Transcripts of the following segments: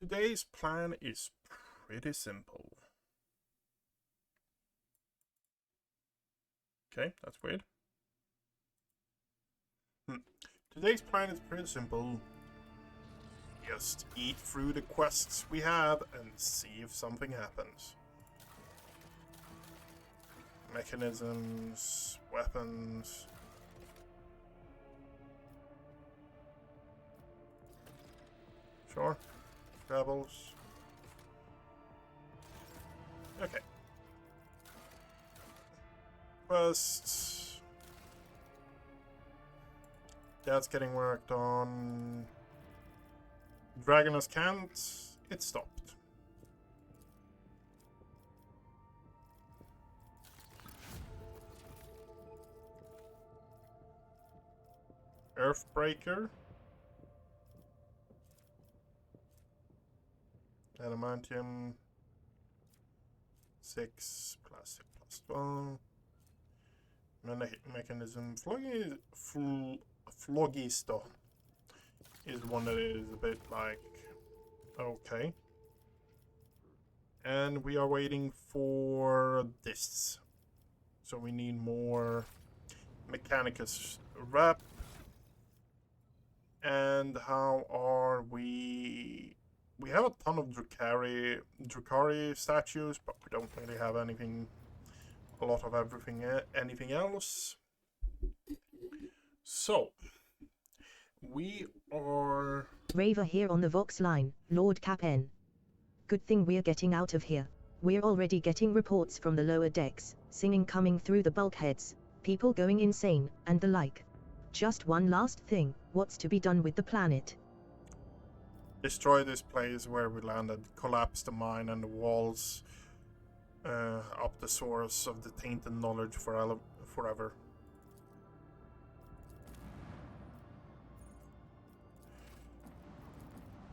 Today's plan is pretty simple. Okay, that's weird. Today's plan is pretty simple. Just eat through the quests we have and see if something happens. Mechanisms, weapons. Sure. Rebels. Okay. Quests. That's getting worked on. Dragoness can't. It stopped. Earthbreaker. Adamantium. 6 plastic +1. Mechanism. Phlogisto is one that is a bit like okay. And we are waiting for this. So we need more Mechanicus wrap. And how are we? We have a ton of Drukhari statues, but we don't really have anything, a lot of anything else. So, we are... Raver here on the Vox line, Lord Cap'n. Good thing we're getting out of here. We're already getting reports from the lower decks, singing coming through the bulkheads, people going insane, and the like. Just one last thing, what's to be done with the planet? Destroy this place where we landed, collapse the mine and the walls, up the source of the tainted knowledge forever.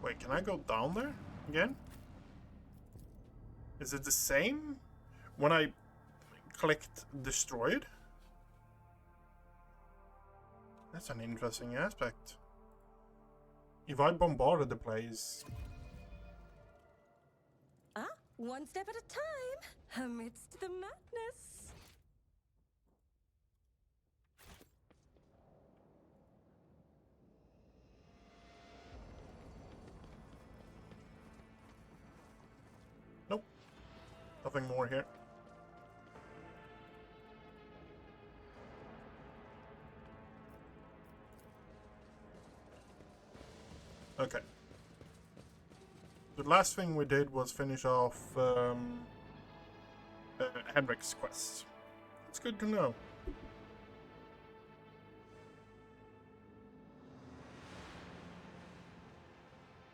Wait, can I go down there again? Is it the same when I clicked destroyed? That's an interesting aspect. If I bombarded the place... One step at a time, amidst the madness. Nope. Nothing more here. Okay. The last thing we did was finish off Henrik's quest. It's good to know.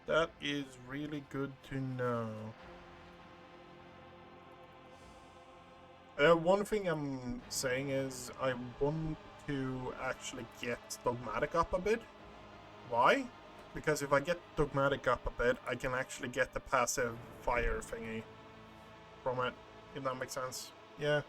That is really good to know. One thing I'm saying is I want to actually get Dogmatic up a bit. Why? Because if I get Dogmatic up a bit, I can actually get the passive fire thingy from it, if that makes sense. Yeah.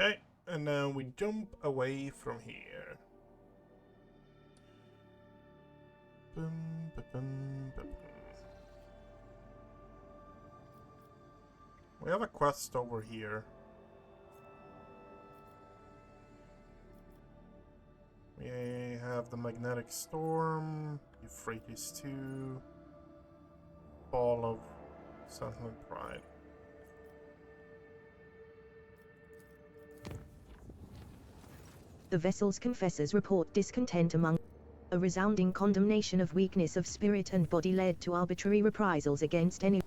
Okay, and now we jump away from here. Boom, ba boom, ba boom. We have a quest over here. We have the Magnetic Storm, Euphrates 2, Ball of Sentinel Pride. The vessel's confessors report discontent among a resounding condemnation of weakness of spirit and body led to arbitrary reprisals against any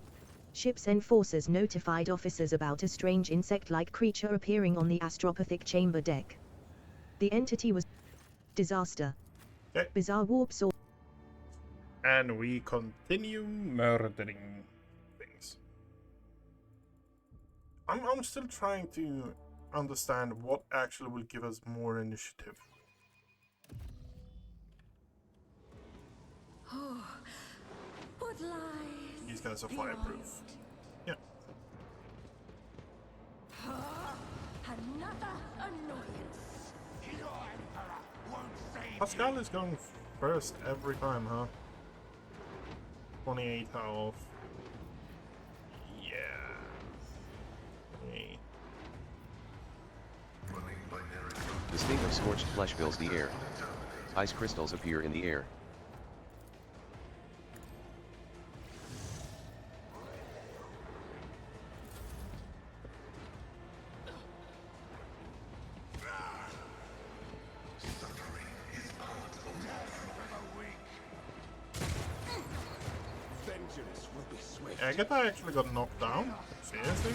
ship's enforcers notified officers about a strange insect-like creature appearing on the astropathic chamber deck. The entity was disaster. Okay. Bizarre warp source. And we continue murdering things. I'm still trying to understand what actually will give us more initiative. Oh, what lies? These guys are fireproof. Yeah. Pascal is going first every time, huh? 28 health. Yeah. Hey. The sting of scorched flesh fills the air. Ice crystals appear in the air. Agatha actually got knocked down? Seriously?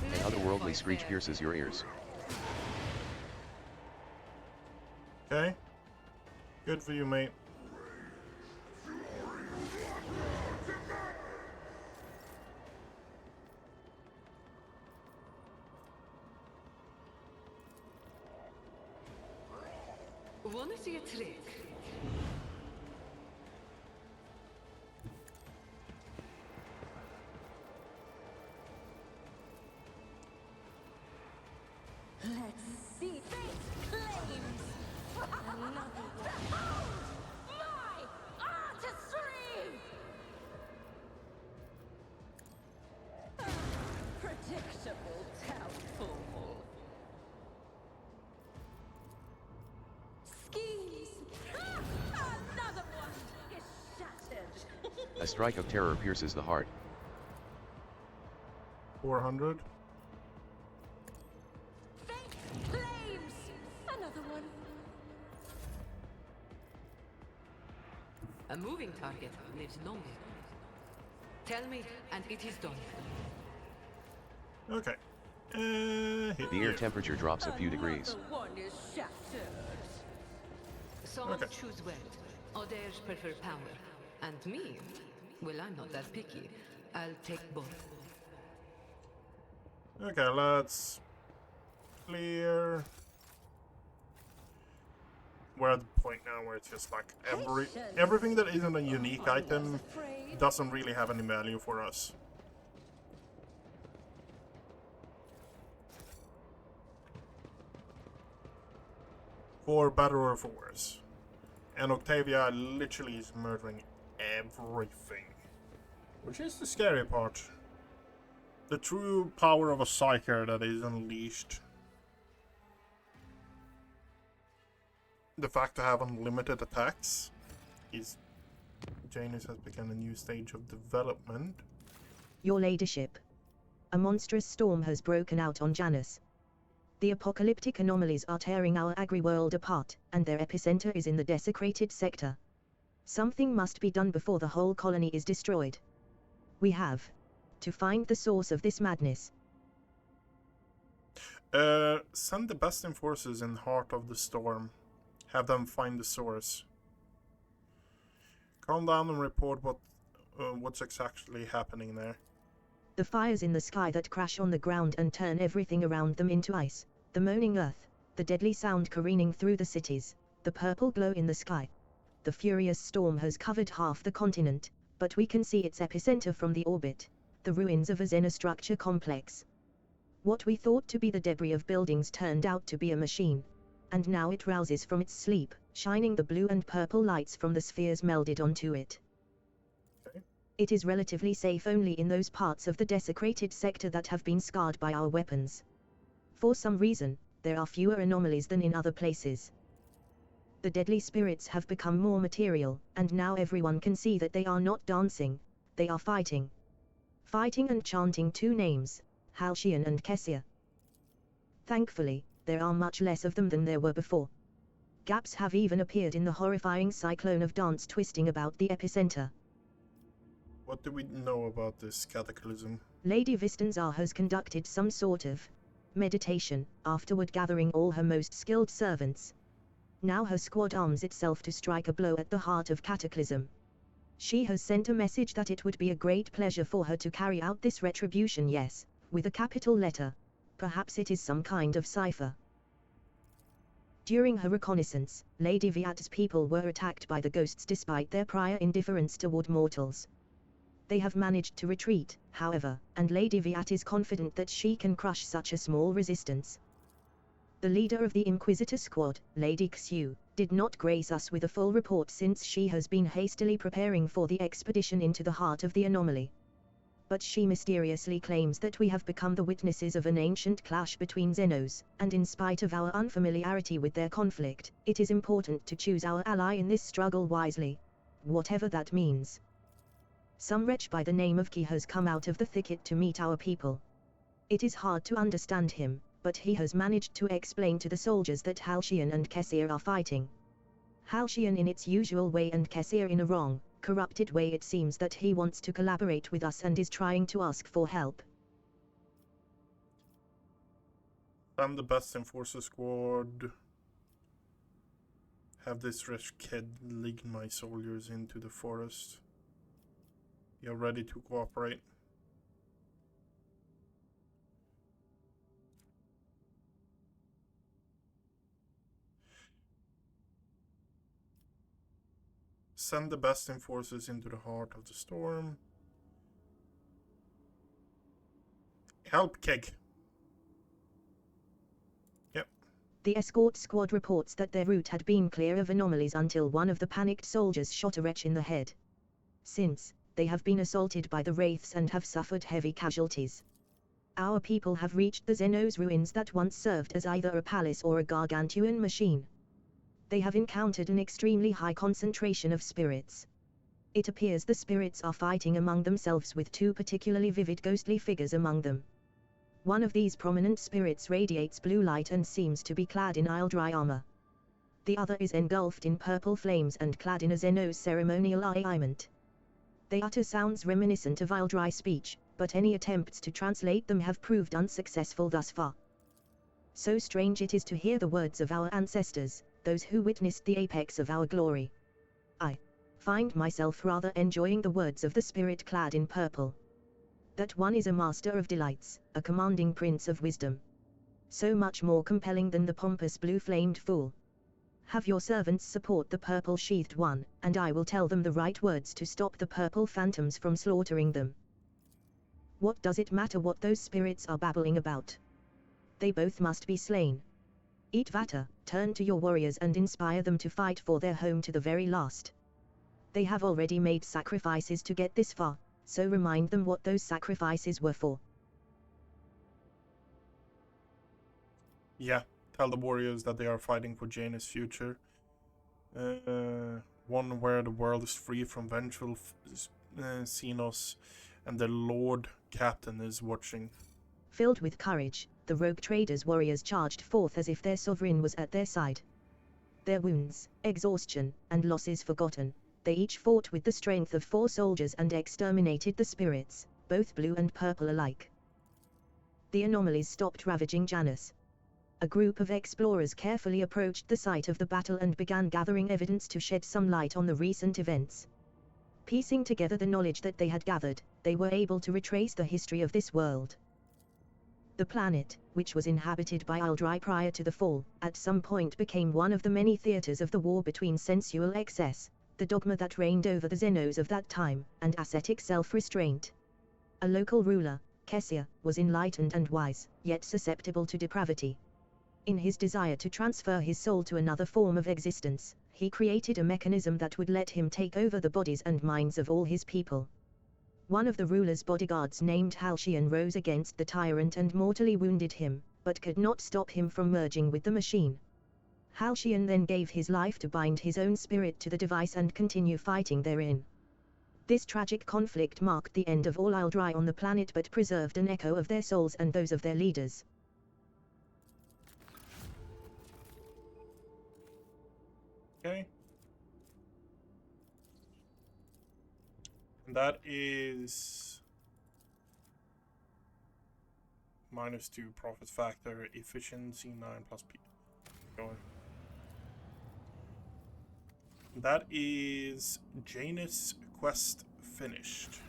An otherworldly screech pierces your ears. Okay. Good for you, mate. Wanna see a trick? Let's see fate claims. Another one. My artistry! Predictable downfall. Schemes. Another one is shattered. A strike of terror pierces the heart. 400. Fate claims. Another one. A moving target lives longer. Tell me, and it is done. Okay. Hit The air temperature drops a few degrees. Another one is shattered. Some Okay. choose wealth, others prefer power. And me? Well, I'm not that picky. I'll take both. Okay, let's clear. We're at the point now where it's just like everything that isn't a unique item doesn't really have any value for us. For better or for worse. And Octavia literally is murdering everything. Which is the scary part. The true power of a psyker that is unleashed. The fact to have unlimited attacks is... Janus has begun a new stage of development. Your ladyship. A monstrous storm has broken out on Janus. The apocalyptic anomalies are tearing our agri-world apart, and their epicenter is in the desecrated sector. Something must be done before the whole colony is destroyed. We have to find the source of this madness. Send the best enforcers in Heart of the Storm. Have them find the source. Calm down and report what's exactly happening there. The fires in the sky that crash on the ground and turn everything around them into ice, the moaning earth, the deadly sound careening through the cities, the purple glow in the sky. The furious storm has covered half the continent, but we can see its epicenter from the orbit, the ruins of a xenostructure complex. What we thought to be the debris of buildings turned out to be a machine. And now it rouses from its sleep, shining the blue and purple lights from the spheres melded onto it. Okay. It is relatively safe only in those parts of the desecrated sector that have been scarred by our weapons. For some reason, there are fewer anomalies than in other places. The deadly spirits have become more material, and now everyone can see that they are not dancing, they are fighting. Fighting and chanting two names, Halcyon and Kessia. Thankfully, there are much less of them than there were before. Gaps have even appeared in the horrifying cyclone of dance twisting about the epicenter. What do we know about this cataclysm? Lady Vistanza has conducted some sort of meditation, afterward gathering all her most skilled servants. Now her squad arms itself to strike a blow at the heart of cataclysm. She has sent a message that it would be a great pleasure for her to carry out this retribution, yes, with a capital letter, Perhaps it is some kind of cipher. During her reconnaissance, Lady Viat's people were attacked by the ghosts despite their prior indifference toward mortals. They have managed to retreat, however, and Lady Viat is confident that she can crush such a small resistance. The leader of the Inquisitor squad, Lady Xu, did not grace us with a full report since she has been hastily preparing for the expedition into the heart of the anomaly. But she mysteriously claims that we have become the witnesses of an ancient clash between Xenos, and in spite of our unfamiliarity with their conflict, it is important to choose our ally in this struggle wisely. Whatever that means. Some wretch by the name of Ki has come out of the thicket to meet our people. It is hard to understand him, but he has managed to explain to the soldiers that Halcyon and Kessir are fighting. Halcyon in its usual way and Kessir in a wrong, corrupted way. It seems that he wants to collaborate with us and is trying to ask for help. I'm the best enforcer squad. Have this wretched kid lead my soldiers into the forest. You're ready to cooperate. Send the best enforcers into the heart of the storm. Help, Keg. Yep. The escort squad reports that their route had been clear of anomalies until one of the panicked soldiers shot a wretch in the head. Since, they have been assaulted by the wraiths and have suffered heavy casualties. Our people have reached the Xenos ruins that once served as either a palace or a gargantuan machine. They have encountered an extremely high concentration of spirits. It appears the spirits are fighting among themselves with two particularly vivid ghostly figures among them. One of these prominent spirits radiates blue light and seems to be clad in Ildry armor. The other is engulfed in purple flames and clad in a Xenos ceremonial armament. They utter sounds reminiscent of Ildry speech, but any attempts to translate them have proved unsuccessful thus far. So strange it is to hear the words of our ancestors, those who witnessed the apex of our glory. I find myself rather enjoying the words of the spirit clad in purple. That one is a master of delights, a commanding prince of wisdom. So much more compelling than the pompous blue-flamed fool. Have your servants support the purple-sheathed one, and I will tell them the right words to stop the purple phantoms from slaughtering them. What does it matter what those spirits are babbling about? They both must be slain. Eat Vata, turn to your warriors and inspire them to fight for their home to the very last. They have already made sacrifices to get this far, so remind them what those sacrifices were for. Yeah, tell the warriors that they are fighting for Jaina's future. One where the world is free from vengeful Xenos, and the Lord Captain is watching. Filled with courage, the rogue traders' warriors charged forth as if their sovereign was at their side. Their wounds, exhaustion, and losses forgotten, they each fought with the strength of 4 soldiers and exterminated the spirits, both blue and purple alike. The anomalies stopped ravaging Janus. A group of explorers carefully approached the site of the battle and began gathering evidence to shed some light on the recent events. Piecing together the knowledge that they had gathered, they were able to retrace the history of this world. The planet, which was inhabited by Ildry prior to the fall, at some point became one of the many theaters of the war between sensual excess, the dogma that reigned over the Xenos of that time, and ascetic self-restraint. A local ruler, Kessir, was enlightened and wise, yet susceptible to depravity. In his desire to transfer his soul to another form of existence, he created a mechanism that would let him take over the bodies and minds of all his people. One of the ruler's bodyguards named Halcyon rose against the tyrant and mortally wounded him, but could not stop him from merging with the machine. Halcyon then gave his life to bind his own spirit to the device and continue fighting therein. This tragic conflict marked the end of all Ildry on the planet but preserved an echo of their souls and those of their leaders. Okay. And that is -2 profit factor, efficiency 9 plus P. Going. That is Janus quest finished.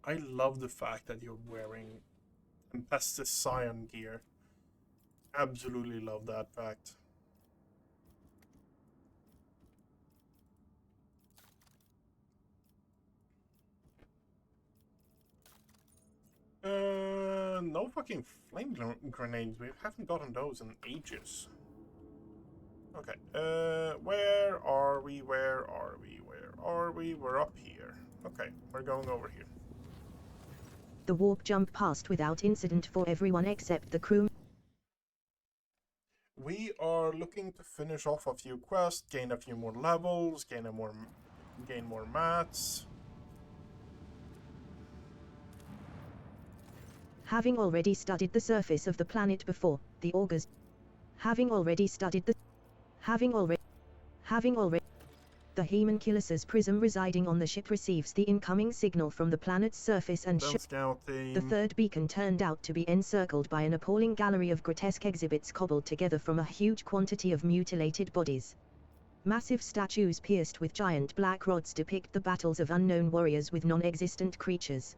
I love the fact that you're wearing Pestis Scion gear. Absolutely love that fact. No fucking flame grenades. We haven't gotten those in ages. Okay, where are we? Where are we? Where are we? We're up here. Okay, we're going over here. The warp jump passed without incident for everyone except the crew. We are looking to finish off a few quests, gain a few more levels, gain more mats. Having already studied the surface of the planet before, the augurs. Having already. The homunculus's prism residing on the ship receives the incoming signal from the planet's surface and the third beacon turned out to be encircled by an appalling gallery of grotesque exhibits cobbled together from a huge quantity of mutilated bodies. Massive statues pierced with giant black rods depict the battles of unknown warriors with non-existent creatures.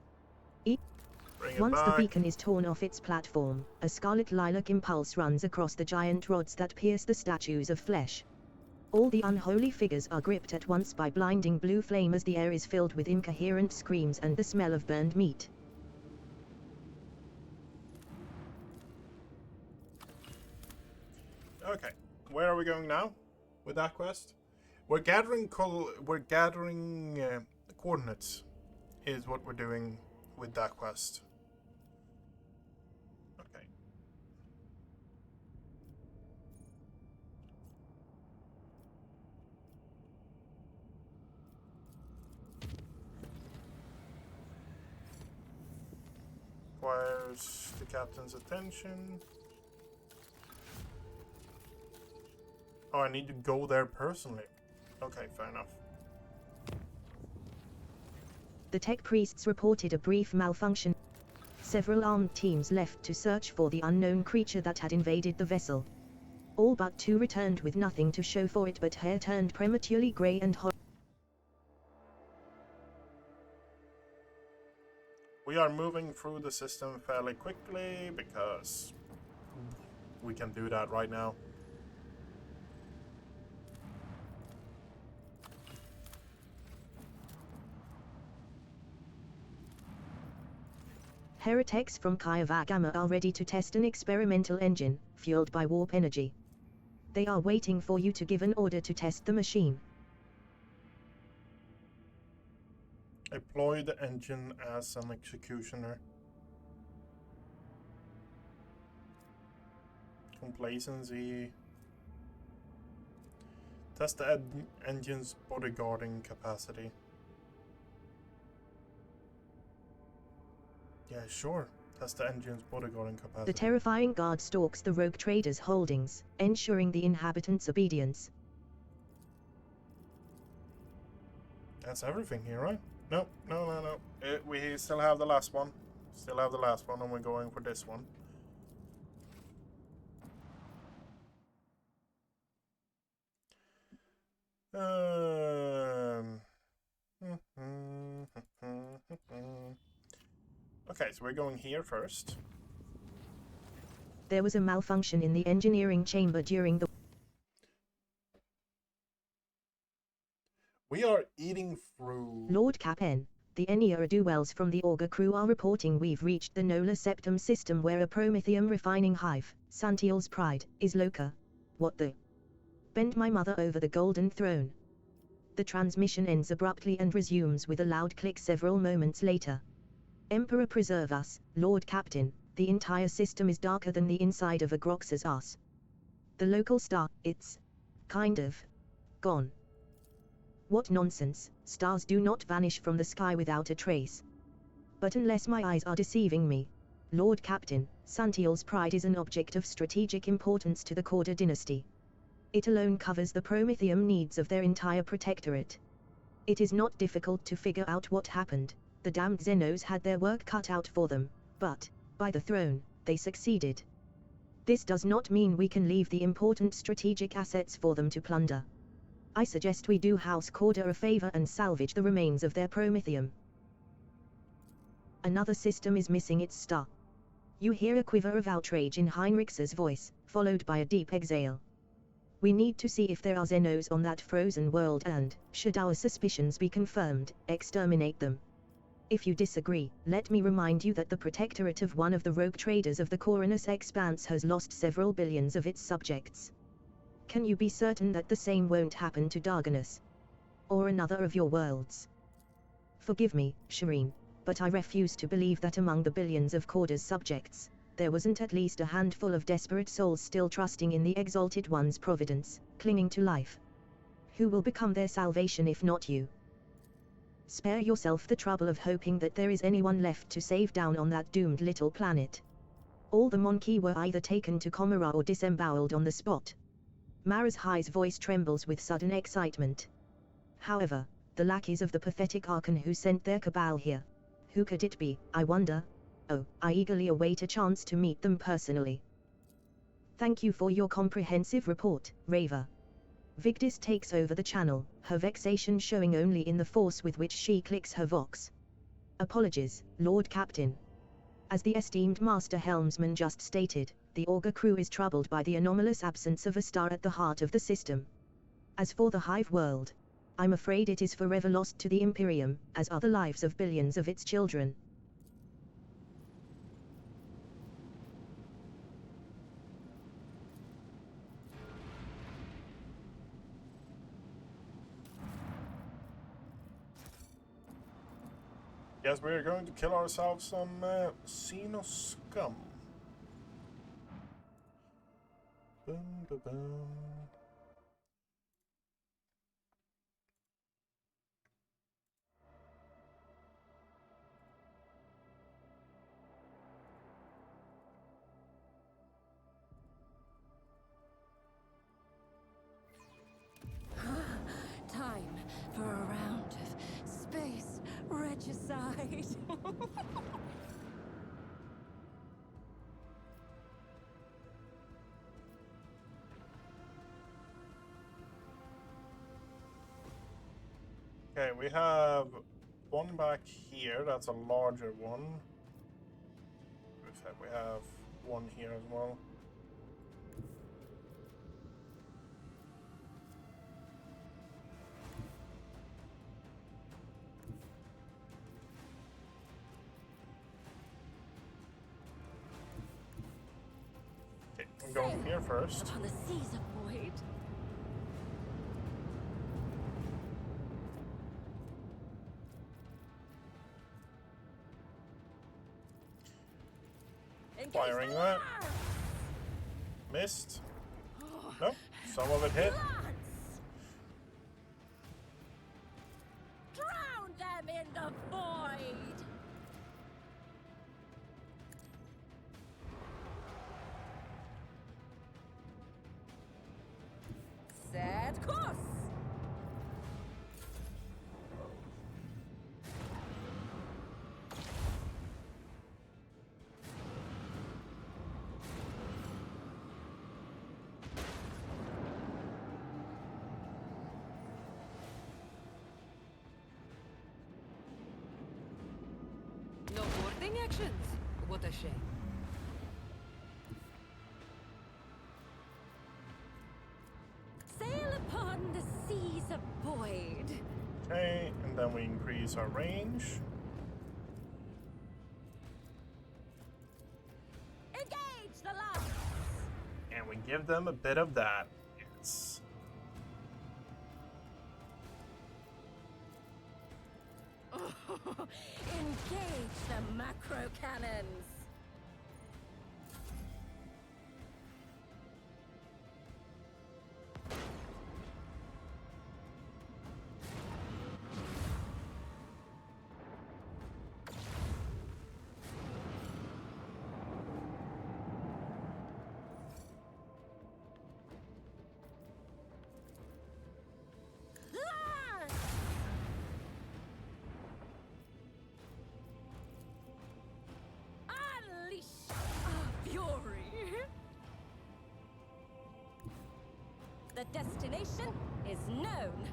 Once the beacon is torn off its platform, a scarlet lilac impulse runs across the giant rods that pierce the statues of flesh. All the unholy figures are gripped at once by blinding blue flame as the air is filled with incoherent screams and the smell of burned meat. Okay, where are we going now with that quest? We're gathering coordinates is what we're doing with that quest. Okay. Requires the captain's attention. Oh, I need to go there personally. Okay, fair enough. The tech priests reported a brief malfunction. Several armed teams left to search for the unknown creature that had invaded the vessel. All but 2 returned with nothing to show for it but hair turned prematurely grey and hot. We are moving through the system fairly quickly because we can do that right now. Heretics from Kayavagama are ready to test an experimental engine, fueled by warp energy. They are waiting for you to give an order to test the machine. Deploy the engine as an executioner. Complacency. Test the engine's bodyguarding capacity. Yeah, sure. Test the engine's bodyguarding capacity. The terrifying guard stalks the rogue trader's holdings, ensuring the inhabitants' obedience. That's everything here, right? No. We still have the last one. Still have the last one, and we're going for this one. Okay, so we're going here first. There was a malfunction in the engineering chamber during the... We are eating through... Lord Cap'n, the Enia-Duels from the Augur crew are reporting we've reached the Nola Septum system where a promethium refining hive, Santiel's Pride, is loca. What the... Bend my mother over the golden throne. The transmission ends abruptly and resumes with a loud click several moments later. Emperor preserve us, Lord Captain, the entire system is darker than the inside of a Grox's ass. The local star, it's... kind of... gone. What nonsense, stars do not vanish from the sky without a trace. But unless my eyes are deceiving me, Lord Captain, Santiel's Pride is an object of strategic importance to the Corda dynasty. It alone covers the promethium needs of their entire protectorate. It is not difficult to figure out what happened. The damned Xenos had their work cut out for them, but, by the throne, they succeeded. This does not mean we can leave the important strategic assets for them to plunder. I suggest we do House Corda a favor and salvage the remains of their promethium. Another system is missing its star. You hear a quiver of outrage in Heinrich's voice, followed by a deep exhale. We need to see if there are Xenos on that frozen world and, should our suspicions be confirmed, exterminate them. If you disagree, let me remind you that the protectorate of one of the rogue traders of the Coronus Expanse has lost several billions of its subjects. Can you be certain that the same won't happen to Darganus? Or another of your worlds? Forgive me, Shireen, but I refuse to believe that among the billions of Corda's subjects, there wasn't at least a handful of desperate souls still trusting in the Exalted One's providence, clinging to life. Who will become their salvation if not you? Spare yourself the trouble of hoping that there is anyone left to save down on that doomed little planet. All the Monkey were either taken to Comora or disemboweled on the spot. Mara's High's voice trembles with sudden excitement. However, the lackeys of the pathetic Archon who sent their cabal here. Who could it be, I wonder? Oh, I eagerly await a chance to meet them personally. Thank you for your comprehensive report, Raver. Vigdis takes over the channel, her vexation showing only in the force with which she clicks her vox. Apologies, Lord Captain. As the esteemed Master Helmsman just stated, the Augur crew is troubled by the anomalous absence of a star at the heart of the system. As for the Hive world, I'm afraid it is forever lost to the Imperium, as are the lives of billions of its children. Yes, we're going to kill ourselves some Xeno scum. Boom, boom, boom. Time for a round of space regicide. Okay, we have one back here. That's a larger one. We have one here as well. Okay, I'm going here first. Upon the seas of void. Firing that. Missed. Nope, some of it hit. Drown them in the void! Set course! No boarding actions. What a shame. Sail upon the seas of void. Okay, and then we increase our range. Engage the lance! And we give them a bit of that. Yes. Engage the macro cannons! Unleash our fury! The destination is known.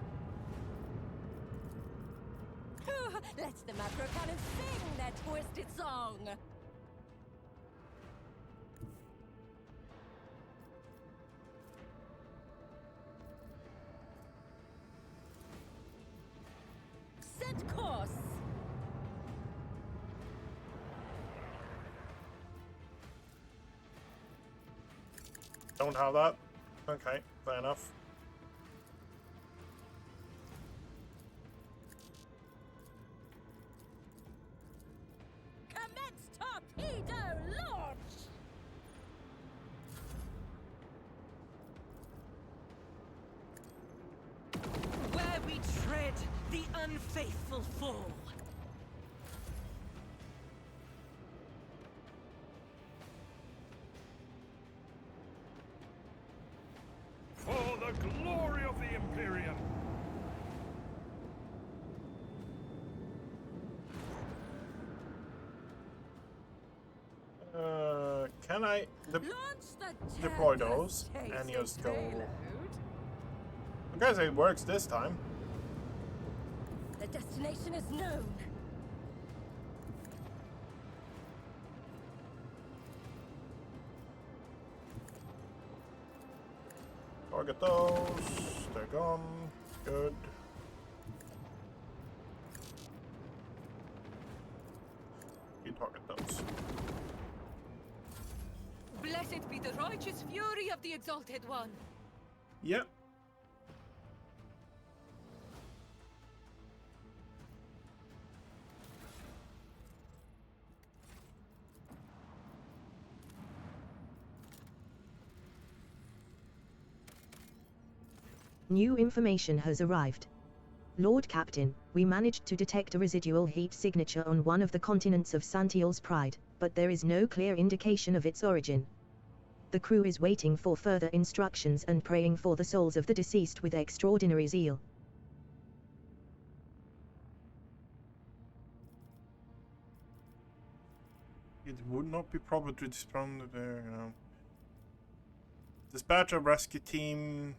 Let the macro cannon sing their twisted song! Set course! Don't have that? Okay, fair enough. Commence torpedo launch! Where we tread, the unfaithful fall. For the glory of the Imperium! Can I Launch the deploy those and just go? I guess it works this time. The destination is known. Target those. They're gone. Good. You target those. Blessed be the righteous fury of the Exalted One. Yep. New information has arrived. Lord Captain, we managed to detect a residual heat signature on one of the continents of Santiel's Pride, but there is no clear indication of its origin. The crew is waiting for further instructions and praying for the souls of the deceased with extraordinary zeal. It would not be proper to disband the dispatch a rescue team.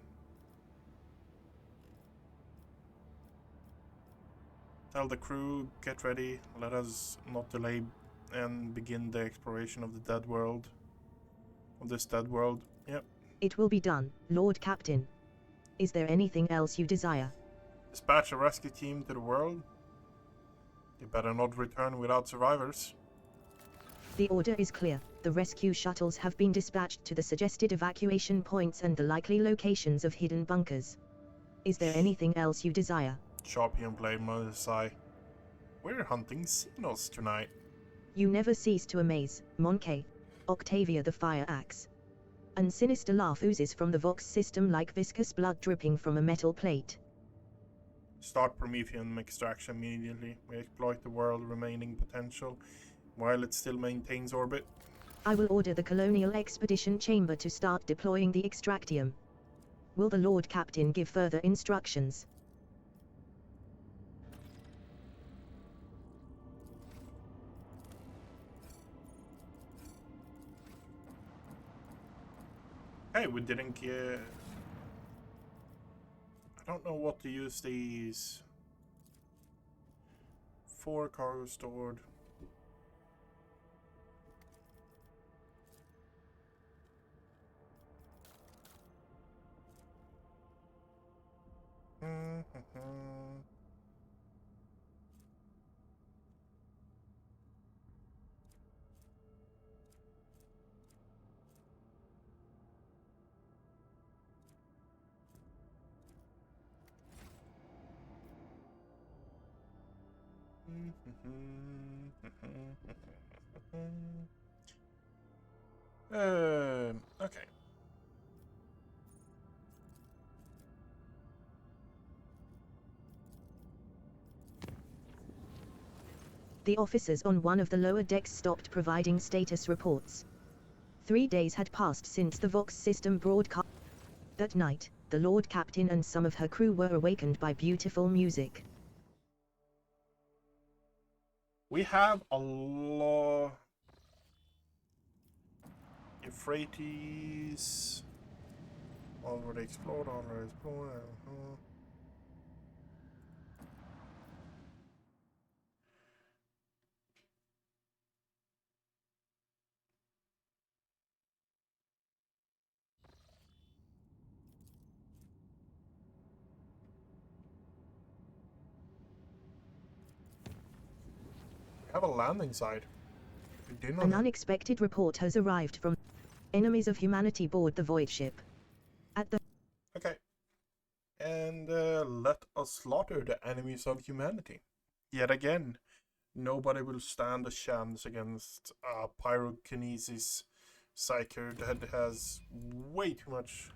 Tell the crew, get ready. Let us not delay and begin the exploration of the dead world. Of this dead world. Yep. It will be done, Lord Captain. Is there anything else you desire? Dispatch a rescue team to the world. They better not return without survivors. The order is clear. The rescue shuttles have been dispatched to the suggested evacuation points and the likely locations of hidden bunkers. Is there anything else you desire? Sharpie and Blade Mother's Eye. We're hunting signals tonight. You never cease to amaze, Monkey. Octavia the Fire Axe. And sinister laugh oozes from the Vox system like viscous blood dripping from a metal plate. Start Promethean extraction immediately. We exploit the world remaining potential while it still maintains orbit. I will order the Colonial Expedition Chamber to start deploying the Extractium. Will the Lord Captain give further instructions? Hey, we didn't get... I don't know what to use these... 4 cargo stored. Okay. The officers on one of the lower decks stopped providing status reports. 3 days had passed since the Vox system broadcast. That night, the Lord Captain and some of her crew were awakened by beautiful music. We have a lot... Euphrates... Already explored. have a landing site. We do not. An unexpected report has arrived from enemies of humanity board the void ship. At the Okay. And let us slaughter the enemies of humanity. Yet again, nobody will stand a chance against a pyrokinesis psyker that has way too much.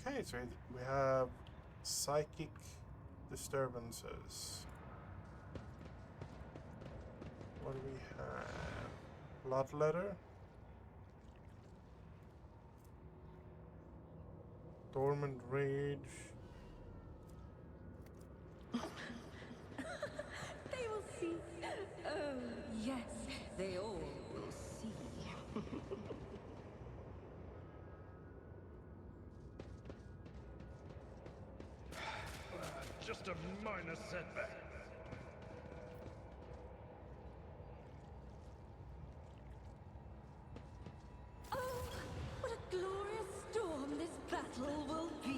Okay, so we have psychic disturbances. What do we have? Bloodletter. Dormant rage. They will see. Oh, yes, they all will see. Just a minor setback. Oh, what a glorious storm this battle will be.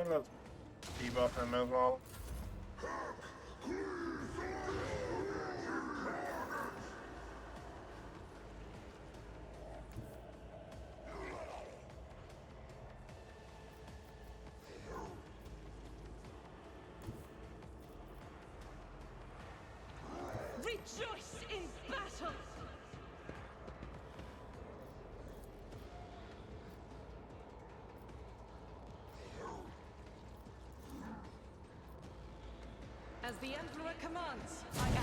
Let's debuff him as well. Rejoice in battle! As the Emperor commands, I act.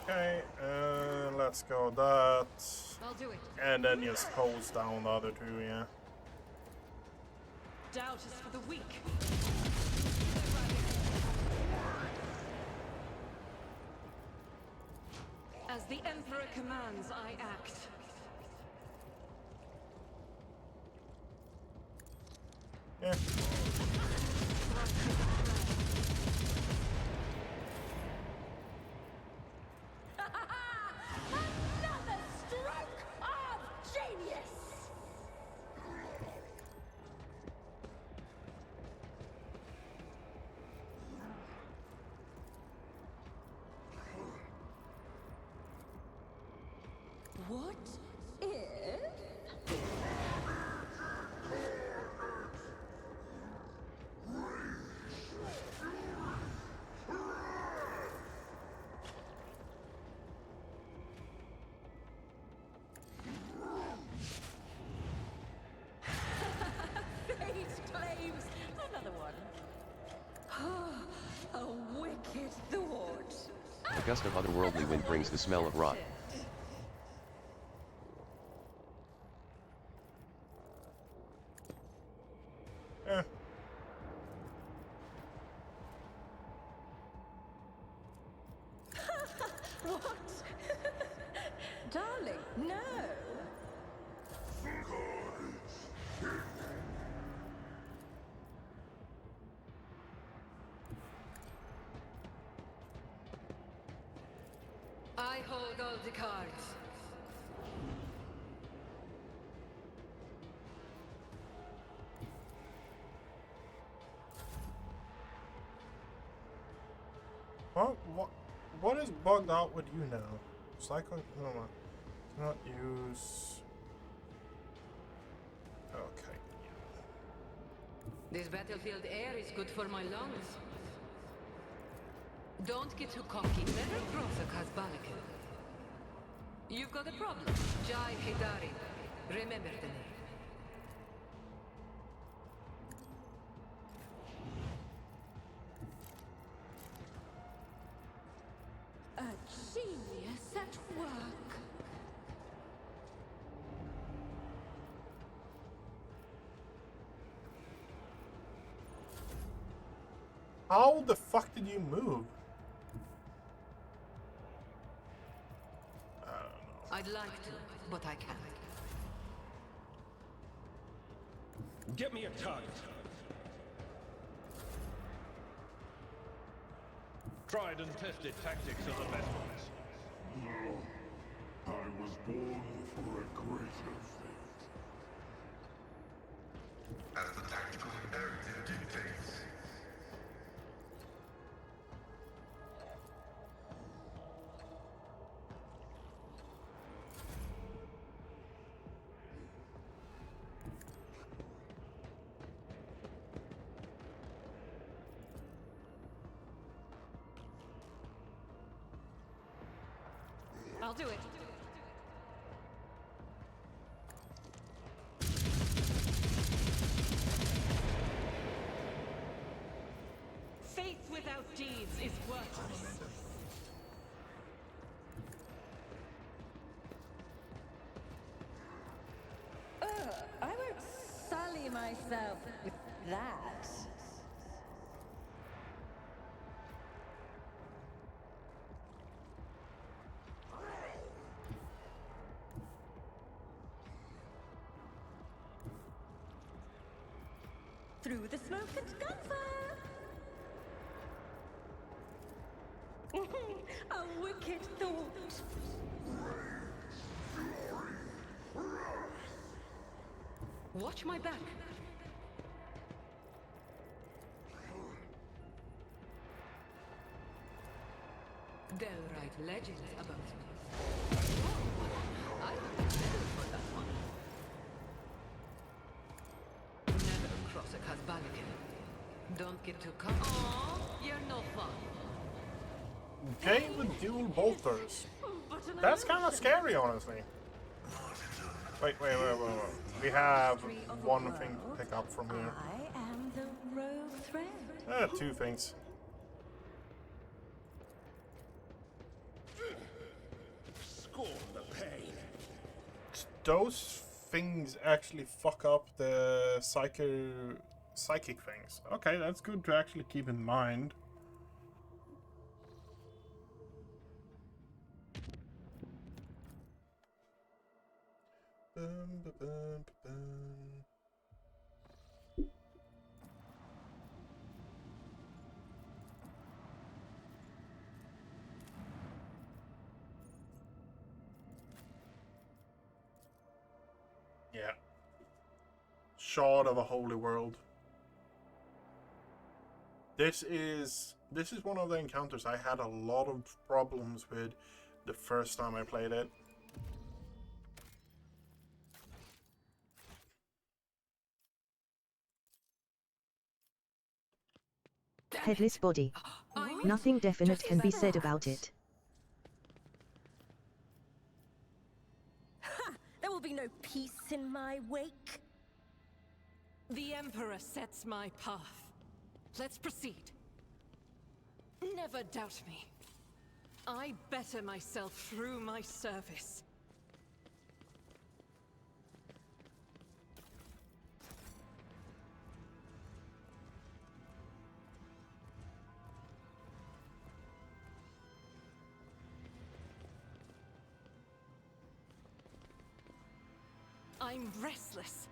Okay, let's go that. I'll do it. And then just hose down the other two, yeah. Doubt is for the weak. As the Emperor commands, I act. Yeah. Another stroke of genius! What if... Fate claims another one. A wicked thought. A gust of otherworldly wind brings the smell of rot. Eh. What? Darling, no. I hold all the cards. What is bugged out with you now? Cycling? No, cannot use. Okay. This battlefield air is good for my lungs. Don't get too cocky. Better cross a Kazbalikin. You've got a problem. Jai Hidari. Remember the name. A genius at work. How the fuck did you move? I don't know. I'd like to, but I can't. Get me a target. Tried and tested tactics of the best ones. No. I was born for a greater fate. As the tactical imperative dictates. I'll do it. Faith without deeds is worthless. I won't sully myself with that. Through the smoke and gunfire! A wicked thought! Watch my back. They'll write legends about me. Oh, I got a medal for that one. Never cross a Kazbalican. Don't get too comfortable. Aww, you're no fun. Okay, with dual bolters. That's kind of scary, honestly. Wait. We have one thing to pick up from here. I am the rogue thread. Two things. Scorn the pain. Those things actually fuck up the psychic things. Okay, that's good to actually keep in mind. Yeah. Shard of a holy world. This is one of the encounters I had a lot of problems with the first time I played it. Headless body. Nothing definite can be said about it. Ha! There will be no peace in my wake. The Emperor sets my path. Let's proceed. Never doubt me. I better myself through my service. I'm restless.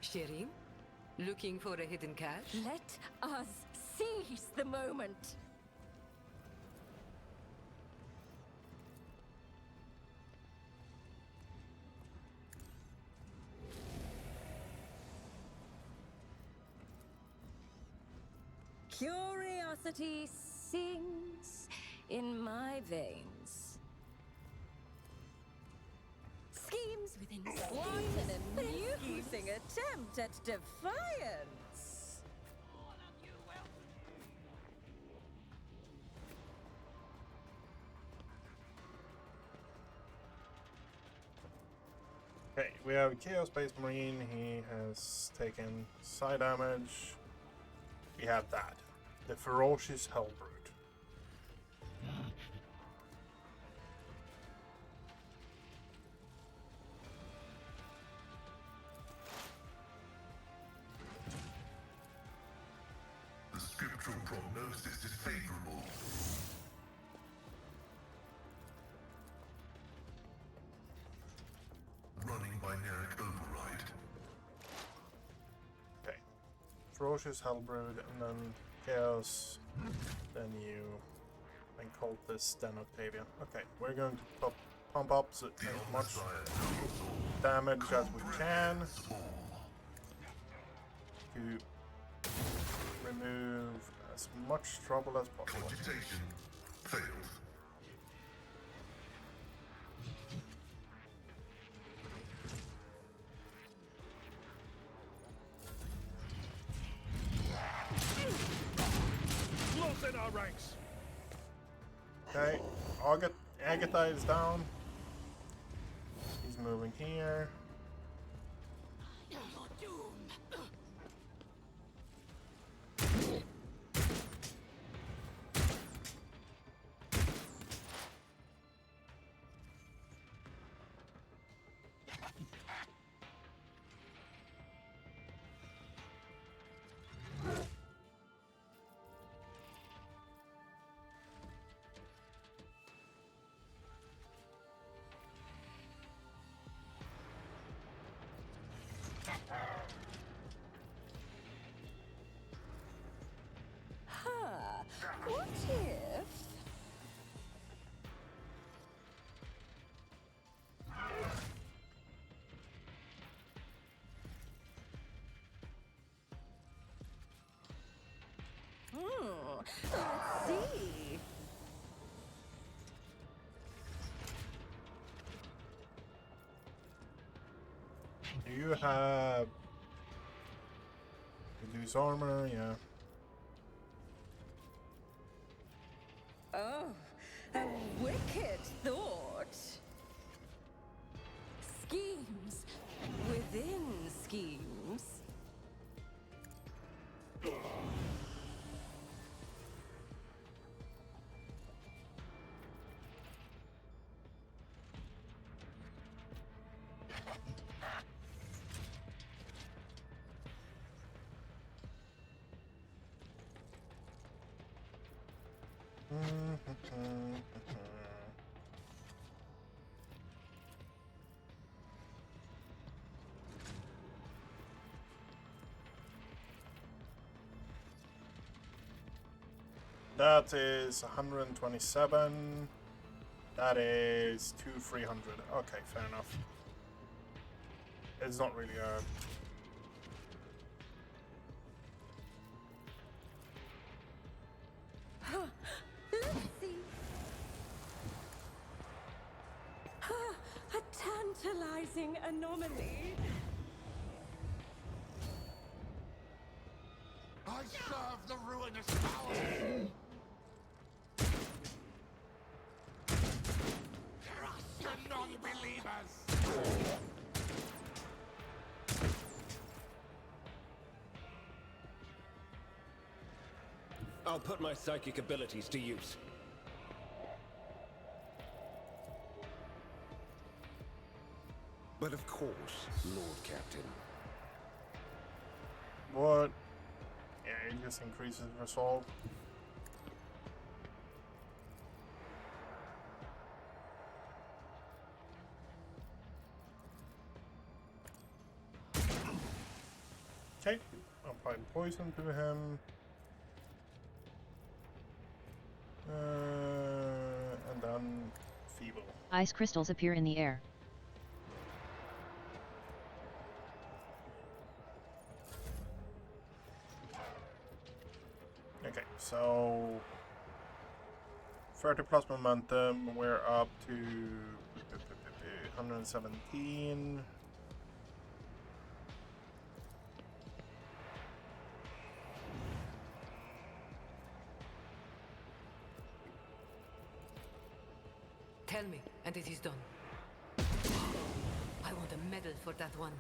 Shireen? Looking for a hidden cache? Let us seize the moment. Curiosity sings in my veins. Schemes within schemes. What an amusing attempt at defiance. Okay, we have Chaos Space Marine. He has taken side damage. We have that. The Ferocious Hellbrute. The skipper Ferocious Hellbrood, and then Chaos, then you, then Cultist, then Octavian. Okay, we're going to pump up as much damage as we can to remove as much trouble as possible. Cogitation failed. Close in our ranks. Okay, Agatha is down. He's moving here. Your doom. Huh. What if... Let's see. Do you have reduce armor? Yeah. Oh, a wicked thought. Schemes within schemes. That is 127. That is 300. Okay, fair enough. It's not really a... Let's see. A tantalizing anomaly. I serve the ruinous powers! Trust the non-believers! I'll put my psychic abilities to use. But of course, Lord Captain. What? Yeah, it just increases resolve. Okay, apply poison to him. And then feeble. Ice crystals appear in the air. Okay, so 30 plus momentum, we're up to 117. Tell me, and it is done. I want a medal for that one.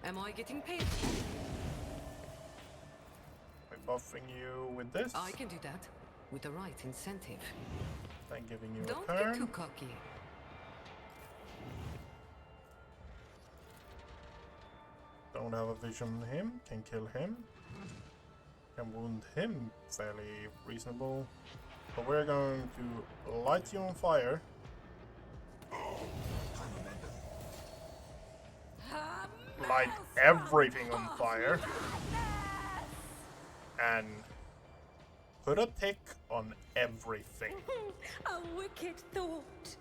Am I getting paid? By buffing you with this, I can do that, with the right incentive. then giving you Don't a get turn. too cocky. Don't have a vision on him, can kill him. Can wound him, fairly reasonable. But we're going to light you on fire. A light everything on fire and put a tick on everything. A wicked thought.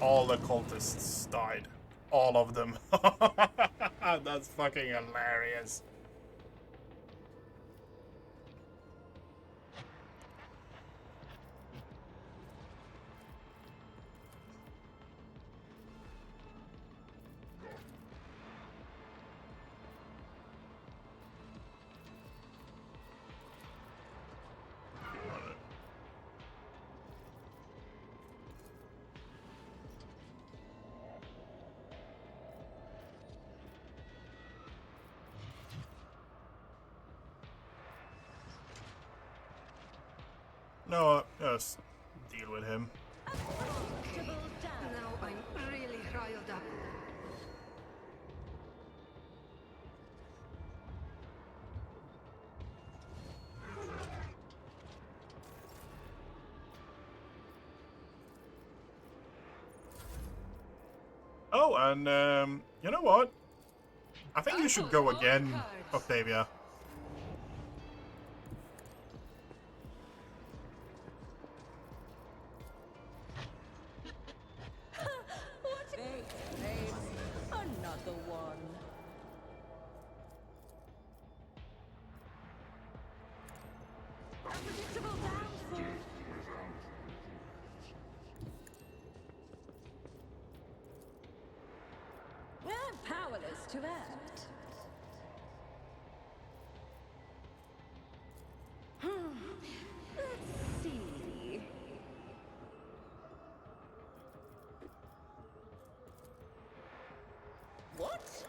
All the cultists died. All of them. That's fucking hilarious. No, just deal with him. Now I'm really riled up. Oh, and you know what? I think you should go again, Octavia. Another one. Unpredictable downfall. I'm powerless to act. Let's see. What?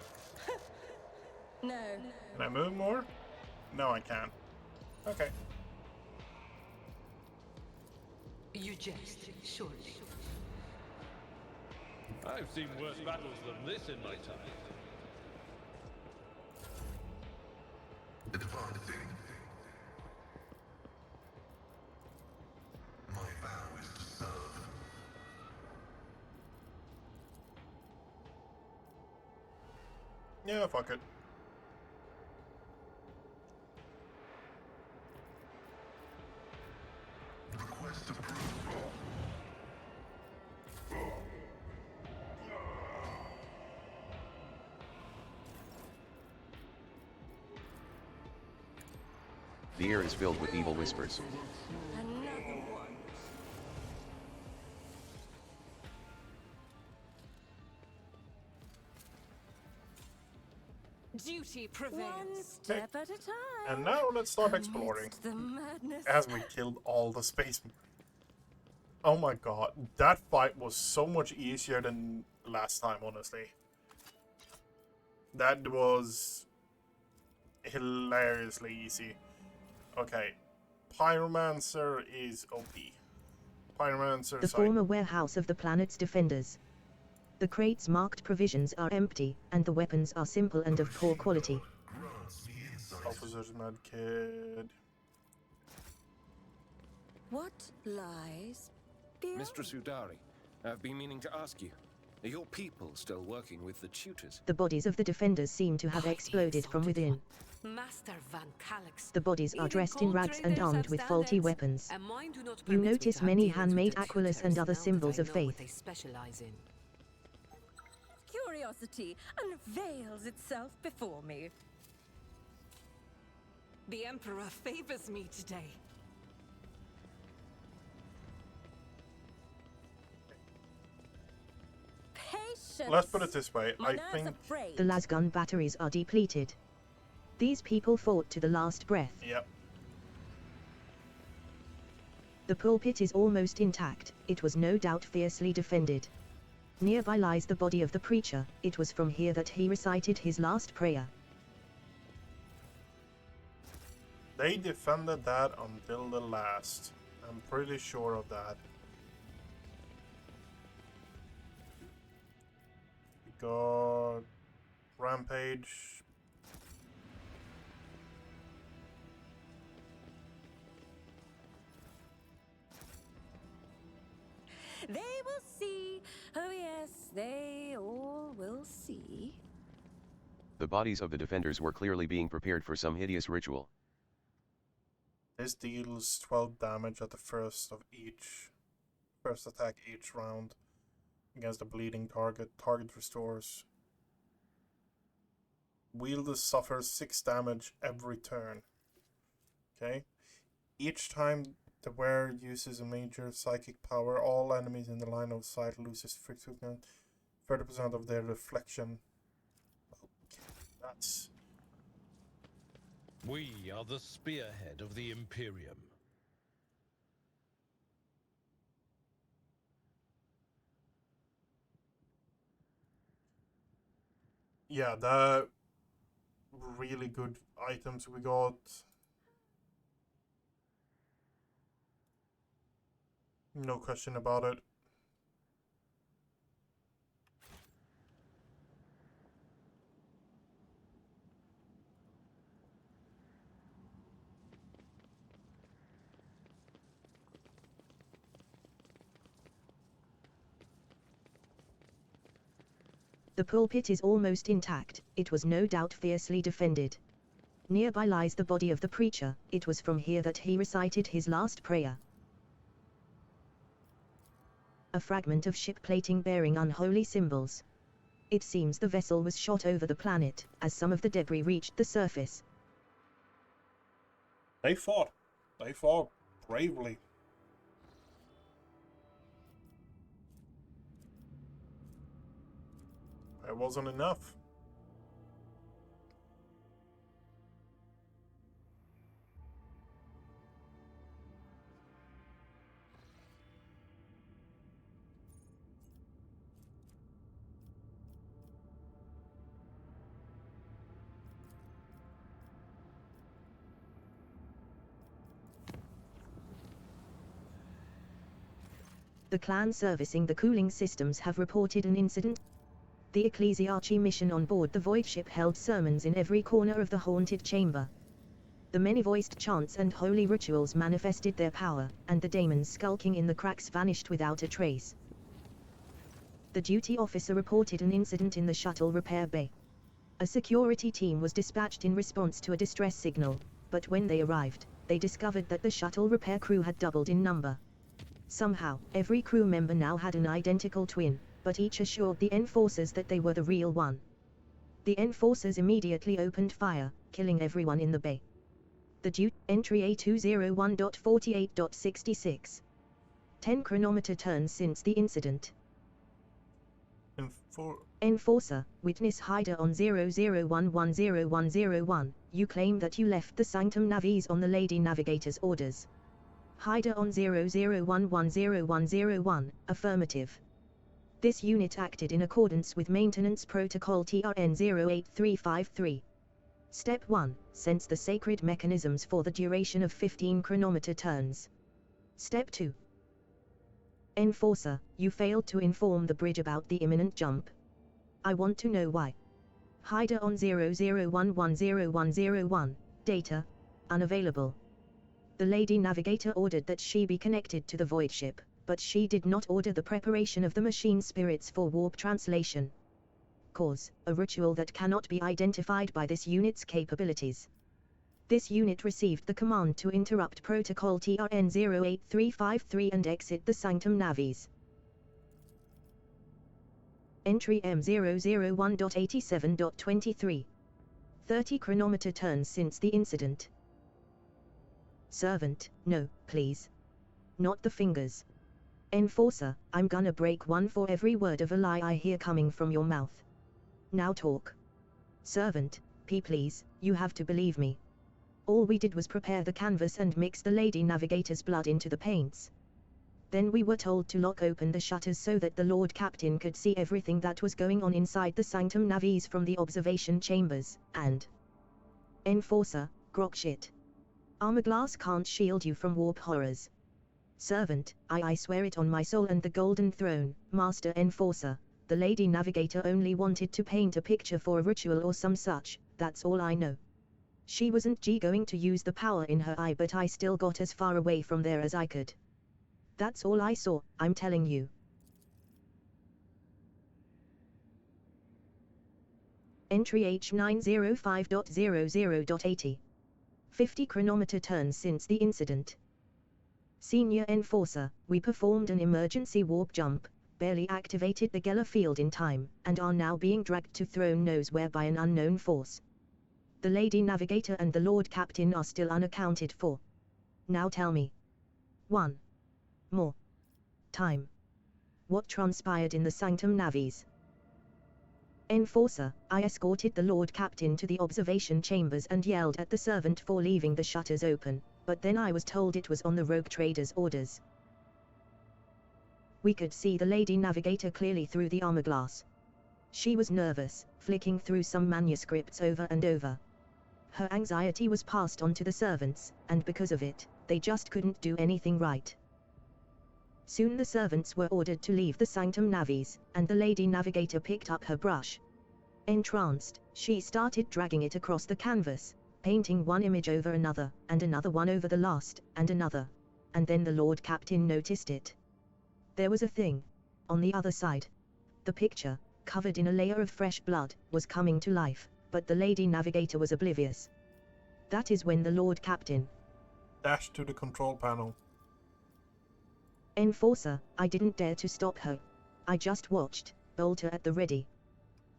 No. Can I move more? No, I can't. Okay. You jest, surely. I've seen worse battles than this in my time. Advancing. My vow is to serve. Yeah, fuck it. Request approved. The air is filled with evil whispers. Another one. Duty prevails. One step at a time. And now let's start exploring. Amidst the madness. As we killed all the space. Oh my god, that fight was so much easier than last time, honestly. That was hilariously easy. Okay, Pyromancer is OP. Pyromancer, The former warehouse of the planet's defenders. The crates marked provisions are empty, and the weapons are simple and of poor quality. Grants me insight. Officer's Medkit. What lies beyond? Mistress Udari, I've been meaning to ask you. Are your people still working with the tutors? The bodies of the defenders seem to have exploded from within. Master Van Calix. The bodies are Even dressed in rags and contrary armed to with their faulty standards, weapons. and mine do not You permit me notice to many have dealings handmade with the aquilus and tutors other now that symbols I of know what faith. they specialize in. Curiosity unveils itself before me. The Emperor favors me today. Patience. Let's put it this way, My I nerves think... are frayed. The lasgun batteries are depleted. These people fought to the last breath. Yep. The pulpit is almost intact, it was no doubt fiercely defended. Nearby lies the body of the preacher, it was from here that he recited his last prayer. They defended that until the last. I'm pretty sure of that. We got Rampage. They will see. Oh yes, they all will The bodies of the defenders were clearly being prepared for some hideous ritual. This deals 12 damage at the first attack each round against a bleeding target. Target restores. Wielder suffers 6 damage every turn. Okay. Each time the wearer uses a major psychic power, all enemies in the line of sight loses 30% of their reflection. Okay, that's... We are the spearhead of the Imperium. Yeah, the really good items we got. No question about it. The pulpit is almost intact, it was no doubt fiercely defended. Nearby lies the body of the preacher, it was from here that he recited his last prayer. A fragment of ship plating bearing unholy symbols. It seems the vessel was shot over the planet, as some of the debris reached the surface. They fought. They fought bravely. It wasn't enough. The clan servicing the cooling systems have reported an incident. The ecclesiarchy mission on board the void ship held sermons in every corner of the haunted chamber. The many-voiced chants and holy rituals manifested their power, and the daemons skulking in the cracks vanished without a trace. The duty officer reported an incident in the shuttle repair bay. A security team was dispatched in response to a distress signal, but when they arrived, they discovered that the shuttle repair crew had doubled in number. Somehow, every crew member now had an identical twin, but each assured the enforcers that they were the real one. The enforcers immediately opened fire, killing everyone in the bay. The entry A201.48.66. 10 chronometer turns since the incident. Enforcer, witness Hyder on 00110101. You claim that you left the Sanctum Navies on the Lady Navigator's orders. Hyder on 00110101, affirmative. This unit acted in accordance with Maintenance Protocol TRN 08353. Step 1. Sense the sacred mechanisms for the duration of 15 chronometer turns. Step 2. Enforcer, you failed to inform the bridge about the imminent jump. I want to know why. Hyder on 00110101, data, unavailable. The Lady Navigator ordered that she be connected to the void ship, but she did not order the preparation of the machine spirits for warp translation. Cause, a ritual that cannot be identified by this unit's capabilities. This unit received the command to interrupt Protocol TRN 08353 and exit the Sanctum Navies. Entry M001.87.23. 30 chronometer turns since the incident. Servant, no, please. Not the fingers. Enforcer, I'm gonna break one for every word of a lie I hear coming from your mouth. Now talk. Servant, please, you have to believe me. All we did was prepare the canvas and mix the Lady Navigator's blood into the paints. Then we were told to lock open the shutters so that the Lord Captain could see everything that was going on inside the Sanctum Navies from the observation chambers, and... Enforcer, grok shit. Armor glass can't shield you from warp horrors. Servant, I swear it on my soul and the Golden Throne, Master Enforcer, the Lady Navigator only wanted to paint a picture for a ritual or some such, that's all I know. She wasn't going to use the power in her eye, but I still got as far away from there as I could. That's all I saw, I'm telling you. Entry H905.00.80. 50 chronometer turns since the incident. Senior Enforcer, we performed an emergency warp jump, barely activated the Geller field in time, and are now being dragged to throne knows where by an unknown force. The Lady Navigator and the Lord Captain are still unaccounted for. Now tell me. 1 more time. What transpired in the Sanctum Navies? Enforcer, I escorted the Lord Captain to the observation chambers and yelled at the servant for leaving the shutters open, but then I was told it was on the rogue trader's orders. We could see the Lady Navigator clearly through the armor glass. She was nervous, flicking through some manuscripts over and over. Her anxiety was passed on to the servants, and because of it, they just couldn't do anything right. Soon the servants were ordered to leave the Sanctum Navies, and the Lady Navigator picked up her brush. Entranced, she started dragging it across the canvas, painting one image over another, and another one over the last, and another. And then the Lord Captain noticed it. There was a thing on the other side. The picture, covered in a layer of fresh blood, was coming to life, but the Lady Navigator was oblivious. That is when the Lord Captain dashed to the control panel. Enforcer, I didn't dare to stop her. I just watched, bolter at the ready.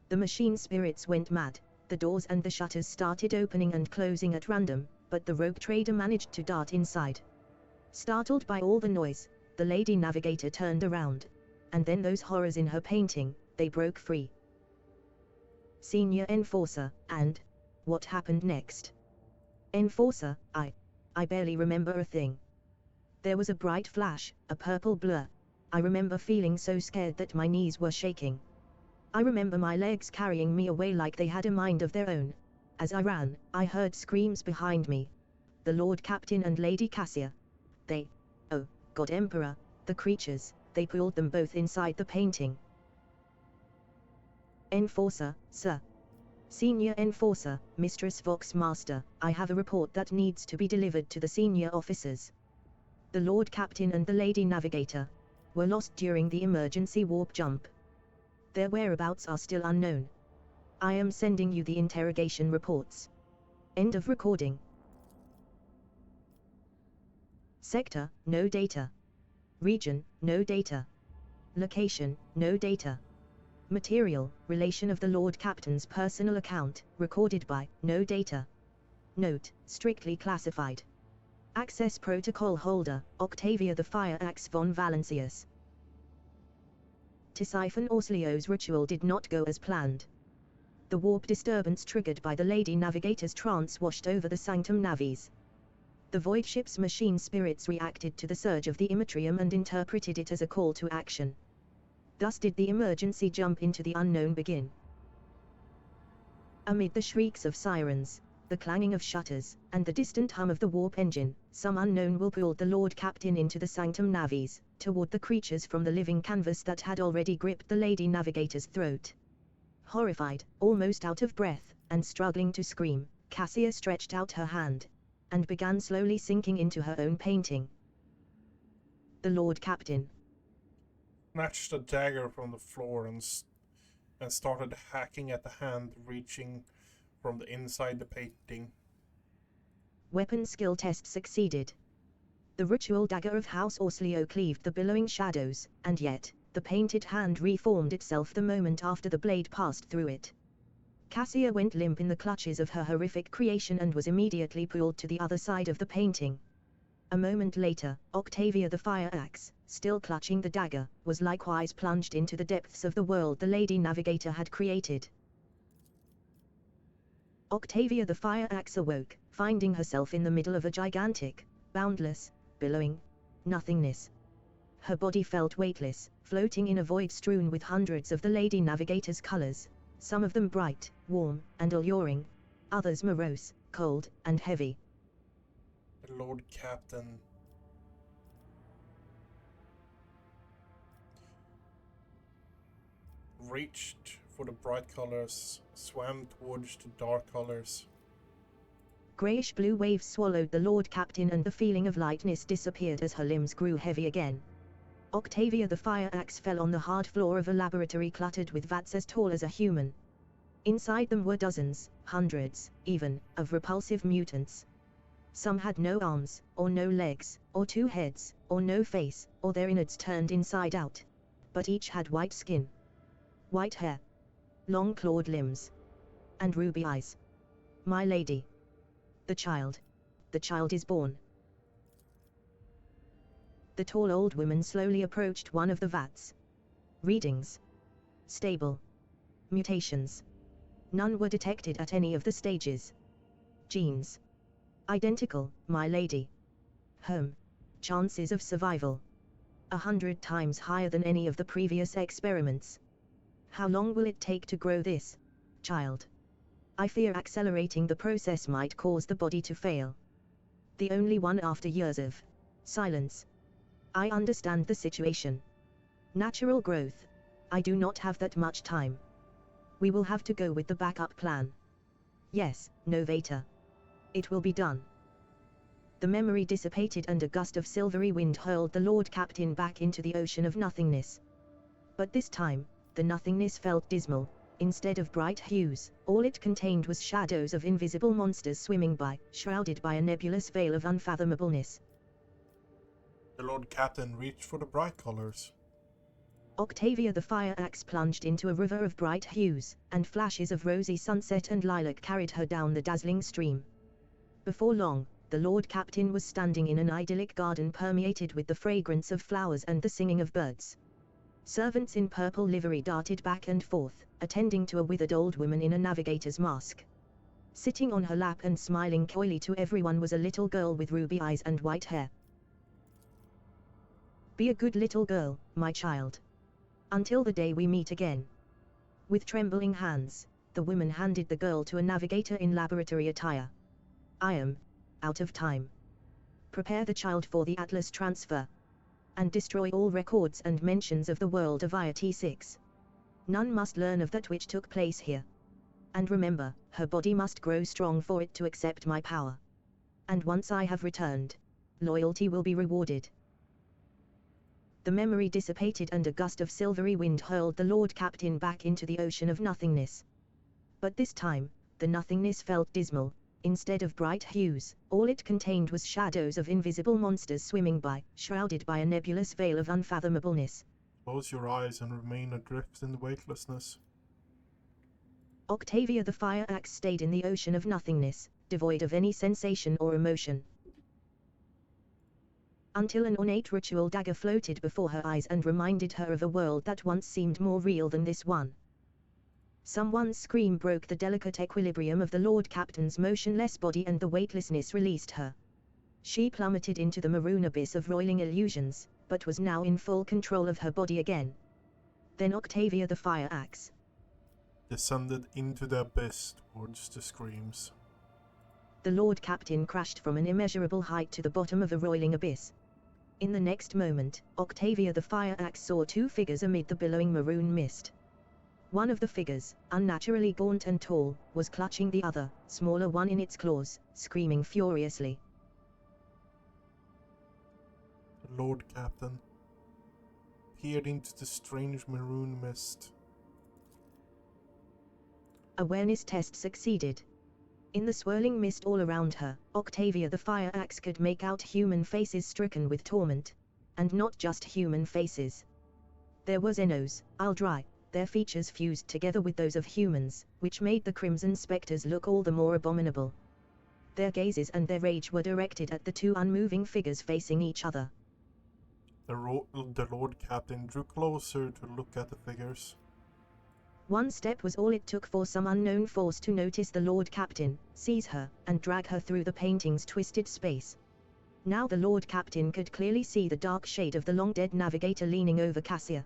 The machine spirits went mad, the doors and the shutters started opening and closing at random, but the rogue trader managed to dart inside. Startled by all the noise, the Lady Navigator turned around. And then those horrors in her painting, they broke free. Senior Enforcer, and what happened next? Enforcer, I barely remember a thing. There was a bright flash, a purple blur. I remember feeling so scared that my knees were shaking. I remember my legs carrying me away like they had a mind of their own. As I ran, I heard screams behind me. The Lord Captain and Lady Cassia. They, oh, God Emperor, the creatures, they pulled them both inside the painting. Enforcer, sir. Senior Enforcer, Mistress Vox Master, I have a report that needs to be delivered to the senior officers. The Lord Captain and the Lady Navigator were lost during the emergency warp jump. Their whereabouts are still unknown. I am sending you the interrogation reports. End of recording. Sector, no data. Region, no data. Location, no data. Material, relation of the Lord Captain's personal account, recorded by, no data. Note, strictly classified. Access protocol holder, Octavia the Fire Axe von Valancius. Tisiphon Orslio's ritual did not go as planned. The warp disturbance triggered by the Lady Navigator's trance washed over the Sanctum Navies. The void ship's machine spirits reacted to the surge of the Immatrium and interpreted it as a call to action. Thus did the emergency jump into the unknown begin. Amid the shrieks of sirens, the clanging of shutters, and the distant hum of the warp engine, some unknown will pulled the Lord Captain into the Sanctum Navies, toward the creatures from the living canvas that had already gripped the Lady Navigator's throat. Horrified, almost out of breath, and struggling to scream, Cassia stretched out her hand, and began slowly sinking into her own painting. The Lord Captain Snatched a dagger from the floor and started hacking at the hand reaching from the inside the painting. Weapon skill test succeeded. The ritual dagger of House Orslio cleaved the billowing shadows, and yet, the painted hand reformed itself the moment after the blade passed through it. Cassia went limp in the clutches of her horrific creation and was immediately pulled to the other side of the painting. A moment later, Octavia the Fire Axe, still clutching the dagger, was likewise plunged into the depths of the world the Lady Navigator had created. Octavia the Fire Axe awoke, finding herself in the middle of a gigantic, boundless, billowing nothingness. Her body felt weightless, floating in a void strewn with hundreds of the Lady Navigator's colors, some of them bright, warm, and alluring, others morose, cold, and heavy. The Lord Captain reached for the bright colors, swam towards the dark colors. Grayish-blue waves swallowed the Lord Captain and the feeling of lightness disappeared as her limbs grew heavy again. Octavia the Fire Axe fell on the hard floor of a laboratory cluttered with vats as tall as a human. Inside them were dozens, hundreds, even, of repulsive mutants. Some had no arms, or no legs, or 2 heads, or no face, or their innards turned inside out. But each had white skin, white hair, long clawed limbs, and ruby eyes. My lady. The child is born. The tall old woman slowly approached one of the vats. Readings. Stable. Mutations. None were detected at any of the stages. Genes. Identical, my lady. Home. Chances of survival. 100 times higher than any of the previous experiments. How long will it take to grow this child? I fear accelerating the process might cause the body to fail. The only one after years of silence. I understand the situation. Natural growth. I do not have that much time. We will have to go with the backup plan. Yes, Novator. It will be done. The memory dissipated and a gust of silvery wind hurled the Lord Captain back into the ocean of nothingness. But this time, the nothingness felt dismal. Instead of bright hues, all it contained was shadows of invisible monsters swimming by, shrouded by a nebulous veil of unfathomableness. The Lord Captain reached for the bright colors. Octavia the fire axe plunged into a river of bright hues, and flashes of rosy sunset and lilac carried her down the dazzling stream. Before long, the Lord Captain was standing in an idyllic garden permeated with the fragrance of flowers and the singing of birds. Servants in purple livery darted back and forth, attending to a withered old woman in a navigator's mask. Sitting on her lap and smiling coyly to everyone was a little girl with ruby eyes and white hair. Be a good little girl, my child. Until the day we meet again. With trembling hands, the woman handed the girl to a navigator in laboratory attire. I am out of time. Prepare the child for the Atlas transfer. And destroy all records and mentions of the world of IT-6. None must learn of that which took place here. And remember, her body must grow strong for it to accept my power. And once I have returned, loyalty will be rewarded. The memory dissipated and a gust of silvery wind hurled the Lord Captain back into the ocean of nothingness. But this time, the nothingness felt dismal. Instead of bright hues, all it contained was shadows of invisible monsters swimming by, shrouded by a nebulous veil of unfathomableness. Close your eyes and remain adrift in the weightlessness. Octavia the fire axe stayed in the ocean of nothingness, devoid of any sensation or emotion. Until an ornate ritual dagger floated before her eyes and reminded her of a world that once seemed more real than this one. Someone's scream broke the delicate equilibrium of the Lord Captain's motionless body and the weightlessness released her. She plummeted into the maroon abyss of roiling illusions, but was now in full control of her body again. Then Octavia the fire axe descended into the abyss towards the screams. The Lord Captain crashed from an immeasurable height to the bottom of a roiling abyss. In the next moment, Octavia the fire axe saw 2 figures amid the billowing maroon mist. One of the figures, unnaturally gaunt and tall, was clutching the other, smaller one in its claws, screaming furiously. The Lord Captain peered into the strange maroon mist. Awareness test succeeded. In the swirling mist all around her, Octavia the fire axe could make out human faces stricken with torment. And not just human faces. There was Enos, Aldrai, their features fused together with those of humans, which made the Crimson Spectres look all the more abominable. Their gazes and their rage were directed at the 2 unmoving figures facing each other. The Lord Captain drew closer to look at the figures. One step was all it took for some unknown force to notice the Lord Captain, seize her, and drag her through the painting's twisted space. Now the Lord Captain could clearly see the dark shade of the long-dead navigator leaning over Cassia.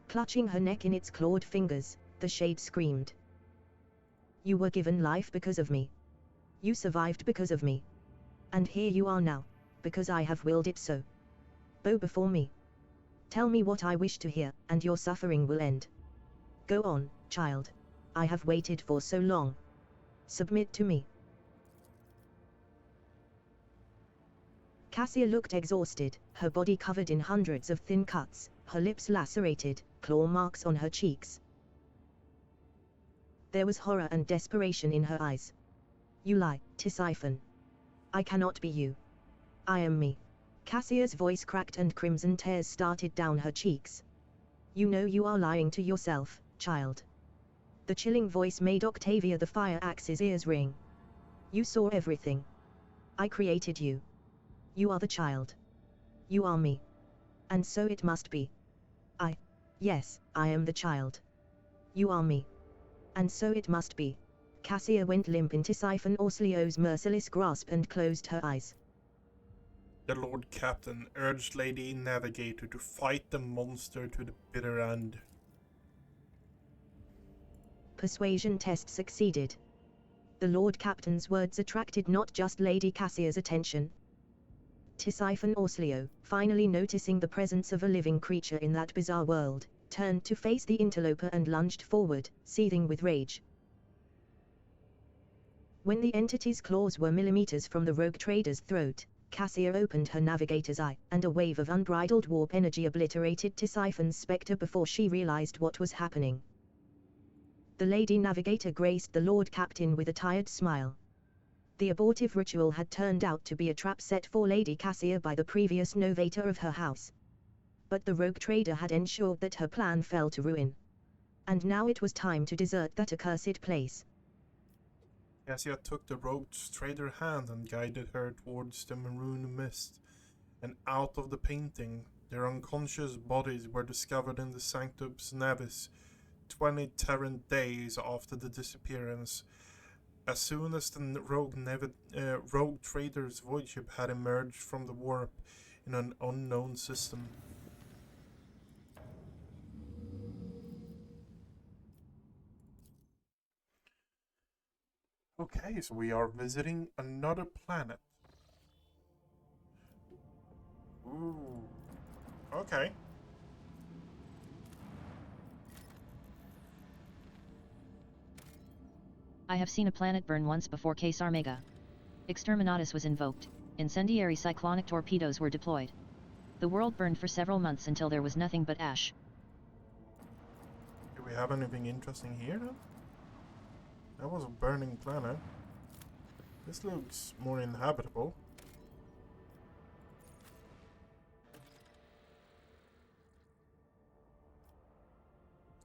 Clutching her neck in its clawed fingers, the shade screamed. You were given life because of me. You survived because of me. And here you are now, because I have willed it so. Bow before me. Tell me what I wish to hear, and your suffering will end. Go on, child. I have waited for so long. Submit to me. Cassia looked exhausted, her body covered in hundreds of thin cuts, her lips lacerated, claw marks on her cheeks. There was horror and desperation in her eyes. You lie, Tisiphon. I cannot be you. I am me. Cassia's voice cracked and crimson tears started down her cheeks. You know you are lying to yourself, child. The chilling voice made Octavia the Fire Axe's ears ring. You saw everything. I created you. You are the child. You are me. And so it must be. Yes, I am the child. You are me. And so it must be. Cassia went limp into Siphon Orslio's merciless grasp and closed her eyes. The Lord Captain urged Lady Navigator to fight the monster to the bitter end. Persuasion test succeeded. The Lord Captain's words attracted not just Lady Cassia's attention. Tisiphon Orslio, finally noticing the presence of a living creature in that bizarre world, turned to face the interloper and lunged forward, seething with rage. When the entity's claws were millimeters from the rogue trader's throat, Cassia opened her navigator's eye, and a wave of unbridled warp energy obliterated Tisiphon's spectre before she realized what was happening. The Lady Navigator graced the Lord Captain with a tired smile. The abortive ritual had turned out to be a trap set for Lady Cassia by the previous novator of her house. But the rogue trader had ensured that her plan fell to ruin. And now it was time to desert that accursed place. Cassia took the rogue trader's hand and guided her towards the maroon mist, and out of the painting, their unconscious bodies were discovered in the Sanctus Navis 20 Terran days after the disappearance, as soon as the rogue trader's void ship had emerged from the warp in an unknown system. Okay, so we are visiting another planet. Ooh. Okay. I have seen a planet burn once before Caesar Mega. Exterminatus was invoked. Incendiary cyclonic torpedoes were deployed. The world burned for several months until there was nothing but ash. Do we have anything interesting here then? That was a burning planet. This looks more inhabitable.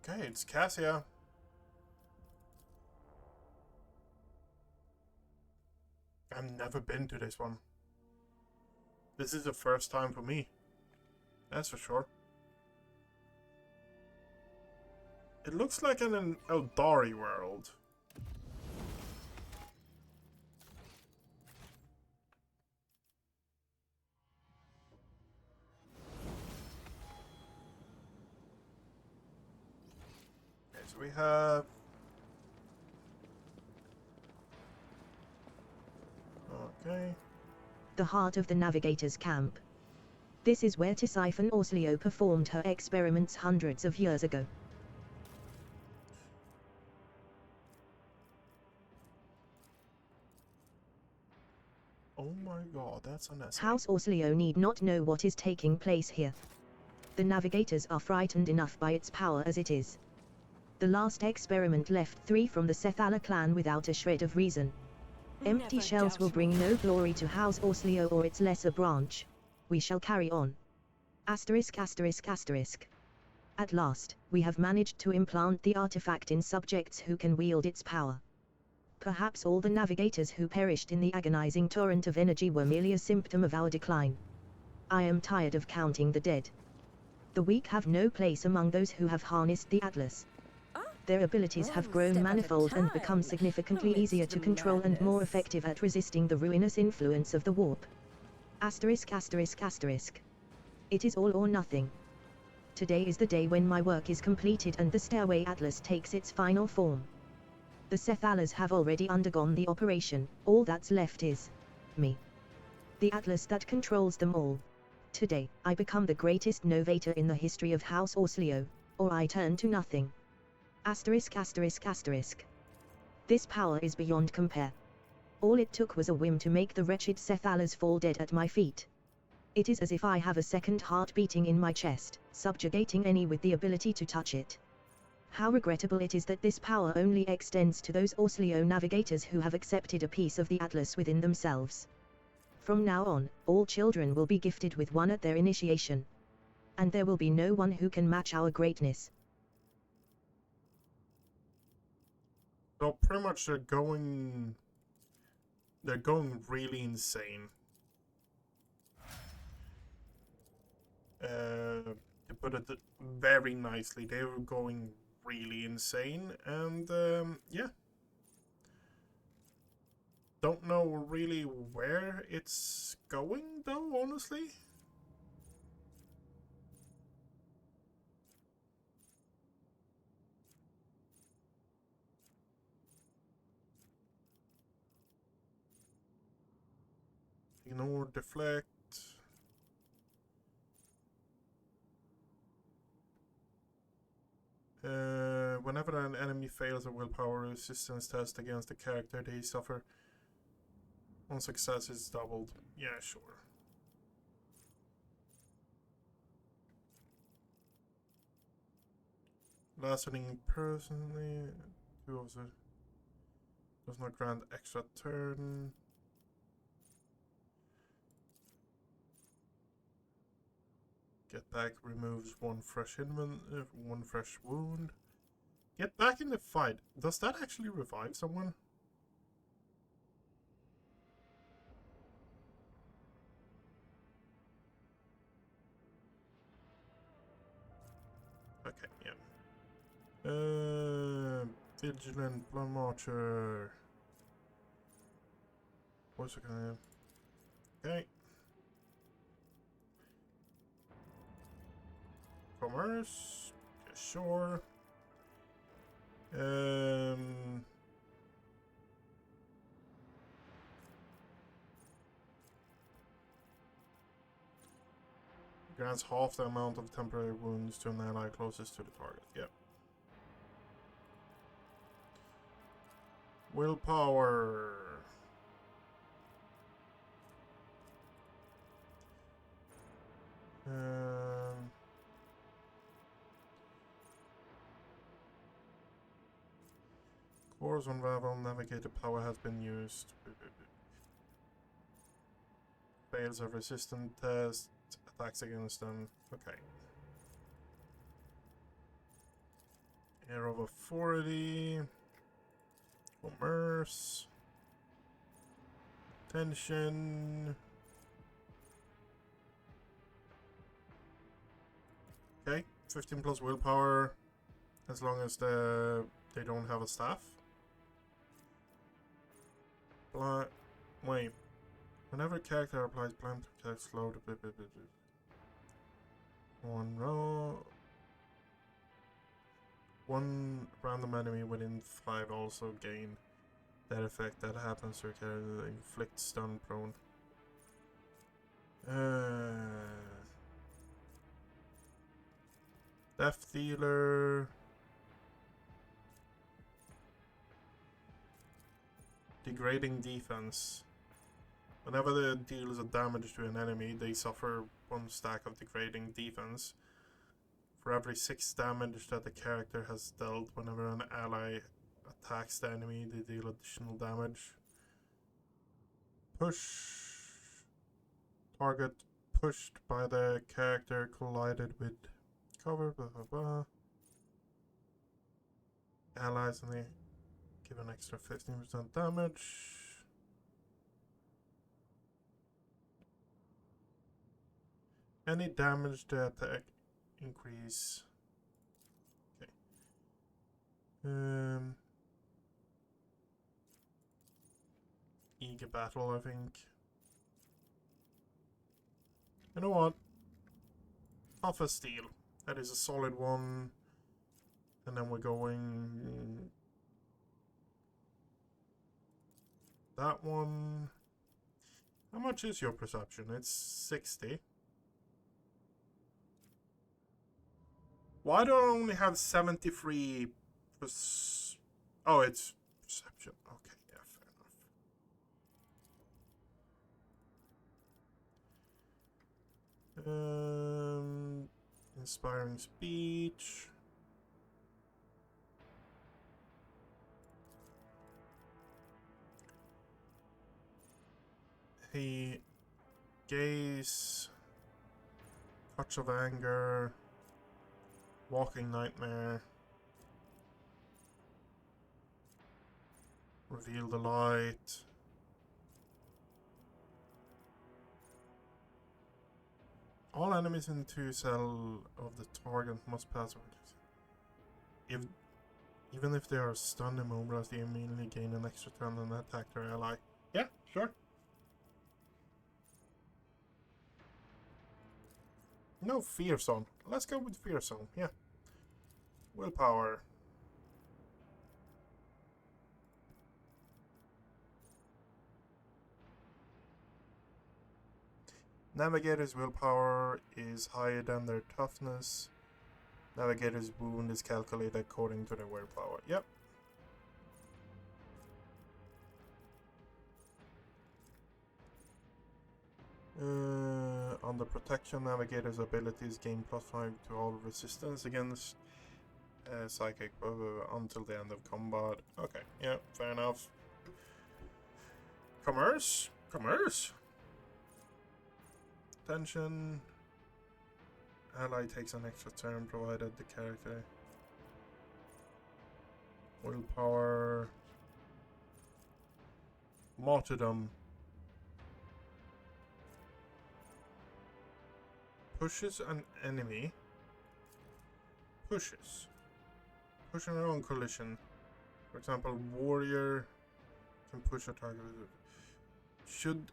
Okay, it's Cassia. I've never been to this one. This is the first time for me. That's for sure. It looks like an Eldari world. Okay, so we have... Okay. The heart of the Navigator's camp. This is where Tisiphon Orslio performed her experiments hundreds of years ago. Oh my god, that's unnecessary. House Orslio need not know what is taking place here. The Navigators are frightened enough by its power as it is. The last experiment left 3 from the Sethala clan without a shred of reason. Empty Never shells doubt will me. bring no glory to House Orslio or its lesser branch. We shall carry on. Asterisk asterisk asterisk. At last, we have managed to implant the artifact in subjects who can wield its power. Perhaps all the navigators who perished in the agonizing torrent of energy were merely a symptom of our decline. I am tired of counting the dead. The weak have no place among those who have harnessed the Atlas. Their abilities have One grown step at a manifold and become time. significantly Amidst easier to the control and more madness. effective at resisting the ruinous influence of the warp. Asterisk asterisk asterisk. It is all or nothing. Today is the day when my work is completed and the Stairway Atlas takes its final form. The Sethalas have already undergone the operation, all that's left is me. The Atlas that controls them all. Today, I become the greatest novator in the history of House Orslio, or I turn to nothing. Asterisk asterisk asterisk. This power is beyond compare. All it took was a whim to make the wretched Sethalas fall dead at my feet. It is as if I have a second heart beating in my chest, subjugating any with the ability to touch it. How regrettable it is that this power only extends to those Orsleo navigators who have accepted a piece of the Atlas within themselves. From now on, all children will be gifted with one at their initiation. And there will be no one who can match our greatness. So pretty much they're going really insane. To put it very nicely, they were going really insane, and yeah. Don't know really where it's going though, honestly. Ignore, deflect. Whenever an enemy fails a willpower resistance test against the character, they suffer. One success is doubled. Yeah, sure. Lasting personally. 2 of the does not grant extra turn. Get back removes one fresh one fresh wound. Get back in the fight. Does that actually revive someone? Okay, yeah. Vigilant Blood Marcher. What's it gonna? Okay. Commerce. Okay, sure. Grants half the amount of temporary wounds to an ally closest to the target. Yep. Willpower. Cores on Ravel navigator power has been used. Fails a resistant test. Attacks against them. Okay. Air of authority. Commerce. Tension. Okay, 15 plus willpower, as long as they don't have a staff. Wait, whenever a character applies blind protect slow to one row. One random enemy within 5 also gain that effect. That happens to a character that inflicts stun prone. Death Dealer. Degrading defense. Whenever it deals a damage to an enemy, they suffer 1 stack of degrading defense. For every 6 damage that the character has dealt, whenever an ally attacks the enemy, they deal additional damage. Push. Target pushed by the character collided with cover, blah blah blah. Allies and they give an extra 15% damage. Any damage to attack increase. Okay. Eager battle, I think. You know what? Tougher steel. That is a solid one. And then we're going that one. How much is your perception? It's 60. Why do I only have 73? Oh, it's perception. Okay, yeah, fair enough. Inspiring speech. He gaze, touch of anger, walking nightmare, reveal the light. All enemies in 2 cell of the target must pass over. Even if they are stunned and immobilized, they immediately gain an extra turn and attack their ally. Yeah, sure. No, Fear Zone. Let's go with Fear Zone, yeah. Willpower. Navigator's willpower is higher than their toughness. Navigator's wound is calculated according to their willpower. Yep. On the protection, Navigator's abilities gain +5 to all resistance against psychic until the end of combat. Okay, yeah, fair enough. Commerce? Commerce? Tension. Ally takes an extra turn provided the character. Willpower. Martyrdom. Pushes an enemy. Pushes. Push on their own collision. For example, warrior can push a target. Should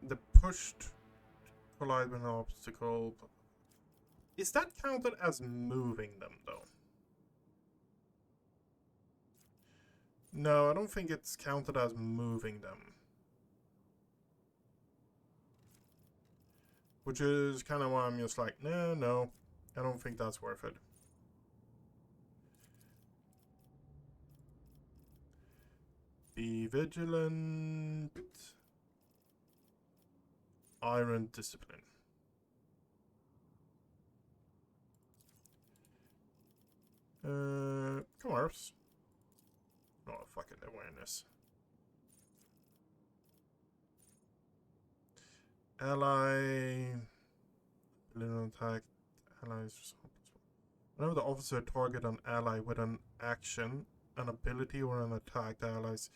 the pushed collide with an obstacle? Is that counted as moving them though? No, I don't think it's counted as moving them. Which is kind of why I'm just like, no, I don't think that's worth it. Be vigilant. Iron discipline. Commerce. Oh, fucking awareness. Ally. Little attack. Allies. Whenever the officer target an ally with an action, an ability, or an attack, the allies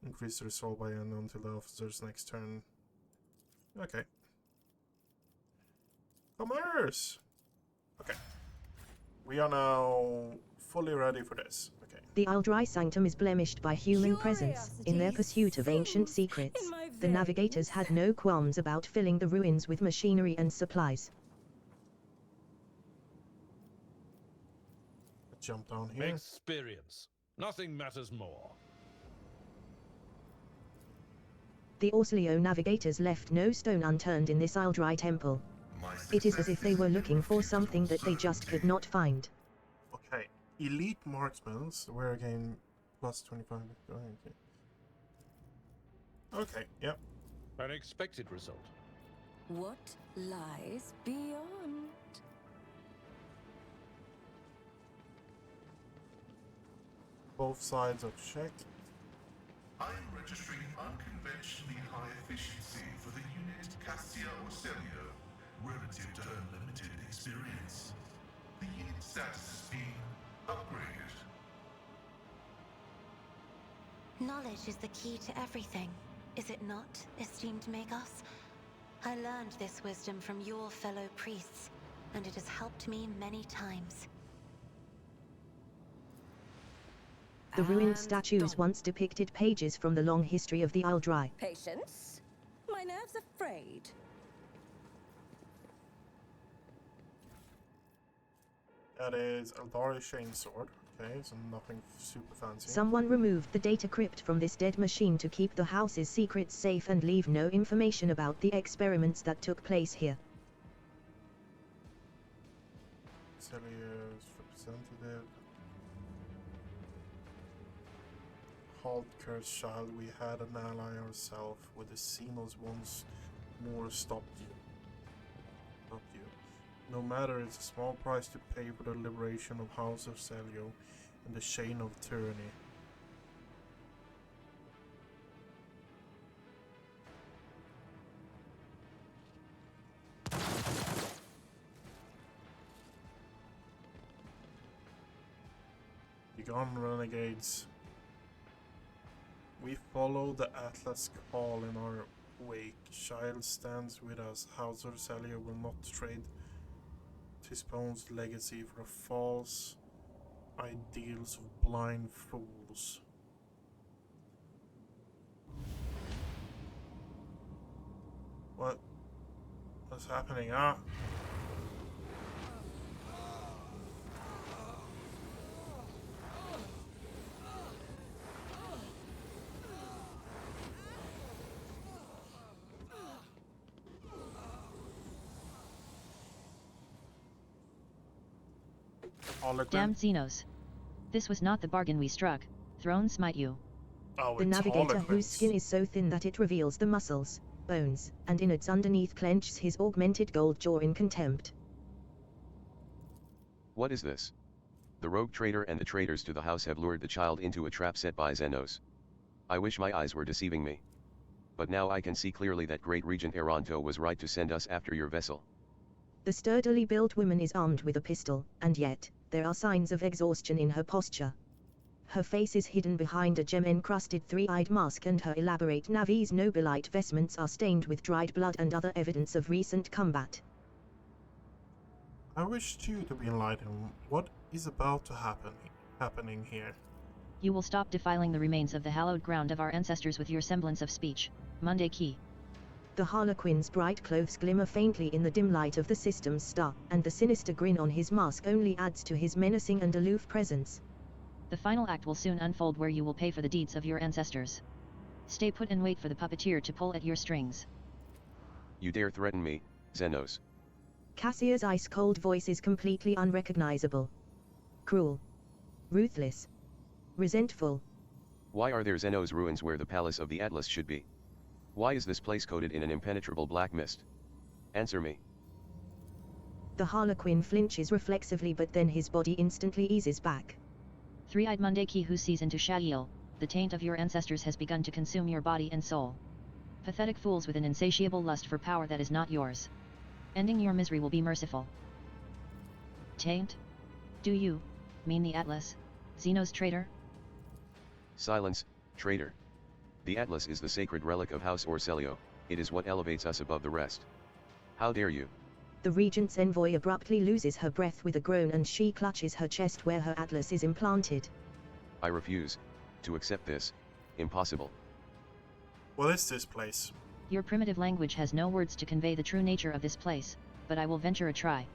increase their soul by n until the officer's next turn. Okay. Commerce! Okay. We are now fully ready for this. Okay. The Aldrai Sanctum is blemished by human presence. In their pursuit of ancient secrets, the navigators had no qualms about filling the ruins with machinery and supplies. Jump down here. Experience. Nothing matters more. The Orsleo navigators left no stone unturned in this Aldrai temple. It is as if they were looking for something that they just could not find. Okay. Elite marksmen were again +25. Okay, yep. An expected result. What lies beyond? Both sides are checked. I am registering unconventionally high efficiency for the unit Cassia Orselio, relative to her limited experience. The unit status is being upgraded. Knowledge is the key to everything, is it not, esteemed Magos? I learned this wisdom from your fellow priests, and it has helped me many times. The ruined statues once depicted pages from the long history of the Aldrai. Patience? My nerves are frayed. That is Eldari's Chain Sword. Okay, so nothing super fancy. Someone removed the data crypt from this dead machine to keep the house's secrets safe and leave no information about the experiments that took place here. Celia's representative. Halt, cursed child, we had an ally ourselves, with the Senos once more stopped you. No matter, it's a small price to pay for the liberation of House of Celio and the chain of tyranny. Begone, renegades. We follow the Atlas call in our wake. Child stands with us. House Orselia will not trade Tispone's legacy for false ideals of blind fools. What's happening? Damned Xenos. This was not the bargain we struck. Throne smite you. Oh, The navigator, whose skin is so thin that it reveals the muscles, bones, and innards underneath, clenches his augmented gold jaw in contempt. What is this? The rogue traitor and the traitors to the house have lured the child into a trap set by Xenos. I wish my eyes were deceiving me. But now I can see clearly that Great Regent Eranto was right to send us after your vessel. The sturdily built woman is armed with a pistol, and yet, there are signs of exhaustion in her posture. Her face is hidden behind a gem-encrusted three-eyed mask, and her elaborate Navi's nobilite vestments are stained with dried blood and other evidence of recent combat. I wish too to be enlightened. What is about to happening here? You will stop defiling the remains of the hallowed ground of our ancestors with your semblance of speech. Monday Key. The Harlequin's bright clothes glimmer faintly in the dim light of the system's star, and the sinister grin on his mask only adds to his menacing and aloof presence. The final act will soon unfold, where you will pay for the deeds of your ancestors. Stay put and wait for the puppeteer to pull at your strings. You dare threaten me, Xenos? Cassia's ice-cold voice is completely unrecognizable. Cruel. Ruthless. Resentful. Why are there Xenos ruins where the palace of the Atlas should be? Why is this place coated in an impenetrable black mist? Answer me. The Harlequin flinches reflexively, but then his body instantly eases back. Three-eyed Monday Key, who sees into Shagiel, the taint of your ancestors has begun to consume your body and soul. Pathetic fools with an insatiable lust for power that is not yours. Ending your misery will be merciful. Taint? Do you mean the Atlas, Xenos traitor? Silence, traitor. The Atlas is the sacred relic of House Orselio. It is what elevates us above the rest. How dare you? The Regent's envoy abruptly loses her breath with a groan, and she clutches her chest where her Atlas is implanted. I refuse to accept this. Impossible. What is this place? Your primitive language has no words to convey the true nature of this place, but I will venture a try.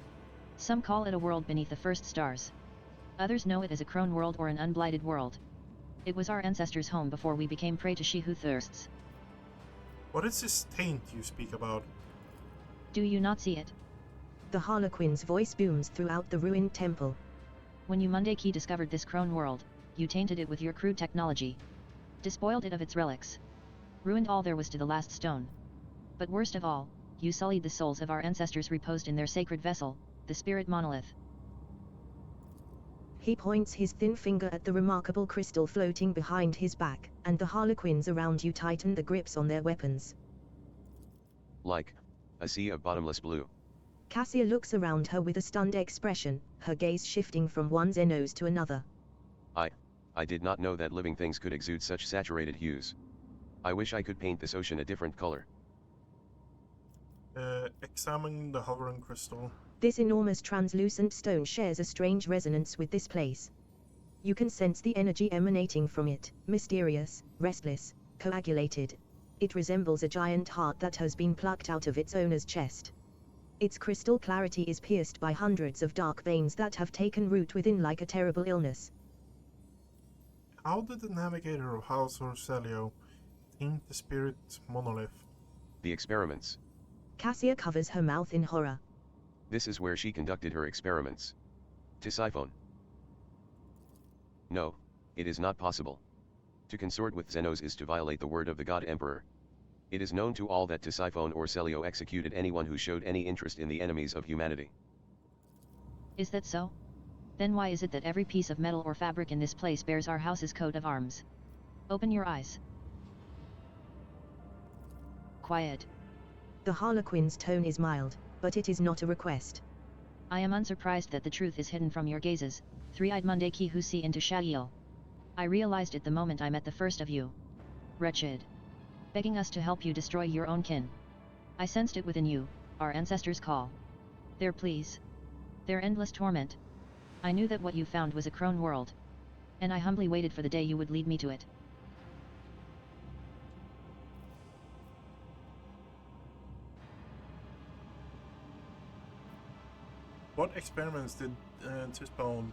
Some call it a world beneath the first stars. Others know it as a crone world or an unblighted world. It was our ancestors' home before we became prey to she who thirsts. What is this taint you speak about? Do you not see it? The Harlequin's voice booms throughout the ruined temple. When you Monday Key discovered this crone world, you tainted it with your crude technology. Despoiled it of its relics. Ruined all there was to the last stone. But worst of all, you sullied the souls of our ancestors reposed in their sacred vessel, the spirit monolith. He points his thin finger at the remarkable crystal floating behind his back, and the Harlequins around you tighten the grips on their weapons. Like a sea of bottomless blue. Cassia looks around her with a stunned expression, her gaze shifting from one Xenos to another. I did not know that living things could exude such saturated hues. I wish I could paint this ocean a different color. Examine the hovering crystal. This enormous translucent stone shares a strange resonance with this place. You can sense the energy emanating from it, mysterious, restless, coagulated. It resembles a giant heart that has been plucked out of its owner's chest. Its crystal clarity is pierced by hundreds of dark veins that have taken root within like a terrible illness. How did the navigator of House Orselio taint the spirit monolith? The experiments. Cassia covers her mouth in horror. This is where she conducted her experiments. Tisiphone. No, it is not possible. To consort with Xenos is to violate the word of the God Emperor. It is known to all that Tisiphone Orselio executed anyone who showed any interest in the enemies of humanity. Is that so? Then why is it that every piece of metal or fabric in this place bears our house's coat of arms? Open your eyes. Quiet. The Harlequin's tone is mild, but it is not a request. I am unsurprised that the truth is hidden from your gazes, three-eyed Mundeki who see into Shagiel. I realized it the moment I met the first of you. Wretched. Begging us to help you destroy your own kin. I sensed it within you, our ancestors' call. Their pleas. Their endless torment. I knew that what you found was a crone world. And I humbly waited for the day you would lead me to it. What experiments did Tisbone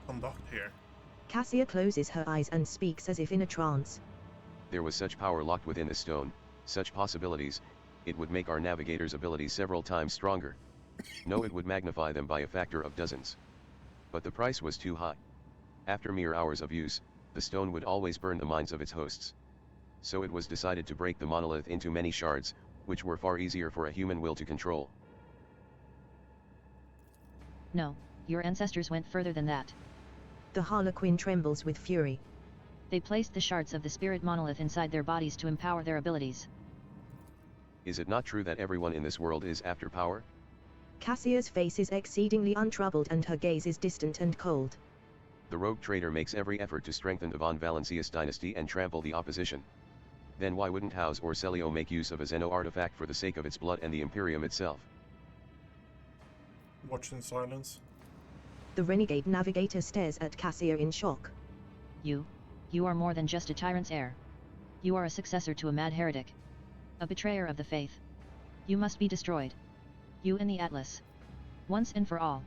conduct here? Cassia closes her eyes and speaks as if in a trance. There was such power locked within the stone, such possibilities, it would make our navigator's abilities several times stronger. No, it would magnify them by a factor of dozens. But the price was too high. After mere hours of use, the stone would always burn the minds of its hosts. So it was decided to break the monolith into many shards, which were far easier for a human will to control. No, your ancestors went further than that. The Harlequin trembles with fury. They placed the shards of the spirit monolith inside their bodies to empower their abilities. Is it not true that everyone in this world is after power? Cassia's face is exceedingly untroubled and her gaze is distant and cold. The rogue trader makes every effort to strengthen the von Valancius dynasty and trample the opposition. Then why wouldn't House Orselio make use of a Zeno artifact for the sake of its blood and the Imperium itself? Watch in silence. The renegade navigator stares at Cassia in shock. You are more than just a tyrant's heir. You are a successor to a mad heretic. A betrayer of the faith. You must be destroyed. You and the Atlas. Once and for all.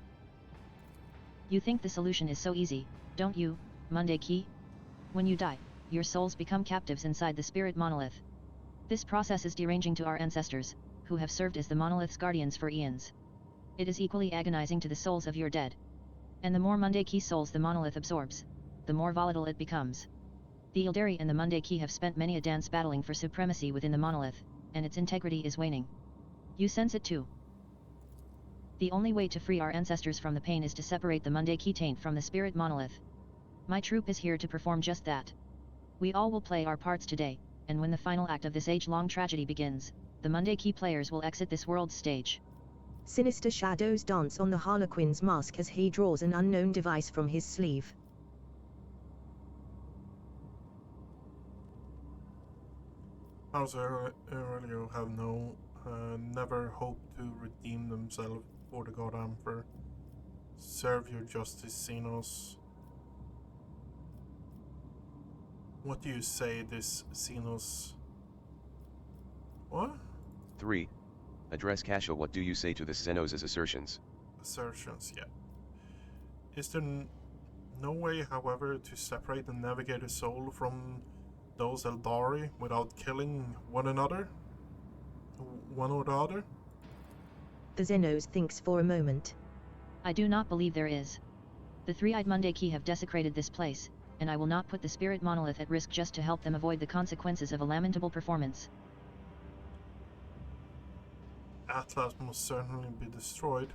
You think the solution is so easy, don't you, Mundeki? When you die, your souls become captives inside the spirit monolith. This process is deranging to our ancestors, who have served as the monolith's guardians for eons. It is equally agonizing to the souls of your dead. And the more Mundeki souls the monolith absorbs, the more volatile it becomes. The Ildari and the Mundeki have spent many a dance battling for supremacy within the monolith, and its integrity is waning. You sense it too. The only way to free our ancestors from the pain is to separate the Mundeki taint from the spirit monolith. My troop is here to perform just that. We all will play our parts today, and when the final act of this age-long tragedy begins, the Mundeki players will exit this world's stage. Sinister shadows dance on the Harlequin's mask as he draws an unknown device from his sleeve. House Aurelio have never hoped to redeem themselves for the God Emperor. Serve your justice, Xenos. What do you say, this Xenos? What? 3. Address Cassia. What do you say to this Xenos' assertions? Assertions, yeah. Is there no way, however, to separate the Navigator's soul from those Eldari without killing one another? One or the other? The Xenos thinks for a moment. I do not believe there is. The three-eyed Mundeki have desecrated this place, and I will not put the spirit monolith at risk just to help them avoid the consequences of a lamentable performance. Atlas must certainly be destroyed,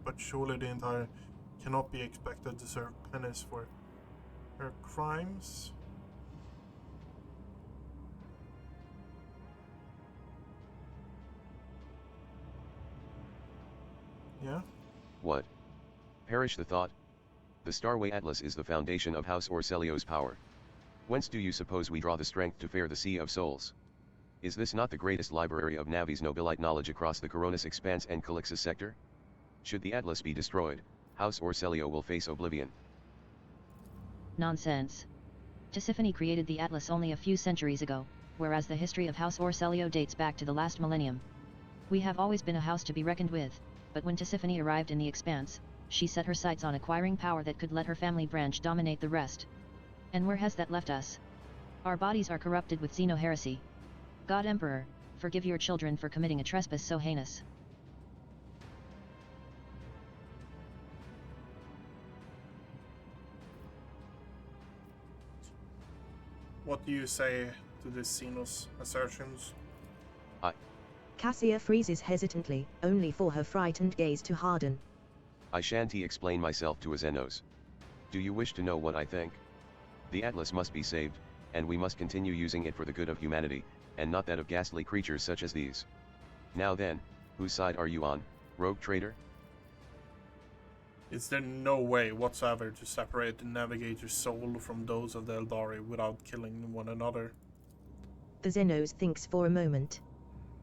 but surely the entire cannot be expected to serve penance for her crimes. Yeah? What? Perish the thought. The Starway Atlas is the foundation of House Orselio's power. Whence do you suppose we draw the strength to fare the Sea of Souls? Is this not the greatest library of Navi's nobilite knowledge across the Coronis Expanse and Calixus sector? Should the Atlas be destroyed, House Orselio will face oblivion. Nonsense. Tisiphone created the Atlas only a few centuries ago, whereas the history of House Orselio dates back to the last millennium. We have always been a house to be reckoned with, but when Tisiphone arrived in the Expanse, she set her sights on acquiring power that could let her family branch dominate the rest. And where has that left us? Our bodies are corrupted with Xeno heresy. God Emperor, forgive your children for committing a trespass so heinous. What do you say to this Xenos assertions? Cassia freezes hesitantly, only for her frightened gaze to harden. I shan't explain myself to a Xenos. Do you wish to know what I think? The Atlas must be saved, and we must continue using it for the good of humanity, and not that of ghastly creatures such as these. Now then, whose side are you on, rogue trader? Is there no way whatsoever to separate the navigator's soul from those of the Eldari without killing one another? The Xenos thinks for a moment.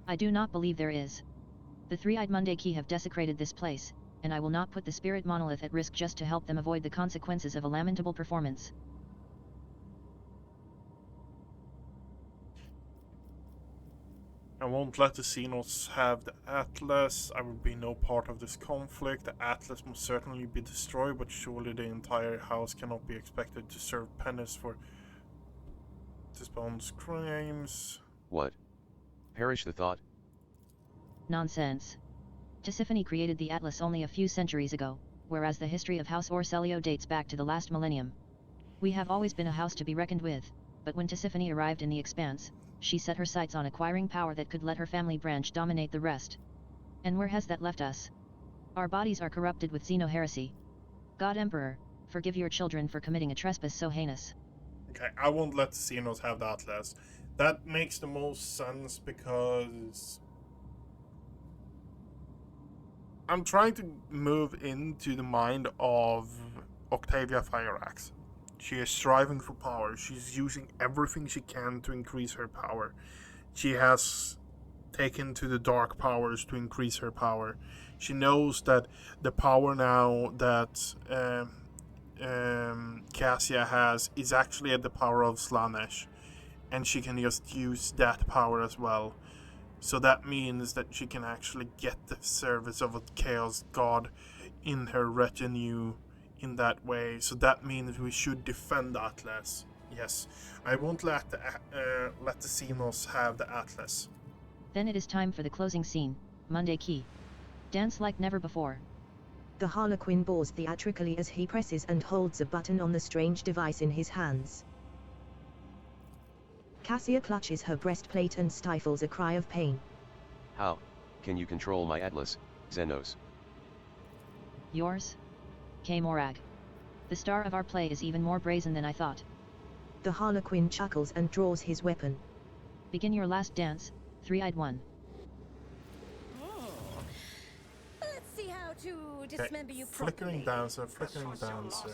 I do not believe there is. The three-eyed Mundeki have desecrated this place, and I will not put the spirit monolith at risk just to help them avoid the consequences of a lamentable performance. I won't let the Xenos have the Atlas. I will be no part of this conflict. The Atlas must certainly be destroyed, but surely the entire house cannot be expected to serve penance for Tisbane's crimes. What? Perish the thought? Nonsense. Tisiphone created the Atlas only a few centuries ago, whereas the history of House Orselio dates back to the last millennium. We have always been a house to be reckoned with, but when Tisiphone arrived in the Expanse, she set her sights on acquiring power that could let her family branch dominate the rest. And where has that left us? Our bodies are corrupted with xeno-heresy. God Emperor, forgive your children for committing a trespass so heinous. Okay, I won't let the Xenos have the Atlas. That makes the most sense because I'm trying to move into the mind of Octavia Fireaxe. She is striving for power. She's using everything she can to increase her power. She has taken to the dark powers to increase her power. She knows that the power now that Cassia has is actually at the power of Slanesh, and she can just use that power as well. So that means that she can actually get the service of a Chaos God in her retinue in that way. So that means we should defend the Atlas. Yes, I won't let the Xenos have the Atlas. Then it is time for the closing scene, Mundeki. Dance like never before. The Harlequin bows theatrically as he presses and holds a button on the strange device in his hands. Cassia clutches her breastplate and stifles a cry of pain. How can you control my Atlas, Xenos? Yours? K. Morag. The star of our play is even more brazen than I thought. The Harlequin chuckles and draws his weapon. Begin your last dance, three-eyed one. Let's see how to dismember you Flickering properly. dancer, flickering dancer.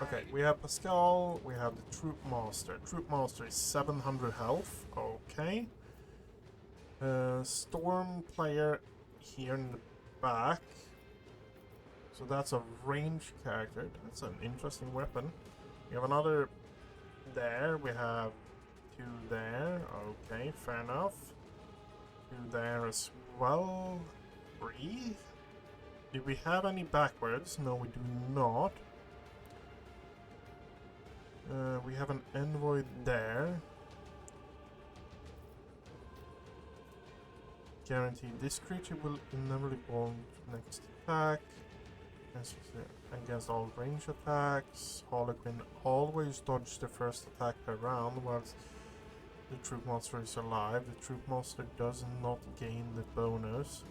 Okay, we have Pascal, we have the Troop Master. Troop Master is 700 health, okay. Storm player here in the back. So that's a ranged character. That's an interesting weapon. We have another there. We have two there. Okay, fair enough. Two there as well. Breathe. Do we have any backwards? No, we do not. We have an envoy there. Guaranteed this creature will inevitably go to next attack. Against all range attacks. Harlequin always dodges the first attack per round whilst the Troop Master is alive. The Troop Master does not gain the bonus.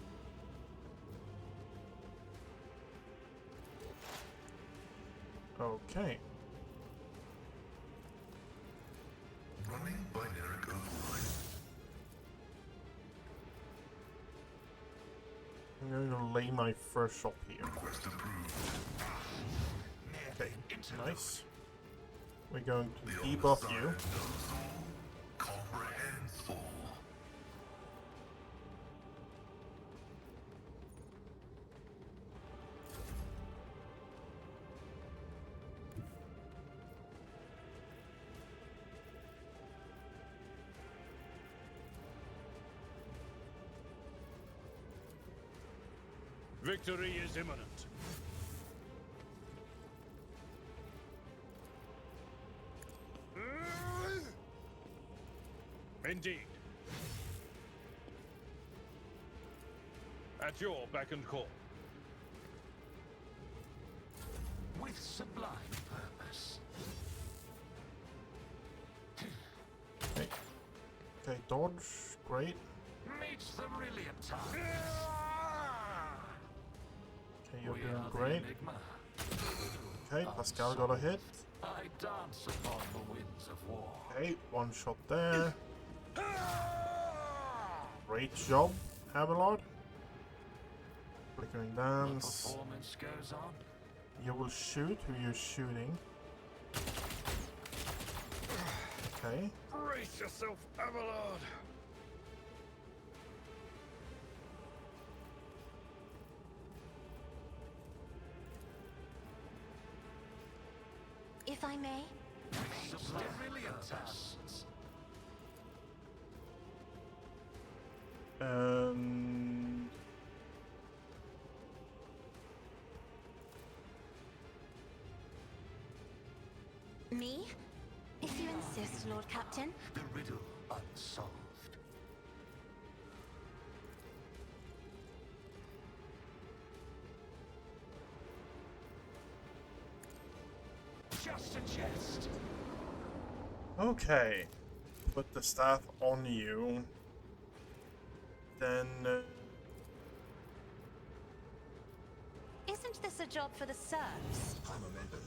Okay. Running binaric override. I'm going to lay my first shot here. Request approved. Okay, nice. We're going to debuff you. Comprehends all. Victory is imminent. Indeed. At your beck and call. With sublime purpose. Okay. Okay, dodge. Great. Meets the brilliant time. Okay, you're doing great. Okay, Pascal got a hit. I dance upon the winds of war. Okay, one shot there. Great job, Abelard. Flickering dance. Performance goes on. You will shoot who you're shooting. Okay. Brace yourself, Abelard. If I may, Um, me? If you insist, Lord Captain. The riddle unsolved. Just a jest. okay. Put the staff on you. Then Isn't this a job for the serfs? I'm a member.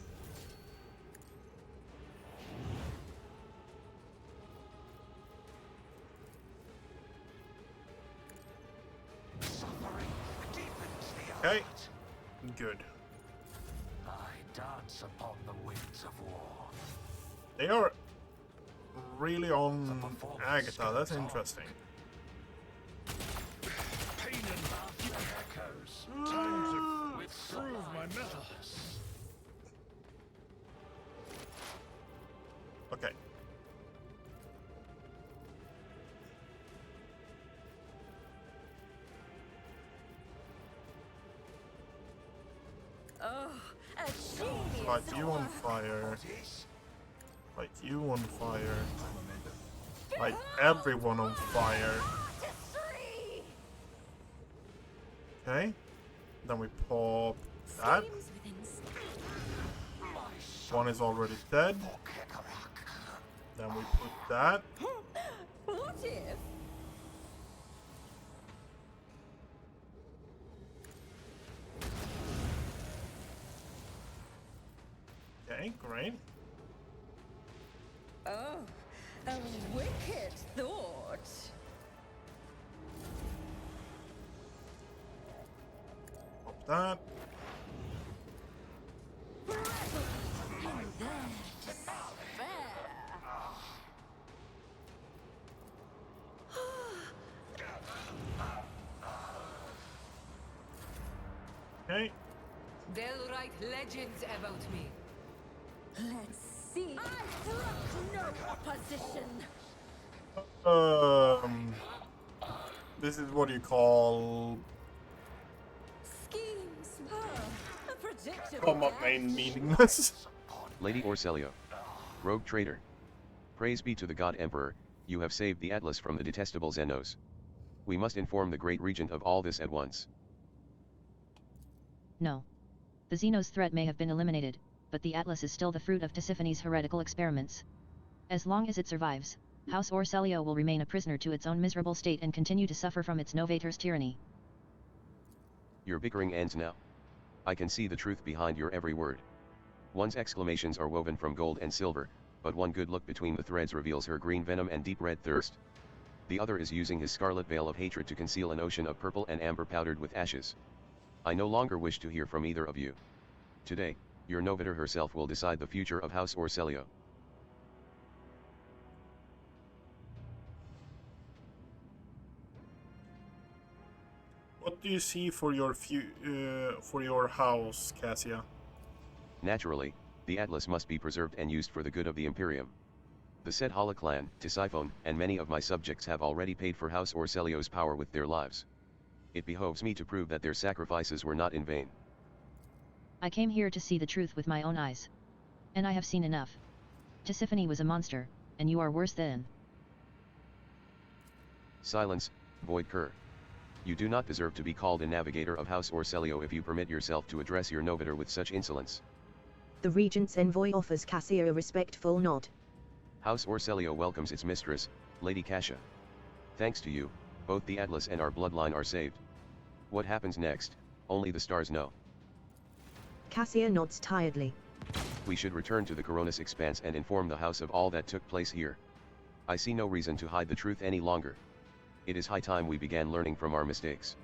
Suffering deepens the okay. art. Good. I dance upon the winds of war. They are really on Agatha. That's interesting. Pain and laughter echoes. Time to prove my mettle. Okay. Oh, a genius! Light you on fire. Light you on fire. Light everyone on fire. Artistry! Okay. Then we pop that. Seems within One is already dead. Then we put that. What if? Okay, great. Oh, a wicked thought. Pop that. And then despair. Okay. They'll write legends about me. Let's see. I brook no opposition. This is what you call Schemes. A predictable come up catch. main meaningless. Lady Orselio. Rogue traitor. Praise be to the God Emperor, you have saved the Atlas from the detestable Xenos. We must inform the great regent of all this at once. No. The Xenos threat may have been eliminated, but the Atlas is still the fruit of Tisiphone's heretical experiments. As long as it survives, House Orselio will remain a prisoner to its own miserable state and continue to suffer from its novator's tyranny. Your bickering ends now. I can see the truth behind your every word. One's exclamations are woven from gold and silver, but one good look between the threads reveals her green venom and deep red thirst. The other is using his scarlet veil of hatred to conceal an ocean of purple and amber powdered with ashes. I no longer wish to hear from either of you. Today, your novator herself will decide the future of House Orselio. What do you see for your house, Cassia? Naturally, the Atlas must be preserved and used for the good of the Imperium. The said Holoclan, Tisiphone, and many of my subjects have already paid for House Orselio's power with their lives. It behoves me to prove that their sacrifices were not in vain. I came here to see the truth with my own eyes. And I have seen enough. Tisiphone was a monster, and you are worse than. Silence, Void Cur. You do not deserve to be called a navigator of House Orselio if you permit yourself to address your novator with such insolence. The regent's envoy offers Cassia a respectful nod. House Orselio welcomes its mistress, Lady Cassia. Thanks to you, both the Atlas and our bloodline are saved. What happens next, only the stars know. Cassia nods tiredly. We should return to the Coronis Expanse and inform the House of all that took place here. I see no reason to hide the truth any longer. It is high time we began learning from our mistakes.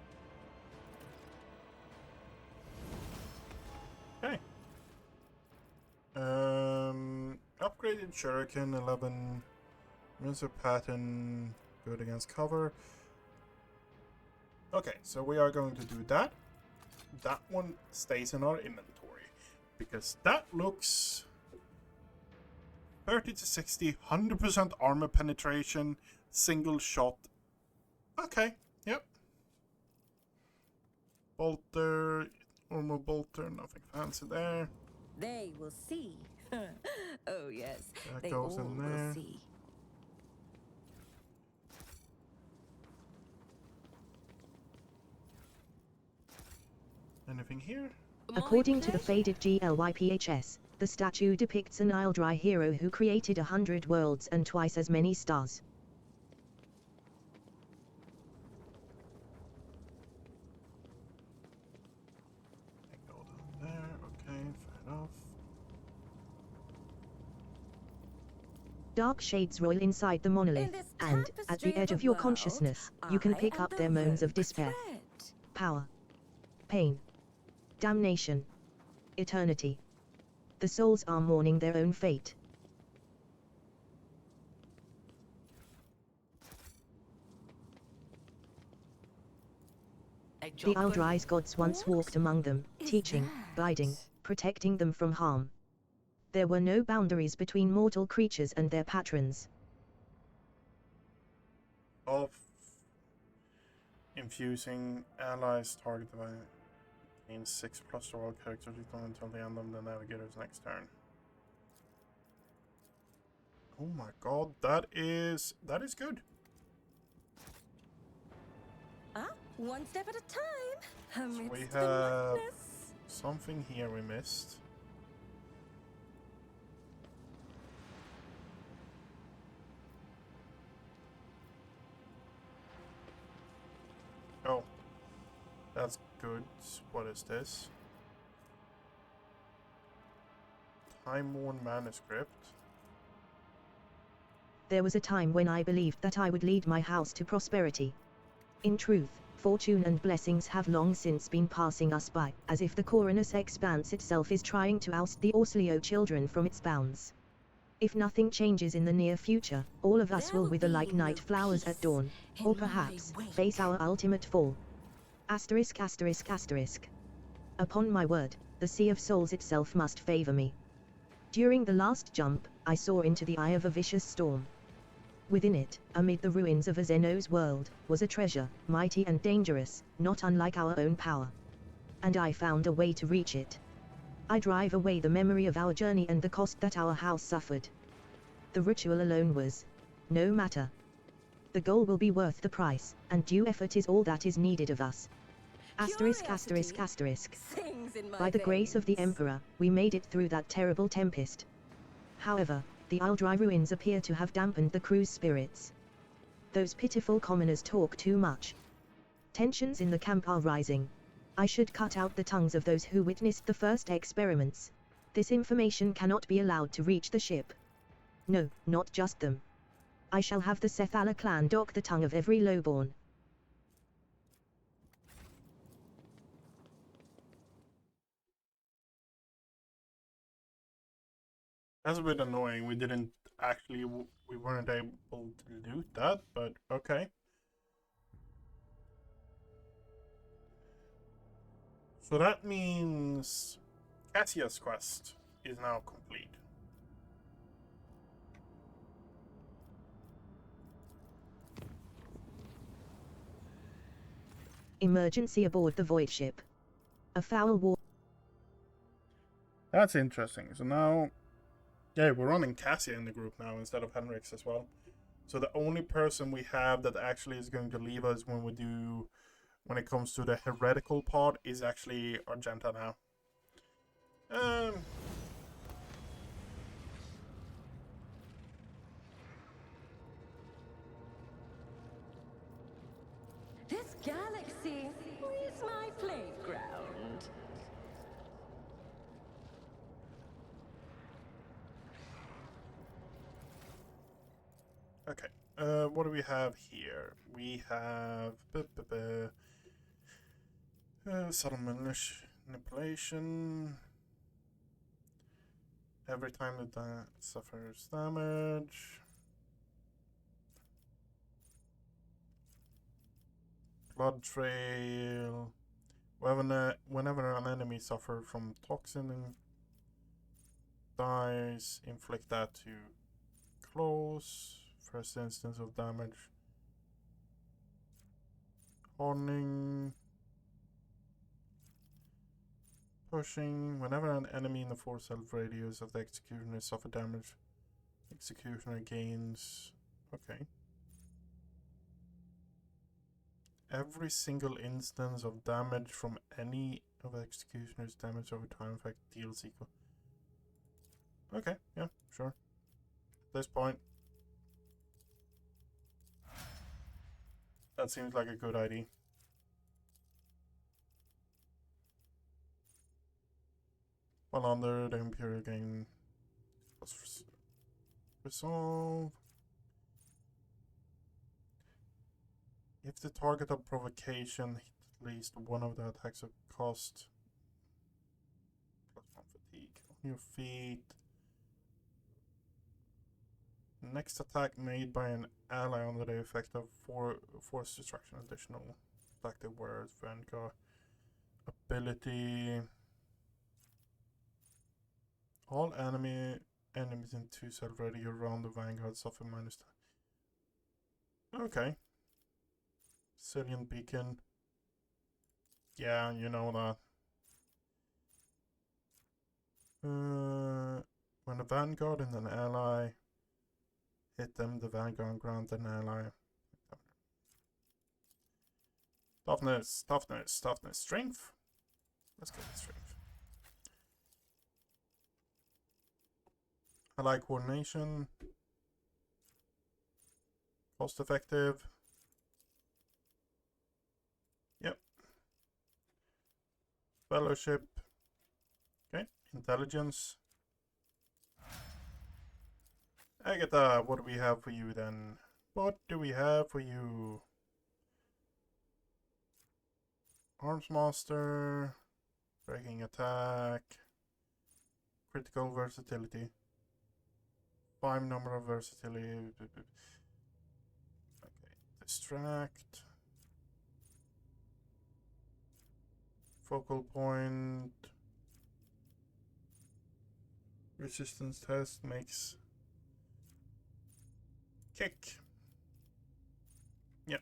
Shuriken 11. Rinser pattern. Good against cover. Okay, so we are going to do that. That one stays in our inventory. Because that looks 30 to 60, 100% armor penetration, single shot. Okay, yep. Bolter, armor bolter, nothing fancy there. They will see. Oh yes, That they goes all in will there. see. Anything here? According to the faded GLYPHS, the statue depicts an Isledry hero who created 100 worlds and twice as many stars. Go down there. Okay, fair enough. Dark shades roil inside the monolith, and, at the edge of your consciousness, you can pick up their moans of despair, power, pain, damnation, eternity. The souls are mourning their own fate. The Isledry's gods once walked among them, teaching, guiding, protecting them from harm. There were no boundaries between mortal creatures and their patrons. Of infusing allies targeted by gain 6+ to all characters until the end of the navigator's next turn. Oh my god, that is good. One step at a time. So we Amidst the have madness. something here we missed. Oh, that's good. What is this? Time-worn manuscript. There was a time when I believed that I would lead my house to prosperity. In truth, fortune and blessings have long since been passing us by, as if the Coronus Expanse itself is trying to oust the Orsleo children from its bounds. If nothing changes in the near future, all of us will wither like night flowers at dawn, or perhaps, face our ultimate fall. Asterisk asterisk asterisk. Upon my word, the Sea of Souls itself must favor me. During the last jump, I saw into the eye of a vicious storm. Within it, amid the ruins of Azeno's world, was a treasure, mighty and dangerous, not unlike our own power. And I found a way to reach it. I drive away the memory of our journey and the cost that our house suffered. The ritual alone was no matter. The goal will be worth the price, and due effort is all that is needed of us. Asterisk asterisk asterisk. By the grace of the Emperor, we made it through that terrible tempest. However, the Isledry ruins appear to have dampened the crew's spirits. Those pitiful commoners talk too much. Tensions in the camp are rising. I should cut out the tongues of those who witnessed the first experiments. This information cannot be allowed to reach the ship. No, not just them. I shall have the Sethala clan dock the tongue of every lowborn. That's a bit annoying. We didn't actually, we weren't able to loot that, but okay. So that means Cassia's quest is now complete. Emergency aboard the void ship. A foul war. That's interesting. So now, yeah, we're running Cassia in the group now instead of Henrix as well. So the only person we have that actually is going to leave us when it comes to the heretical part is actually Argenta now. This galaxy is my playground. Okay, what do we have here? We have subtle manipulation, Every time it suffers damage. Blood trail. Whenever an enemy suffers from toxin and dies, inflict that to close. First instance of damage. Hardening. Pushing. Whenever an enemy in the force health radius of the executioner suffer damage, executioner gains. Okay. Every single instance of damage from any of the executioner's damage over time effect deals equal. Okay, yeah, sure. At this point, that seems like a good idea. While under the Imperial gain plus resolve. If the target of provocation hit at least one of the attacks of cost plus 1 fatigue on your feet. Next attack made by an ally under the effect of force destruction, additional active words, Vanguard ability. All enemies in 2 self-ready around the Vanguard suffer -10. Okay. Salient beacon. Yeah, you know that. When a Vanguard and an ally hit them, the Vanguard grant an ally. Toughness, toughness, toughness, strength. Let's go with strength. I like coordination. Cost effective. Yep. Fellowship. Okay. Intelligence. Agatha, what do we have for you then? What do we have for you? Arms Master. Breaking attack. Critical versatility. 5 number of versatility. Okay. Distract. Focal point. Resistance test makes kick. Yep.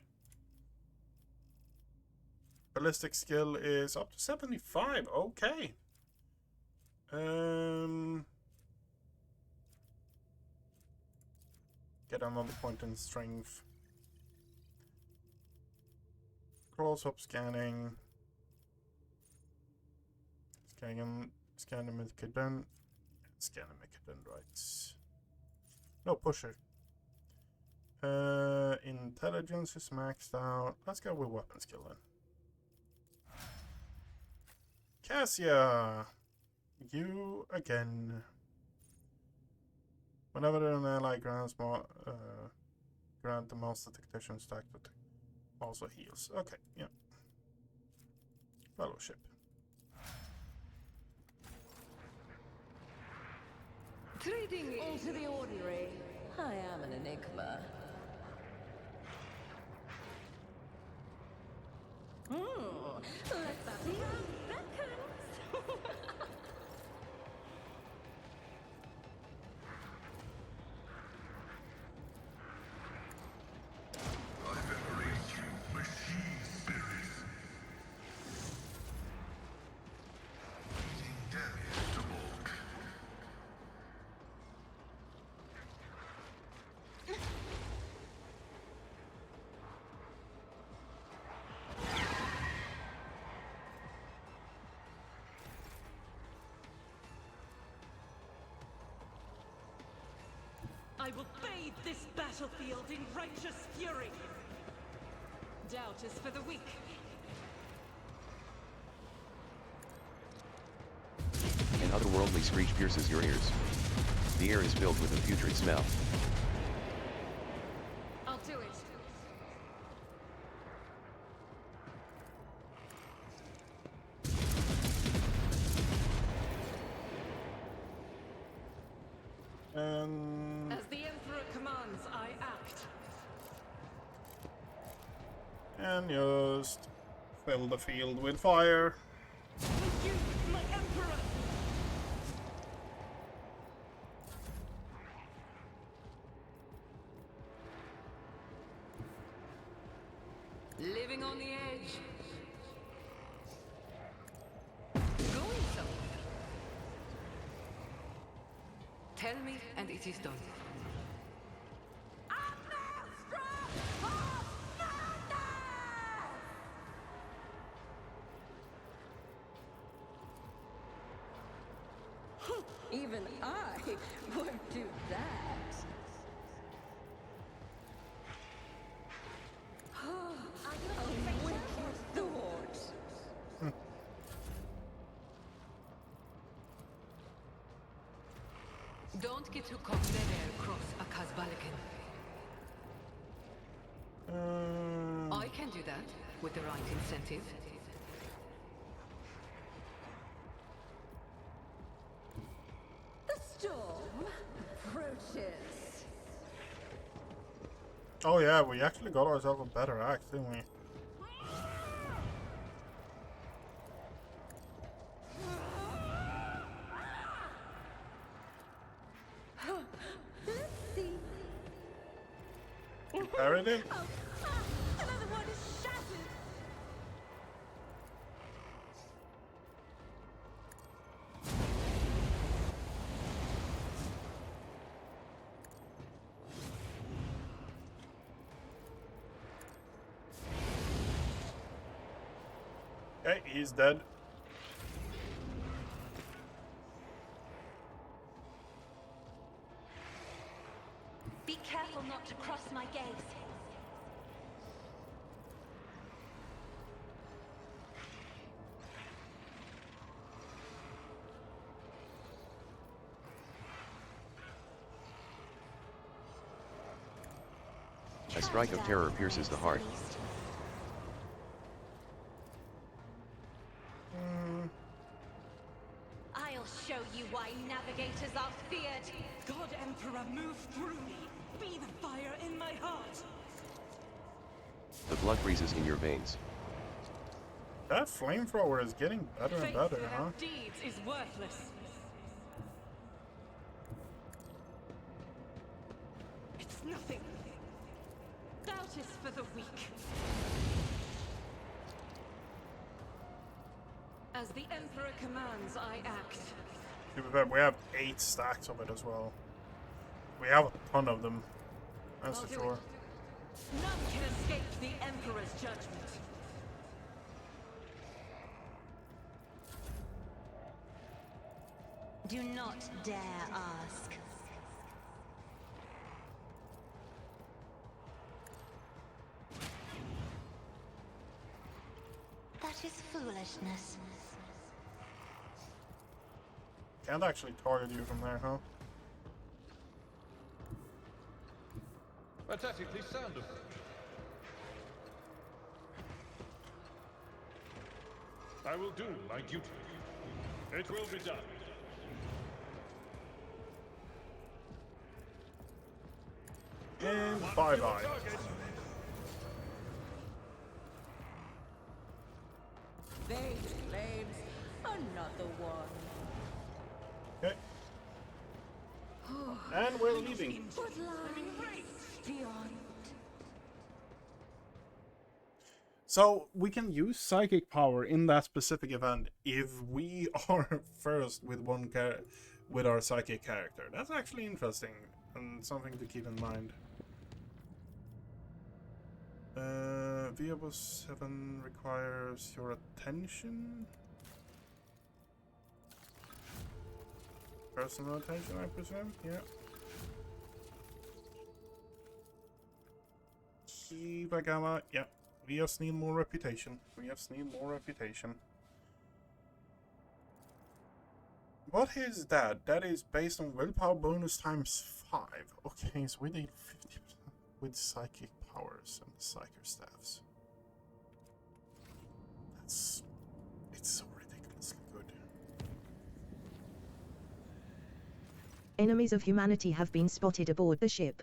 Ballistic skill is up to 75. Okay. Get another point in strength. Close-up scanning. Scan the Mythicodon. Scan the Mythicodendrites. No, pusher. Intelligence is maxed out. Let's go with weapon skill then. Cassia! You again. Whenever an ally grants grant the monster tactician stack that also heals. Okay, yeah. Fellowship. Trading All to the ordinary. I am an enigma. Let's see how that comes. I venerate you, machine spirits. Eating damage to bulk. I will bathe this battlefield in righteous fury. Doubt is for the weak. An otherworldly screech pierces your ears. The air is filled with a putrid smell. I'll do it. And As the Emperor commands, I act. and just fill the field with fire. With you, my Emperor! Living on the edge. Going somewhere. Tell me, and it is done. Even I won't do that. A wicked thought. Don't get too caught midair across a Kazbalikan. I can do that with the right incentive. The storm approaches. Oh yeah, we actually got ourselves a better axe, didn't we? Let's see. You parried it? Another one is shattered. Okay, he's dead. Be careful not to cross my gaze. A strike of terror pierces the heart. I'll show you why navigators are feared. God Emperor, move through me. Be the fire in my heart. The blood freezes in your veins. That flamethrower is getting better and Faith better, huh? without deeds is worthless. It's nothing. Doubt is for the weak. As the Emperor commands, I act. To be fair, we have 8 stacks of it as well. We have a ton of them. That's I'll for do sure. it. None can escape the Emperor's judgment. Do not dare ask. That is foolishness. Can't actually target you from there, huh? Pathetically sound of I will do my duty. It will be done. And bye-bye. They claims another one. Okay. And we're leaving. What lies beyond? So we can use psychic power in that specific event if we are first with with our psychic character. That's actually interesting and something to keep in mind. Viable 7 requires your attention. Personal attention, I presume? Yeah. Kibagama, yeah. We just need more reputation. We just need more reputation. What is that? That is based on willpower bonus times 5. Okay, so we need 50% with psychic powers and psychic staffs. It's so ridiculously good. Enemies of humanity have been spotted aboard the ship.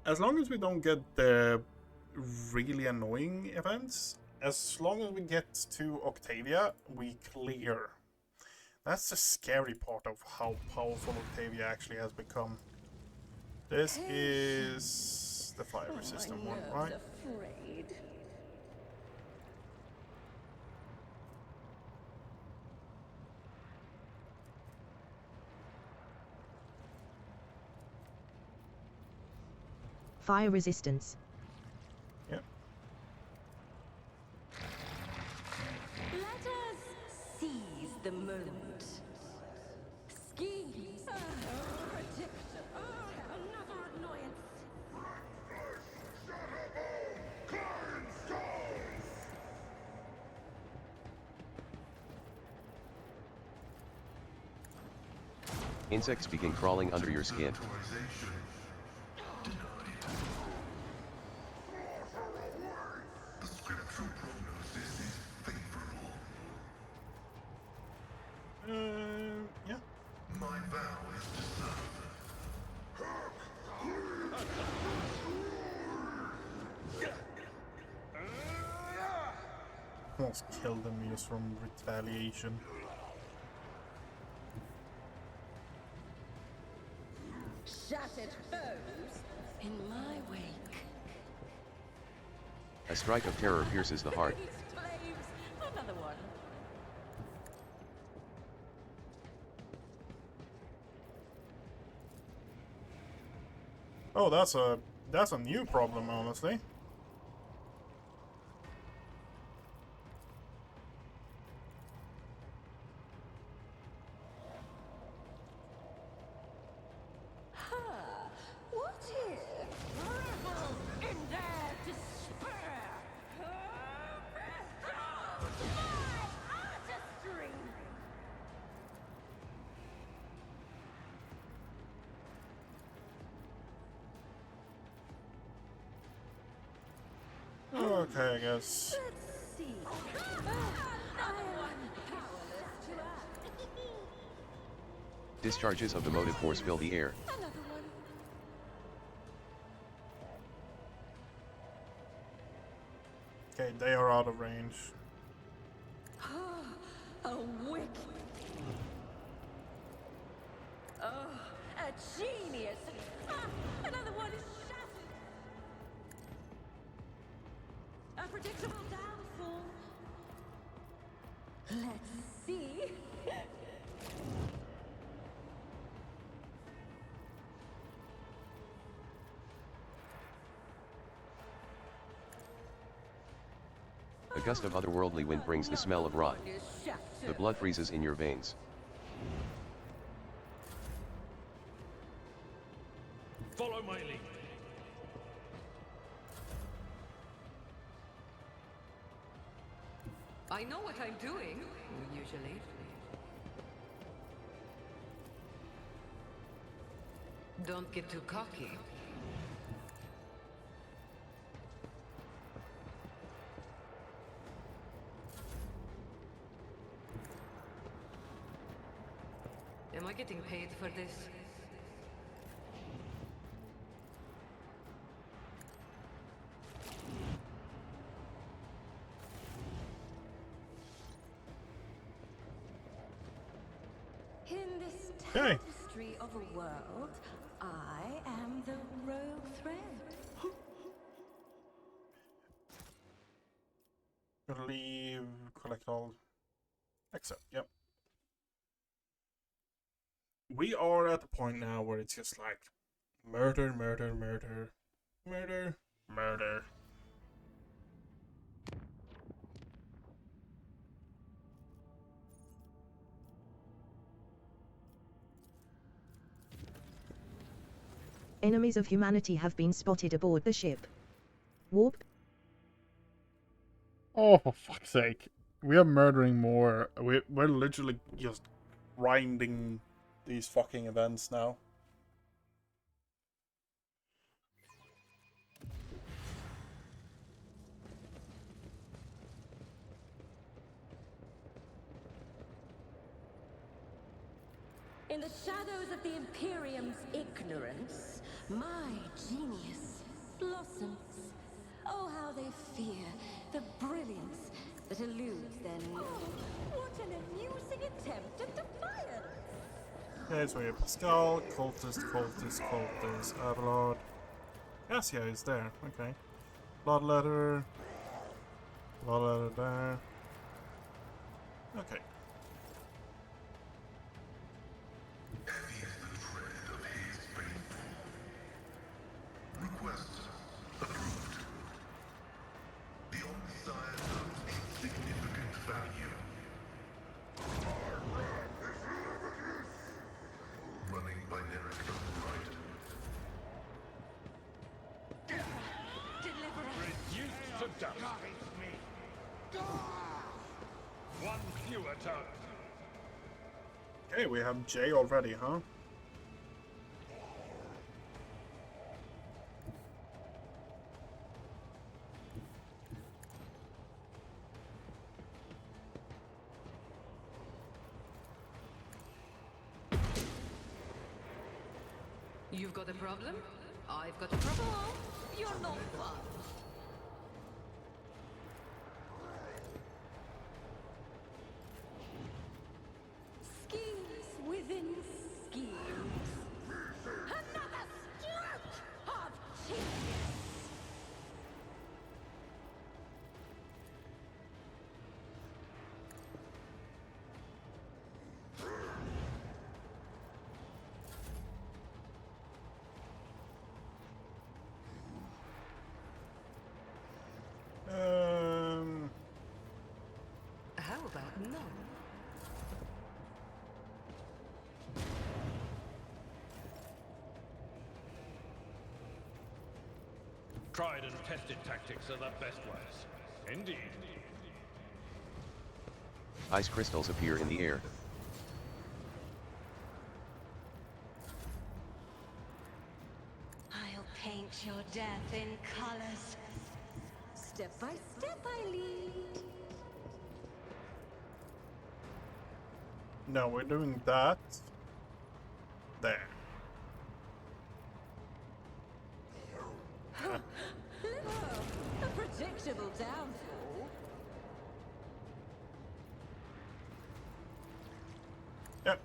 As long as we don't get the really annoying events, as long as we get to Octavia, we clear. That's the scary part of how powerful Octavia actually has become. This is the fire system one, right? Afraid. Fire resistance. Yep. Let us seize the moment. Schemes. Prediction. Another annoyance. Insects begin crawling under your skin. The scriptural prognosis is favorable. Yeah. My vow is to serve. Almost killed them just from retaliation. Shattered foes in my wake. A strike of terror pierces the heart. Flames. Another one. Oh, that's a new problem, honestly. What if? Revel in their despair. My artistry. Okay, I guess. Let's see. I am powerless to act. Discharges of the motive force fill the air. Another one. Okay, they are out of range. A wick. Oh, a genius. Another one is shattered. A predictable downfall. Let's see. A gust of otherworldly wind brings the smell of rot. Is shattered. The blood freezes in your veins. Follow my lead. I know what I'm doing, usually. Don't get too cocky. Am I getting paid for this? In this Okay. tapestry of a world, I am the rogue thread. Leave, collect all. Accept, yep. We are at the point now where it's just like murder, murder, murder, murder, murder. Enemies of humanity have been spotted aboard the ship. Warp. Oh, for fuck's sake. We are murdering more. We're literally just grinding these fucking events now. In the shadows of the Imperium's ignorance, my genius blossoms. Oh, how they fear the brilliance that eludes their nose. Oh, what an amusing attempt at defiance! Okay, so we have Pascal, cultist, Avalord. Cassia is there, okay. Bloodletter there. Okay. Heavy is the tread of his faithful. Request approved. The Omnissiah knows its significant value. Running binaric override. Reduced to dust. One fewer tongue. Okay, we have Jay already, huh? You've got a problem? I've got a problem. Oh, you're not fun. Schemes within schemes. Another stroke of genius. How about no? Tried and tested tactics are the best ways. Indeed. Ice crystals appear in the air. I'll paint your death in colors. Step by step I lead. No, we're doing that. There. Oh, a predictable downfall. Yep.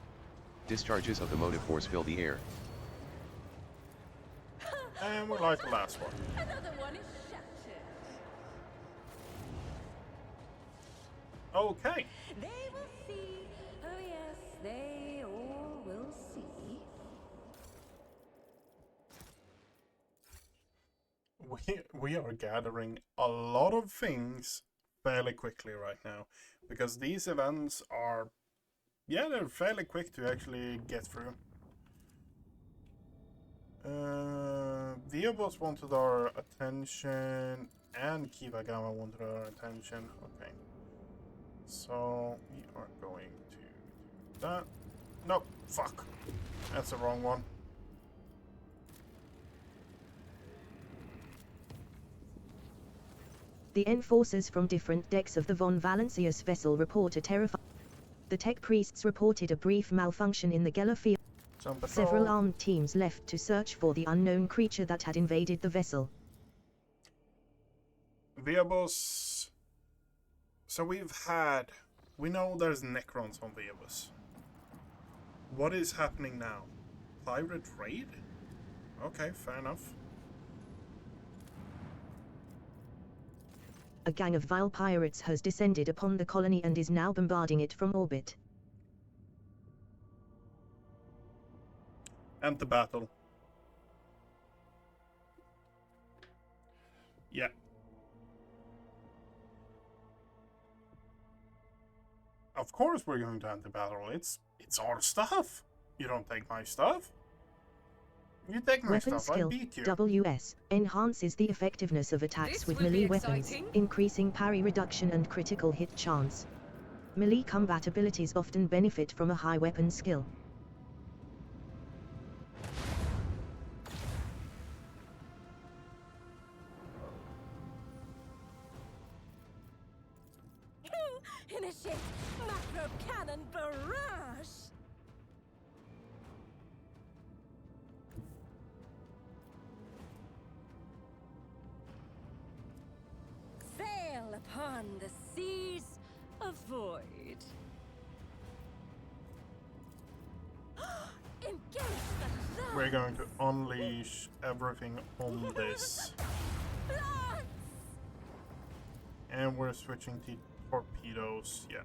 Discharges of the motive force fill the air. And we like the last one. Another one is shattered. Okay. They will see. Oh yes, they all will see. We are gathering a lot of things fairly quickly right now, because these events are, yeah, they're fairly quick to actually get through. Viabos wanted our attention, and Kivagama wanted our attention. Okay. So, we are going to do that. Nope, fuck. That's the wrong one. The enforcers from different decks of the Von Valancius vessel report a terrifying. The tech priests reported a brief malfunction in the Geller field. Several armed teams left to search for the unknown creature that had invaded the vessel. Viabos. So we know there's Necrons on Viabos. What is happening now? Pirate raid? Okay, fair enough. A gang of vile pirates has descended upon the colony and is now bombarding it from orbit. Enter battle. Yeah. Of course we're going to enter battle. It's our stuff. You don't take my stuff. You take my Weapon stuff, I skill, beat you. WS, enhances the effectiveness of attacks This with will be melee weapons, exciting. increasing parry reduction and critical hit chance. Melee combat abilities often benefit from a high weapon skill. Initiate macro cannon barrage. we're going to unleash everything on this. And we're switching to torpedoes, yeah.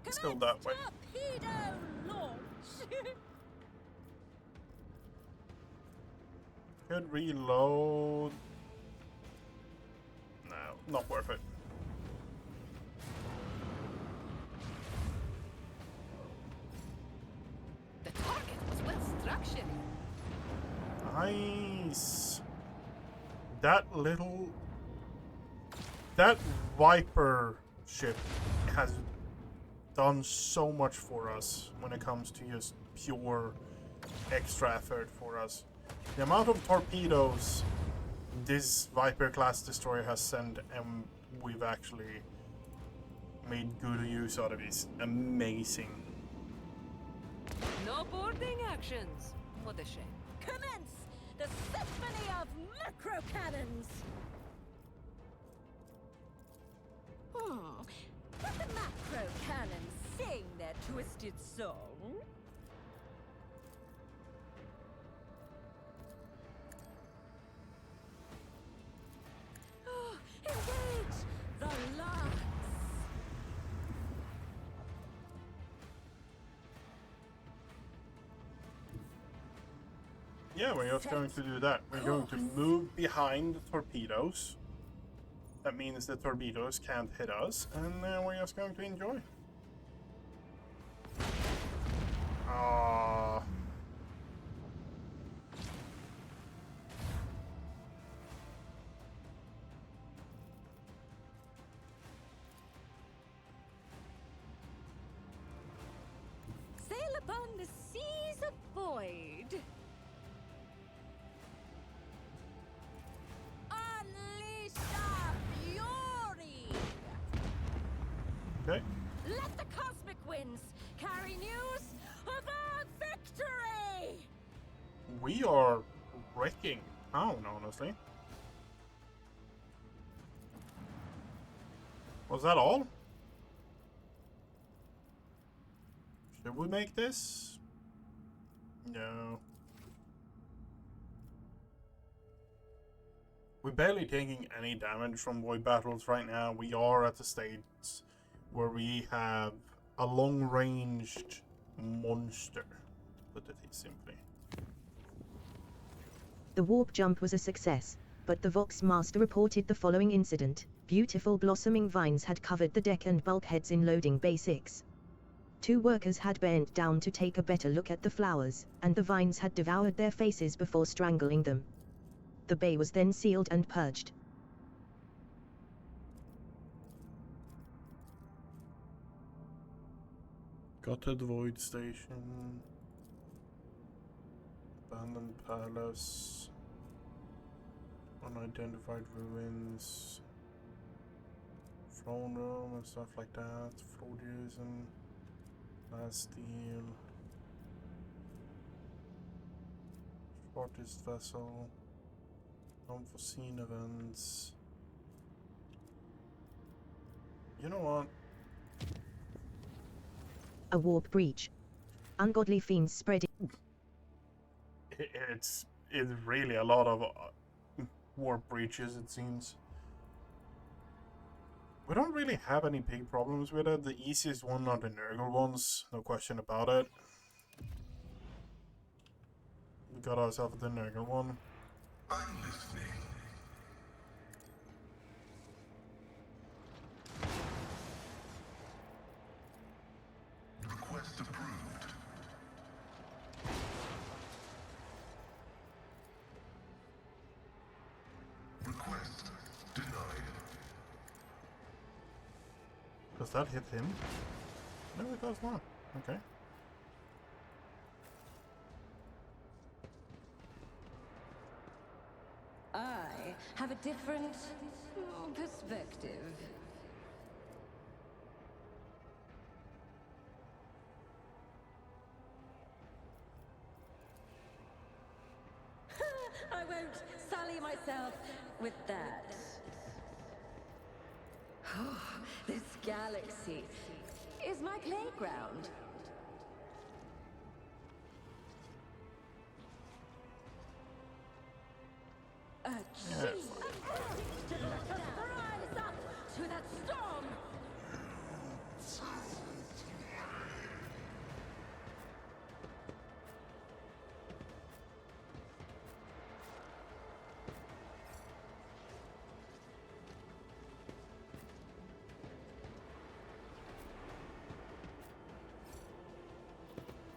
Let's go that way. Torpedo launch! Could reload. No, not worth it. The target was well structured. Nice. That Viper ship has done so much for us when it comes to just pure extra effort for us. The amount of torpedoes this Viper class destroyer has sent and we've actually made good use out of is amazing. No boarding actions. What a shame. Commence the symphony of macro cannons! Let the macro cannons sing their twisted song. Engage the lance! Yeah, we're just going to do that. We're going to move behind the torpedoes. That means the torpedoes can't hit us, and we're just going to enjoy. Ah. Sail upon the seas of void. Unleash the fury. Okay. Let the cosmic winds carry news of our victory. We are wrecking town, honestly. Was that all? Should we make this? No. We're barely taking any damage from void battles right now. We are at the stage where we have a long-ranged monster, put it simply. The warp jump was a success, but the Vox Master reported the following incident. Beautiful blossoming vines had covered the deck and bulkheads in loading bay 6. 2 workers had bent down to take a better look at the flowers, and the vines had devoured their faces before strangling them. The bay was then sealed and purged. Gutted void station. Abandoned palace. Unidentified ruins. Throne room and stuff like that. Floodiers and last steel. Shortest vessel. Unforeseen events. You know what? A warp breach. Ungodly fiends spreading. It's really a lot of warp breaches, it seems. We don't really have any big problems with it. The easiest one are the Nurgle ones, no question about it. We got ourselves the Nurgle one. I'm listening. Request approved. Request denied. Does that hit him? No, it does not. Okay. I have a different perspective. I won't sully myself with that. This galaxy is my playground. A genius! Rise up to that storm!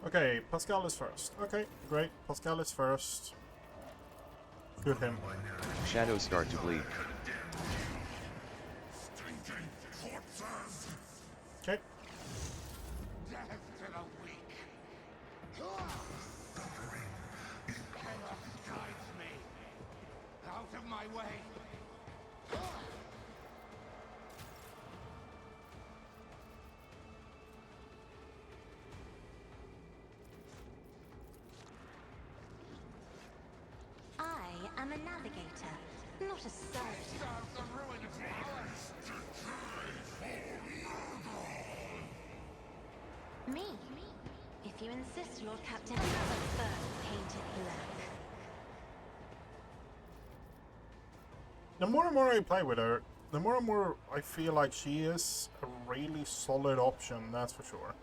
Okay, Pascal is first. Okay, great. Pascal is first. Shoot him. Shadows start to bleed. Okay. Death to the weak. Chaos guides me. Out of my way. I am a navigator, not a servant. Serve the ruin of power. Me? If you insist, Lord Captain, but first paint it black. The more and more I play with her, the more and more I feel like she is a really solid option, that's for sure.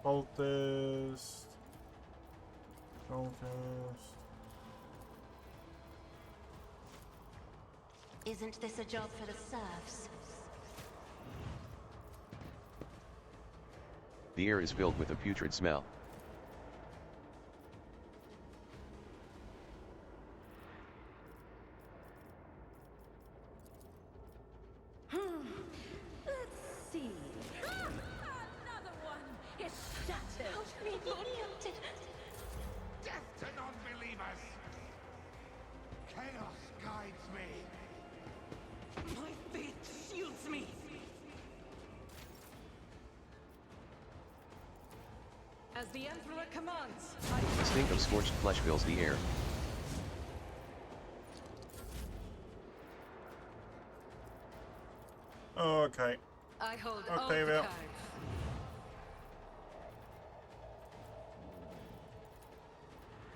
Cultist. Isn't this a job for the serfs? The air is filled with a putrid smell. Let's see. Another one is shattered. Help me, Lord Captain. Death to non-believers. Chaos guides me. My faith shields me. As the Emperor commands, The stink of scorched flesh fills the air. Okay. I hold all the Octavia. cards.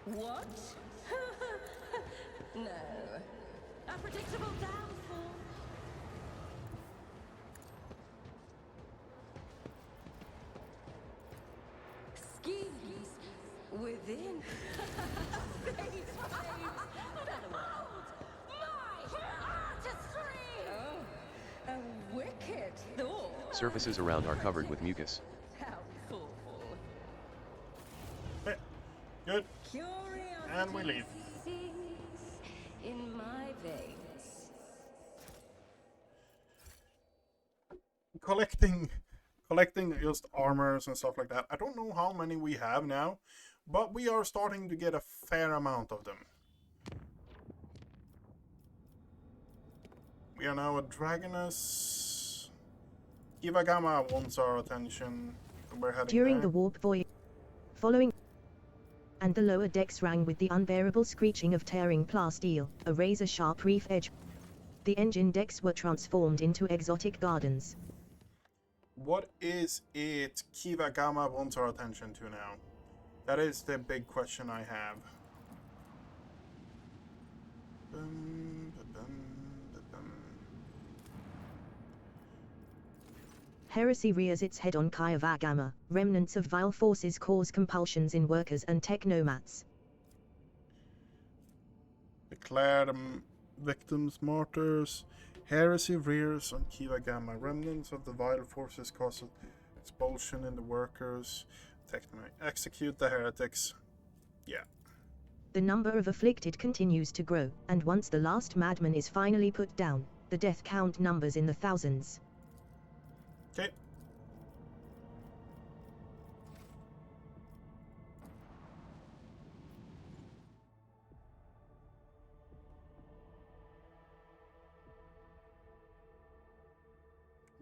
What? No. A predictable downfall. Schemes within. Sage flames. Behold my artistry. Oh, a wicked thought. Surfaces around are covered with mucus. How thoughtful. Okay. Good. Curiosity And we leave. sings in my veins. Collecting just armors and stuff like that. I don't know how many we have now, but we are starting to get a fair amount of them. We are now a Dragoness. Kivagama wants our attention. We're heading During there. the warp voyage, following, and the lower decks rang with the unbearable screeching of tearing plasteel, a razor-sharp reef edge. The engine decks were transformed into exotic gardens. What is it Kivagama wants our attention to now? That is the big question I have. Heresy rears its head on Kayavagama. Remnants of vile forces cause compulsions in workers and technomats. Declare them victims martyrs. Heresy rears on Kivagama. Remnants of the vile forces cause expulsion in the workers. Execute the heretics. Yeah. The number of afflicted continues to grow, and once the last madman is finally put down, the death count numbers in the thousands. Okay.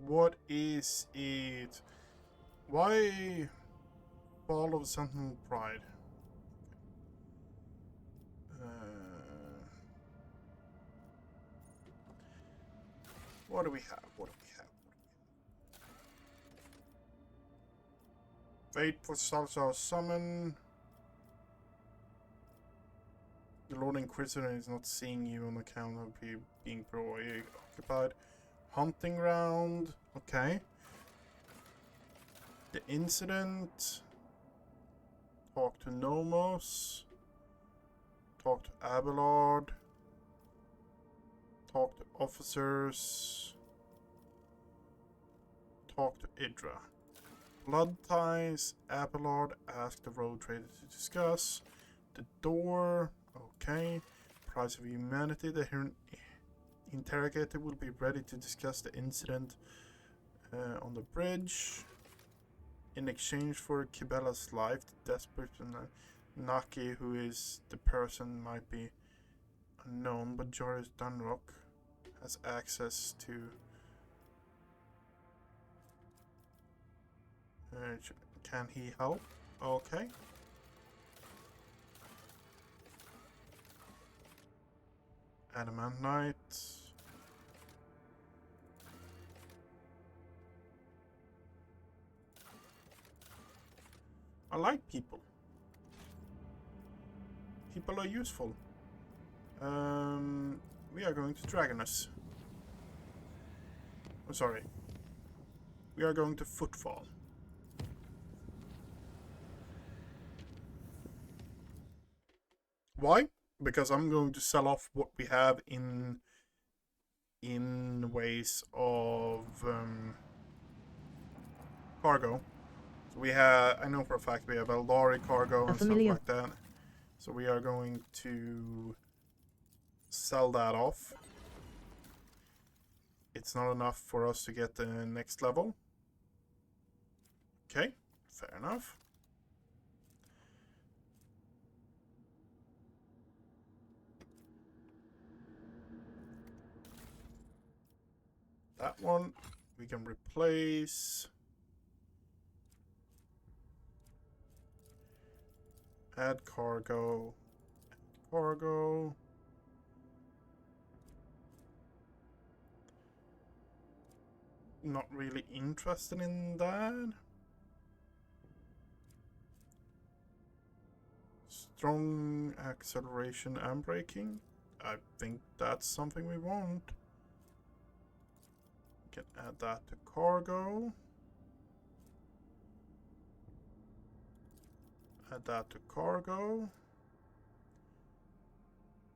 What is it? Why Ball of Sentinel Pride. What do we have? What do we have? Wait for Salsa Summon. The Lord Inquisitor is not seeing you on account of being preoccupied. Hunting ground. Okay. The incident. Talk to Nomos. Talk to Abelard. Talk to officers. Talk to Idra. Blood ties. Abelard. Ask the road trader to discuss. The door. Okay. Price of humanity. The interrogator will be ready to discuss the incident on the bridge. In exchange for Kibella's life, the desperate Naki, who is the person, might be unknown, but Joris Dunrock has access to. Can he help? Okay. Adamant Knight. I like people. People are useful. We are going to Dragonus. Oh, sorry. We are going to Footfall. Why? Because I'm going to sell off what we have in ways of cargo. So we have, I know for a fact we have Eldari cargo and stuff like that. So we are going to sell that off. It's not enough for us to get the next level. Okay, fair enough. That one we can replace. Add cargo. Add cargo. Not really interested in that. Strong acceleration and braking. I think that's something we want. Can add that to cargo. Add that to cargo.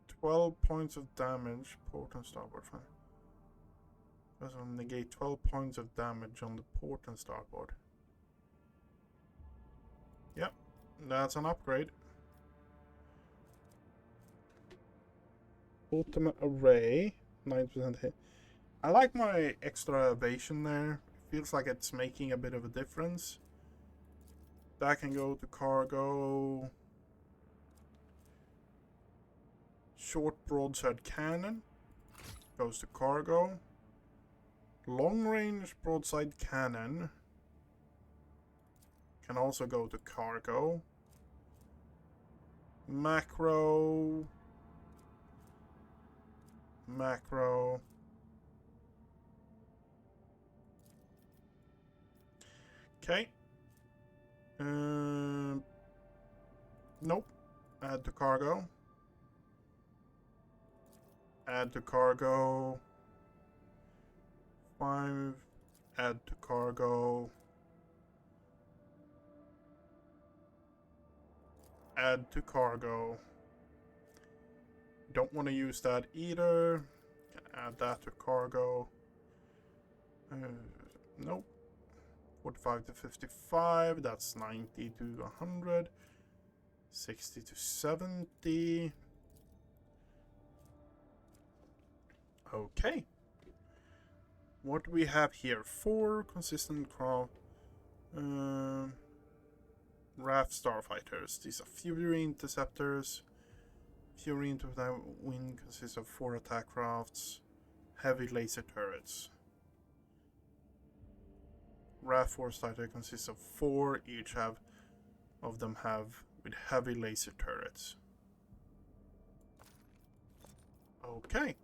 12 points of damage. Port and starboard. That's going to negate 12 points of damage on the port and starboard. Yep, that's an upgrade. Ultimate array. 9% hit. I like my extra evasion there. It feels like it's making a bit of a difference. That can go to cargo. Short broadside cannon goes to cargo. Long range broadside cannon can also go to cargo. Macro. Okay. Nope. Add to cargo. Add to cargo. 5. Add to cargo. Add to cargo. Don't want to use that either. Add that to cargo. Nope. 45 to 55. That's 90 to 100. 60 to 70. Okay. What do we have here? 4 consistent craft. Raft starfighters. These are Fury interceptors. Fury interceptor wing consists of 4 attack rafts. Heavy laser turrets. Raft force fighter consists of 4. Each have of them have with heavy laser turrets. Okay.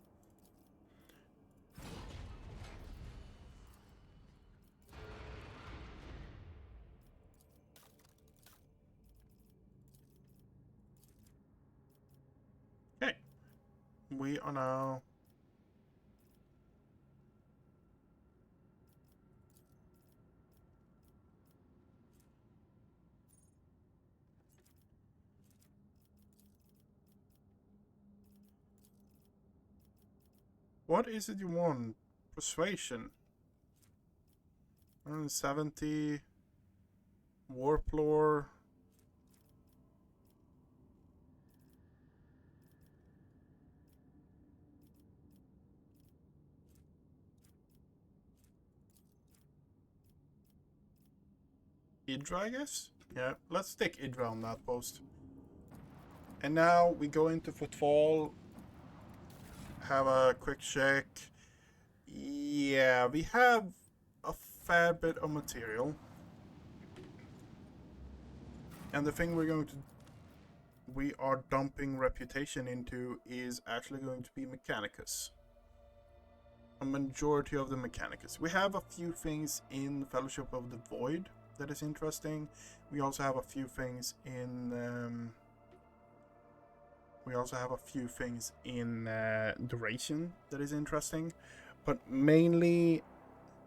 Okay. We are now what is it you want? Persuasion. 170 warp lore. Idra, I guess? Yeah, let's take Idra on that post. And now we go into footfall. Have a quick check. Yeah, we have a fair bit of material. And the thing we are dumping reputation into is actually going to be Mechanicus. A majority of the Mechanicus. We have a few things in Fellowship of the Void that is interesting. We also have a few things in Duration that is interesting, but mainly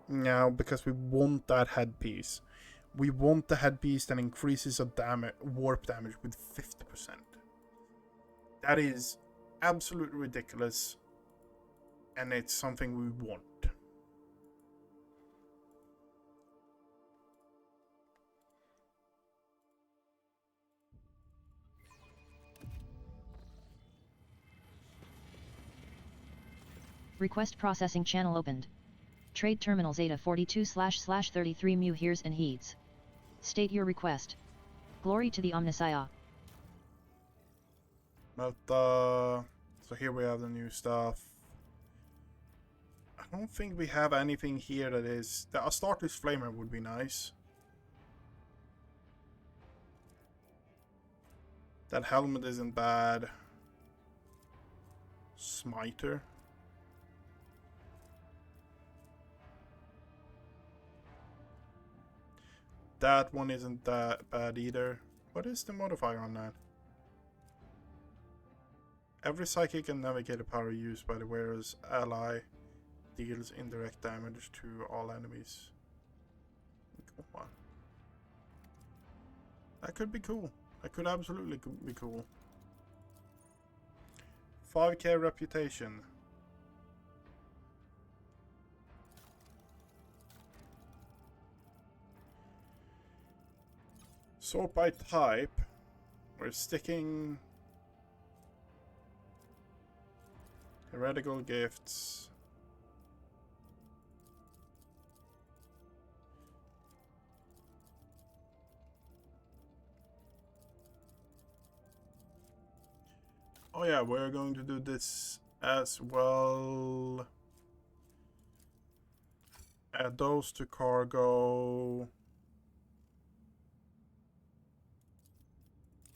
now because we want that headpiece. We want the headpiece that increases warp damage with 50%. That is absolutely ridiculous, and it's something we want. Request processing channel opened. Trade terminal Zeta 42//33 Mu hears and heeds. State your request. Glory to the Omnissiah. Melta. So here we have the new stuff. I don't think we have anything here that is... The Astartes Flamer would be nice. That helmet isn't bad. Smiter. That one isn't that bad either. What is the modifier on that? Every psychic and navigator power used by the wearer's ally deals indirect damage to all enemies. Come on. That could be cool. That could absolutely be cool. 5k reputation. Sort by type. We're sticking heretical gifts. Oh yeah, we're going to do this as well. Add those to cargo.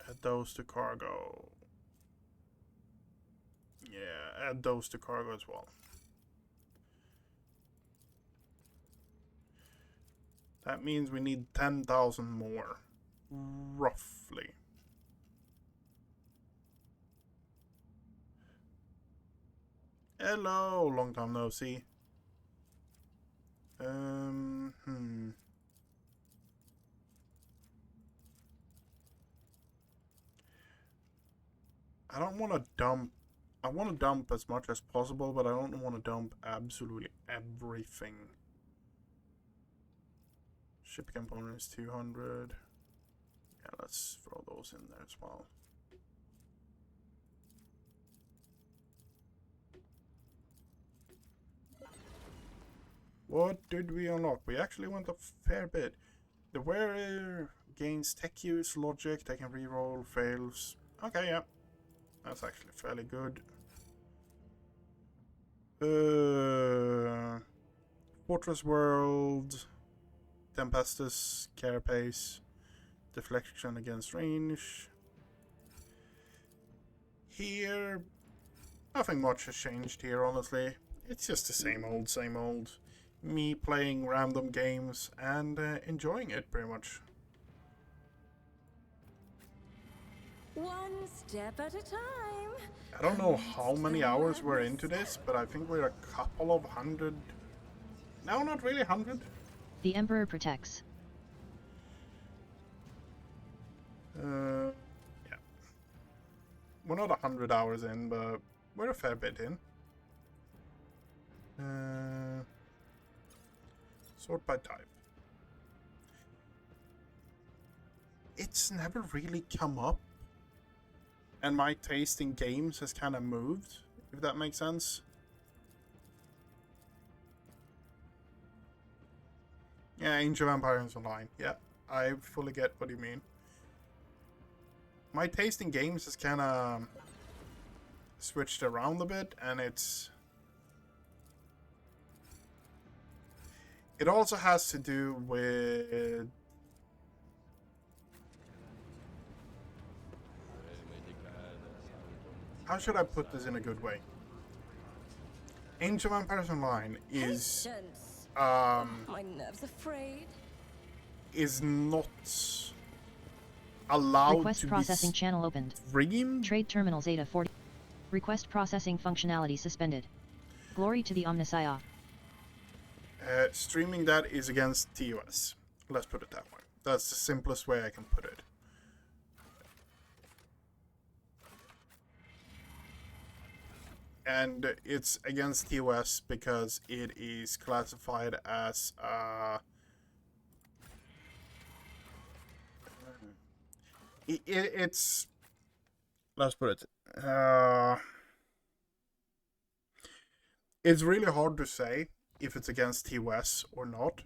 Add those to cargo. Yeah, add those to cargo as well. That means we need 10,000 more. Roughly. Hello, long time no see. I don't want to dump. I want to dump as much as possible, but I don't want to dump absolutely everything. Ship components 200. Yeah, let's throw those in there as well. What did we unlock? We actually went a fair bit. The wearer gains tech use, logic, they can reroll, fails. Okay, yeah. That's actually fairly good. Fortress World, Tempestus, Carapace. Deflection against range. Here, nothing much has changed here, honestly. It's just the same old, same old. Me playing random games and enjoying it, pretty much. One step at a time. I don't know how many hours we're into this, but I think we're a couple of hundred. No, not really 100. The Emperor protects. Yeah. We're not 100 hours in, but we're a fair bit in. Sort by type. It's never really come up. And my taste in games has kind of moved, if that makes sense. Yeah, Age of Empires Online. Yeah, I fully get what you mean. My taste in games has kind of switched around a bit, and it also has to do with how should I put this in a good way? Age of Empires Online is my nerves are frayed. Is not allowed Request to processing be channel opened. streamed. Trade terminal Zeta 40. Request processing functionality suspended. Glory to the Omnissiah. Streaming that is against TOS. Let's put it that way. That's the simplest way I can put it. And it's against TOS because it is classified as it's, let's put it, it's really hard to say if it's against TOS or not.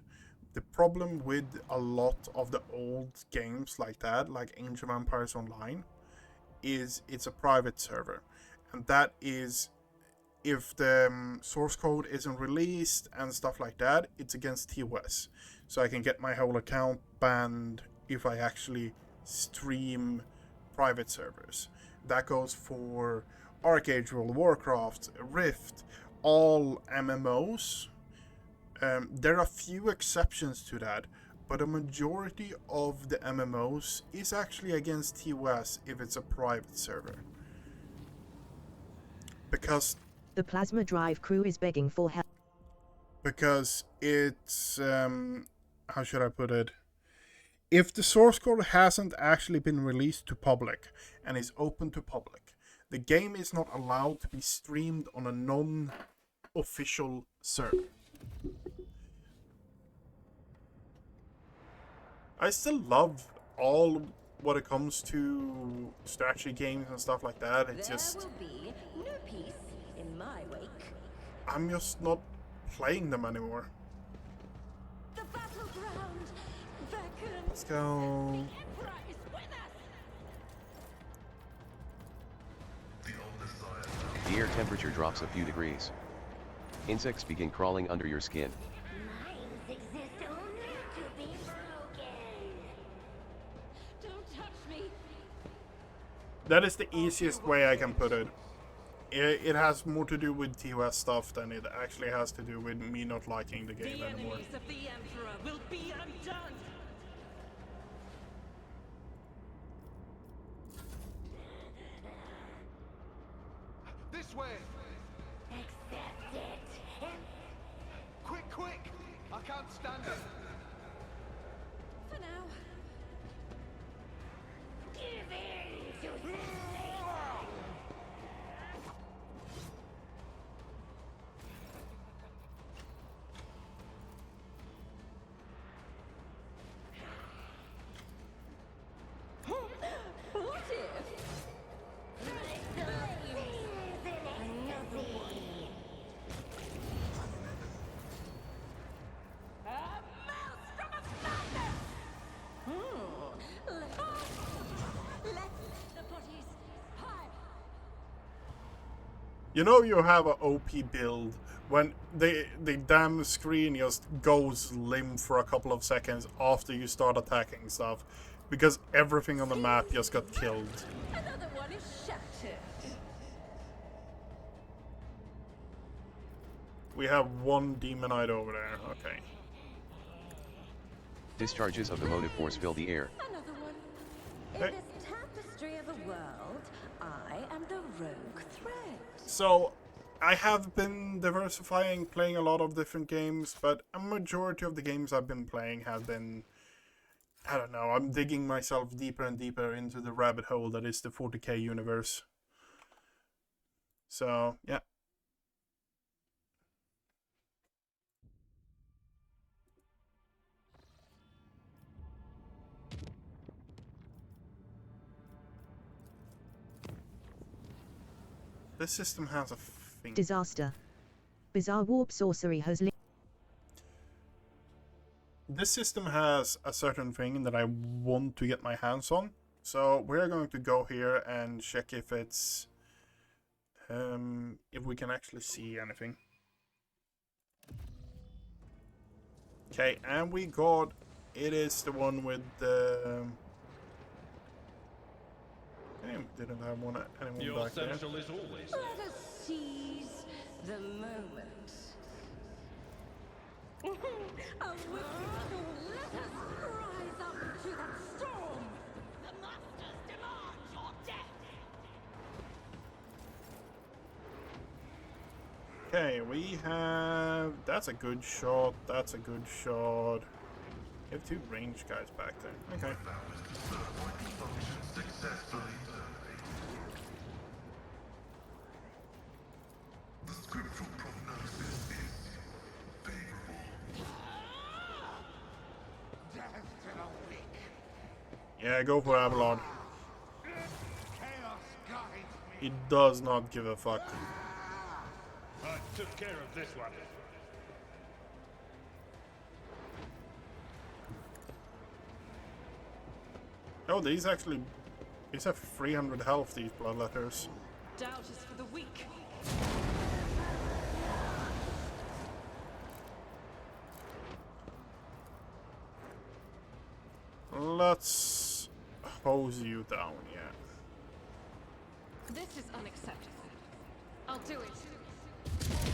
The problem with a lot of the old games like that, like Age of Empires Online, is it's a private server, and that is, if the source code isn't released and stuff like that, it's against TOS. So I can get my whole account banned if I actually stream private servers. That goes for Arcade, World of Warcraft, Rift, all MMOs. There are a few exceptions to that, but a majority of the MMOs is actually against TOS if it's a private server. Because the plasma drive crew is begging for help. Because it's, how should I put it? If the source code hasn't actually been released to public and is open to public, the game is not allowed to be streamed on a non-official server. I still love all when it comes to strategy games and stuff like that. It's just, There will be no peace in my wake. I'm just not playing them anymore. The battleground beckons. Let's go. The air temperature drops a few degrees. Insects begin crawling under your skin. Minds exist only to be broken. Don't touch me. That is the easiest way I can put it. It has more to do with TOS stuff than it actually has to do with me not liking the game anymore. The enemies of the Emperor will be undone. This way! Accept it. Quick, quick! I can't stand it! For now. Give in to Satan. What if? You know you have a OP build when the damn screen just goes limp for a couple of seconds after you start attacking stuff. Because everything on the map just got killed. Another one is shattered. We have one demonite over there. Okay. Discharges of emotive force fill the air. Another one. In Hey. this tapestry of a world, I am the rogue thread. So, I have been diversifying, playing a lot of different games, but a majority of the games I've been playing have been, I don't know, I'm digging myself deeper and deeper into the rabbit hole that is the 40k universe. So, yeah. This system has a thing. Disaster. Bizarre warp sorcery has This system has a certain thing that I want to get my hands on. So we're going to go here and check if it's if we can actually see anything. Okay, and we got it is the one with the didn't have anyone Your back there. central is always Let us seize the moment. A wicked soul, let us rise up to that storm. The masters demand your death. Okay, we have that's a good shot. That's a good shot. We have two range guys back there. Okay. The scriptural prognosis is favorable. Death to the weak. Yeah, go for Avalon. Chaos guides me. He does not give a fuck. I took care of this one. Oh, these have 300 health, these bloodletters. Doubt is for the weak. Let's hose you down, yeah. This is unacceptable. I'll do it.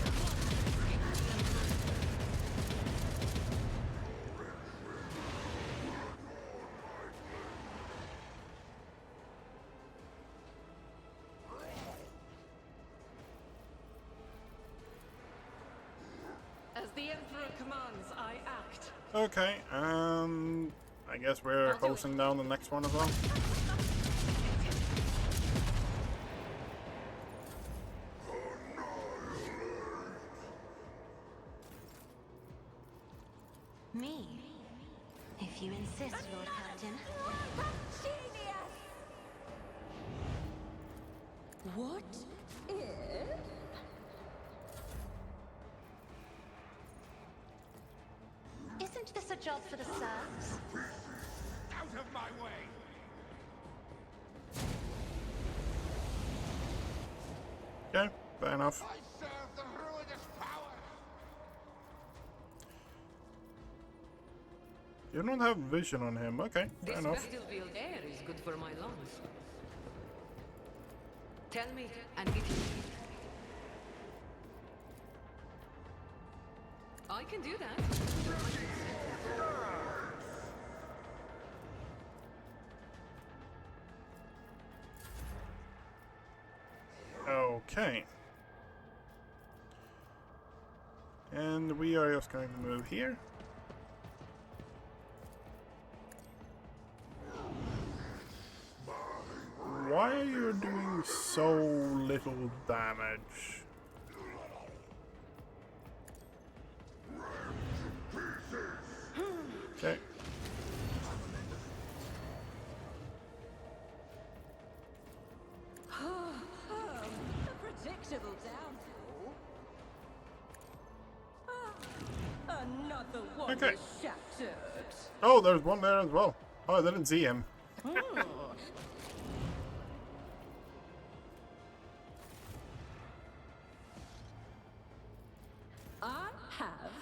As the Emperor commands, I act. Okay, I guess we're I'll do hosing down the next one as well. Me? If you insist, Lord Captain. Genius! What if? Isn't this a job for the serfs? Out of my way. Okay, fair enough. I serve the ruinous power. You don't have vision on him. Okay, fair This enough. battlefield air is good for my lungs. Tell me, and it is. I can do that. Okay. And we are just going to move here. Why are you doing so little damage? Okay. A predictable downfall. Another one Okay. is shattered. Oh, there's one there as well. Oh, I didn't see him. I have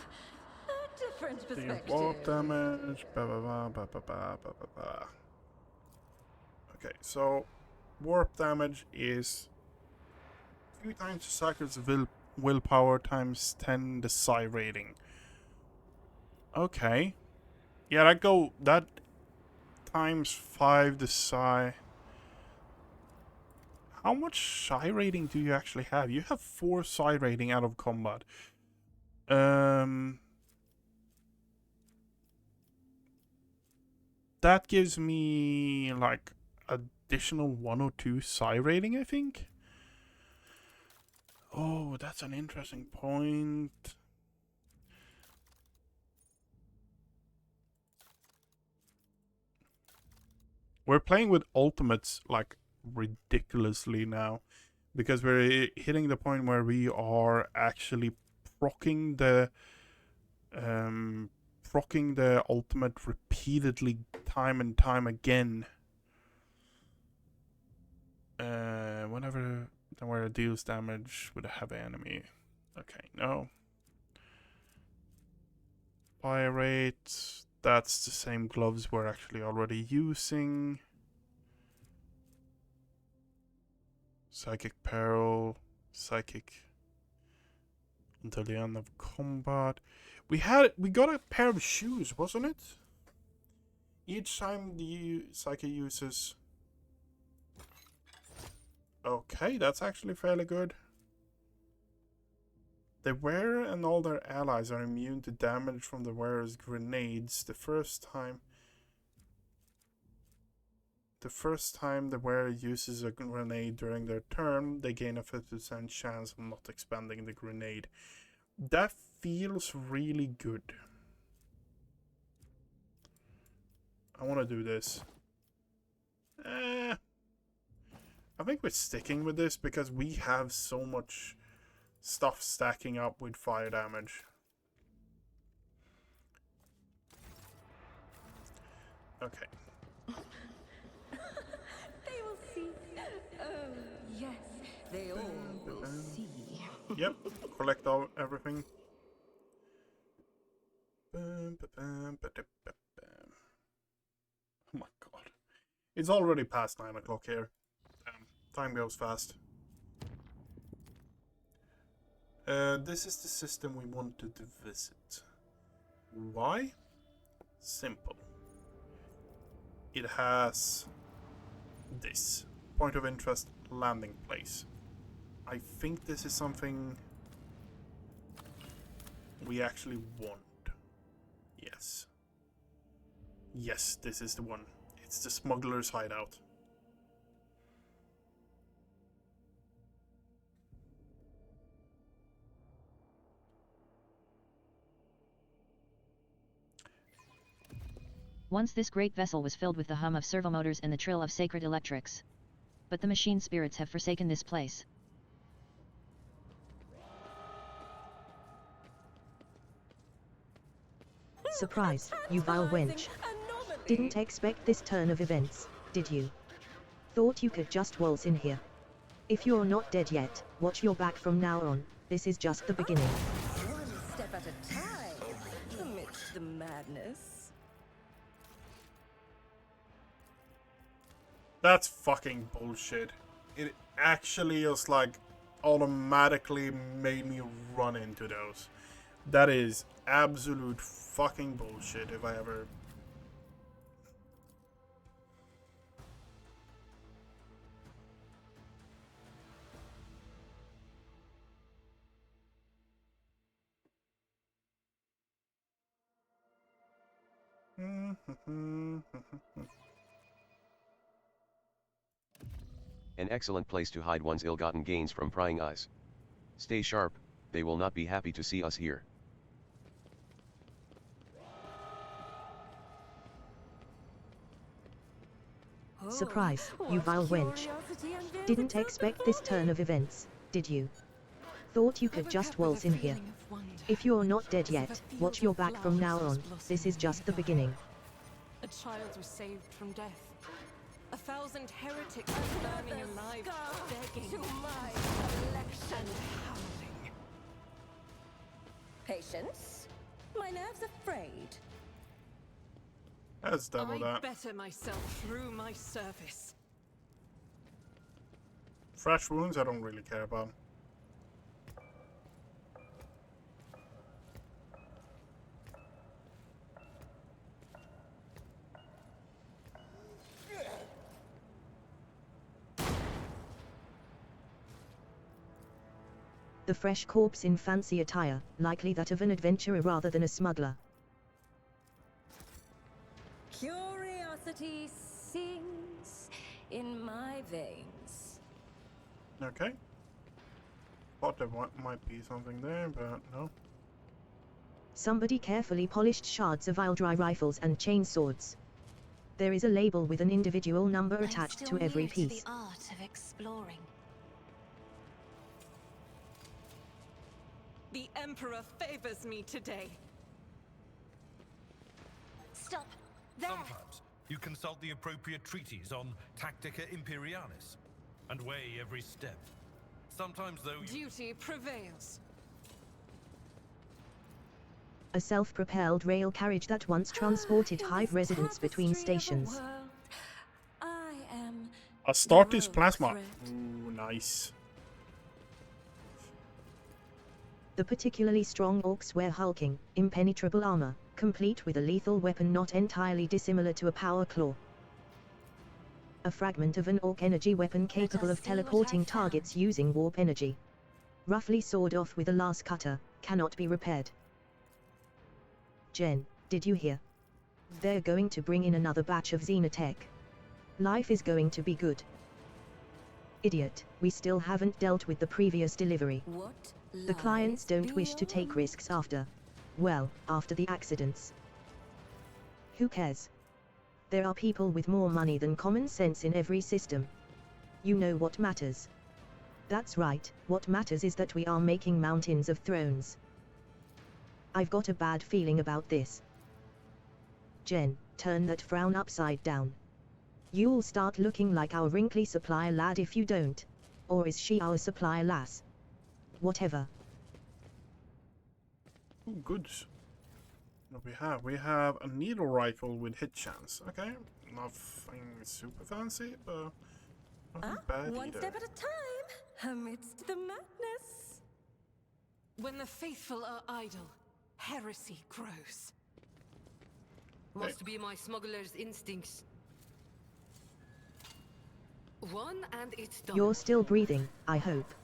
a different The perspective. wall damage. Ba ba ba ba ba ba ba ba ba. Okay, so warp damage is 2 times the cycle's willpower times 10 the psi rating. Okay. Yeah, that times 5 the psi. How much psi rating do you actually have? You have 4 psi rating out of combat. That gives me like additional 1 or 2 psi rating, I think. Oh, that's an interesting point. We're playing with ultimates like ridiculously now, because we're hitting the point where we are actually proccing the ultimate repeatedly, time and time again. Whenever it deals damage with a heavy enemy. Okay, no. Fire rate. That's the same gloves we're actually already using. Psychic peril. Psychic until the end of combat. We got a pair of shoes, wasn't it? Each time the psychic uses. Okay, that's actually fairly good. The wearer and all their allies are immune to damage from the wearer's grenades the first time the wearer uses a grenade during their turn. They gain a 50% chance of not expending the grenade. That feels really good. I want to do this. I think we're sticking with this because we have so much stuff stacking up with fire damage. Okay. They will see. Oh, yes, they all will see. Yep, collect everything. Oh my god. It's already past 9 o'clock here. Time goes fast. This is the system we wanted to visit. Why? Simple. It has this. Point of interest, landing place. I think this is something we actually want. Yes. Yes, this is the one. It's the smuggler's hideout. Once this great vessel was filled with the hum of servomotors and the trill of sacred electrics. But the machine spirits have forsaken this place. Surprise, you vile wench. Didn't expect this turn of events, did you? Thought you could just waltz in here. If you're not dead yet, watch your back from now on. This is just the beginning. One step at a time, amidst the madness. That's fucking bullshit. It actually is like automatically made me run into those. That is absolute fucking bullshit if I ever... An excellent place to hide one's ill-gotten gains from prying eyes. Stay sharp, they will not be happy to see us here. Surprise, you vile wench. Didn't expect this turn of events, did you? Thought you could just waltz in here. If you're not dead yet, watch your back from now on. This is just the beginning. A child was saved from death. 1,000 heretics burning alive, begging to my collection. and howling. Patience? My nerves are frayed. Let's double I that. better myself through my service. Fresh wounds I don't really care about. The fresh corpse in fancy attire, likely that of an adventurer rather than a smuggler. Curiosity sings in my veins. Okay. Thought there might be something there, but no. Somebody carefully polished shards of dry rifles and chain swords. There is a label with an individual number attached to every piece. The art of exploring. The Emperor favors me today. Stop! There! Sometimes you consult the appropriate treatise on Tactica Imperialis and weigh every step. Sometimes, though, Duty prevails. A self-propelled rail carriage that once transported Hive residents between stations. I am Astartes no plasma. threat. Ooh, nice. The particularly strong orcs wear hulking, impenetrable armor, complete with a lethal weapon not entirely dissimilar to a power claw. A fragment of an orc energy weapon capable of teleporting targets using warp energy. Roughly sawed off with a lasso cutter, cannot be repaired. Jen, did you hear? They're going to bring in another batch of Xenotech. Life is going to be good. Idiot, we still haven't dealt with the previous delivery. What The clients lies don't wish to take beyond? risks after the accidents. Who cares? There are people with more money than common sense in every system. You know what matters. That's right, what matters is that we are making mountains of thrones. I've got a bad feeling about this. Jen, turn that frown upside down. You'll start looking like our wrinkly supplier lad if you don't. Or is she our supplier lass? Whatever. Ooh, good. What we have a needle rifle with hit chance. Okay, nothing super fancy, but nothing bad One either. step at a time, amidst the madness. When the faithful are idle, heresy grows. Must be my smuggler's instincts. One and it's done. You're still breathing, I hope.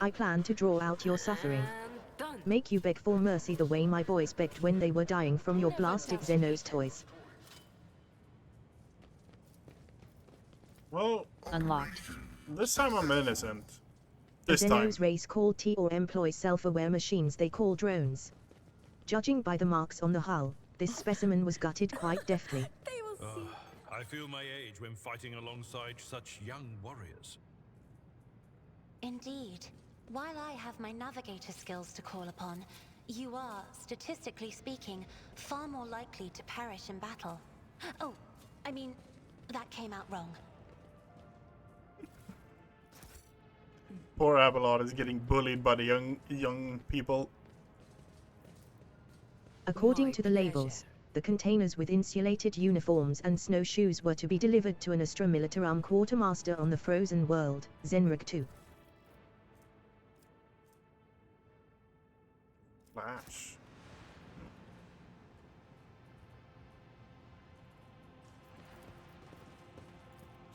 I plan to draw out your suffering. And done. Make you beg for mercy the way my boys begged when they were dying from your blasted Xenos toys. Well, Unlocked. this time I'm innocent. A This time. Xenos race called T or employ self-aware machines they call drones. Judging by the marks on the hull, this specimen was gutted quite deftly. They will see. I feel my age when fighting alongside such young warriors. Indeed. While I have my navigator skills to call upon, you are, statistically speaking, far more likely to perish in battle. Oh, I mean, that came out wrong. Poor Abelard is getting bullied by the young people. According My to the labels, the containers with insulated uniforms and snowshoes were to be delivered to an Astra Militarum quartermaster on the frozen world, Zenrug 2. Flash.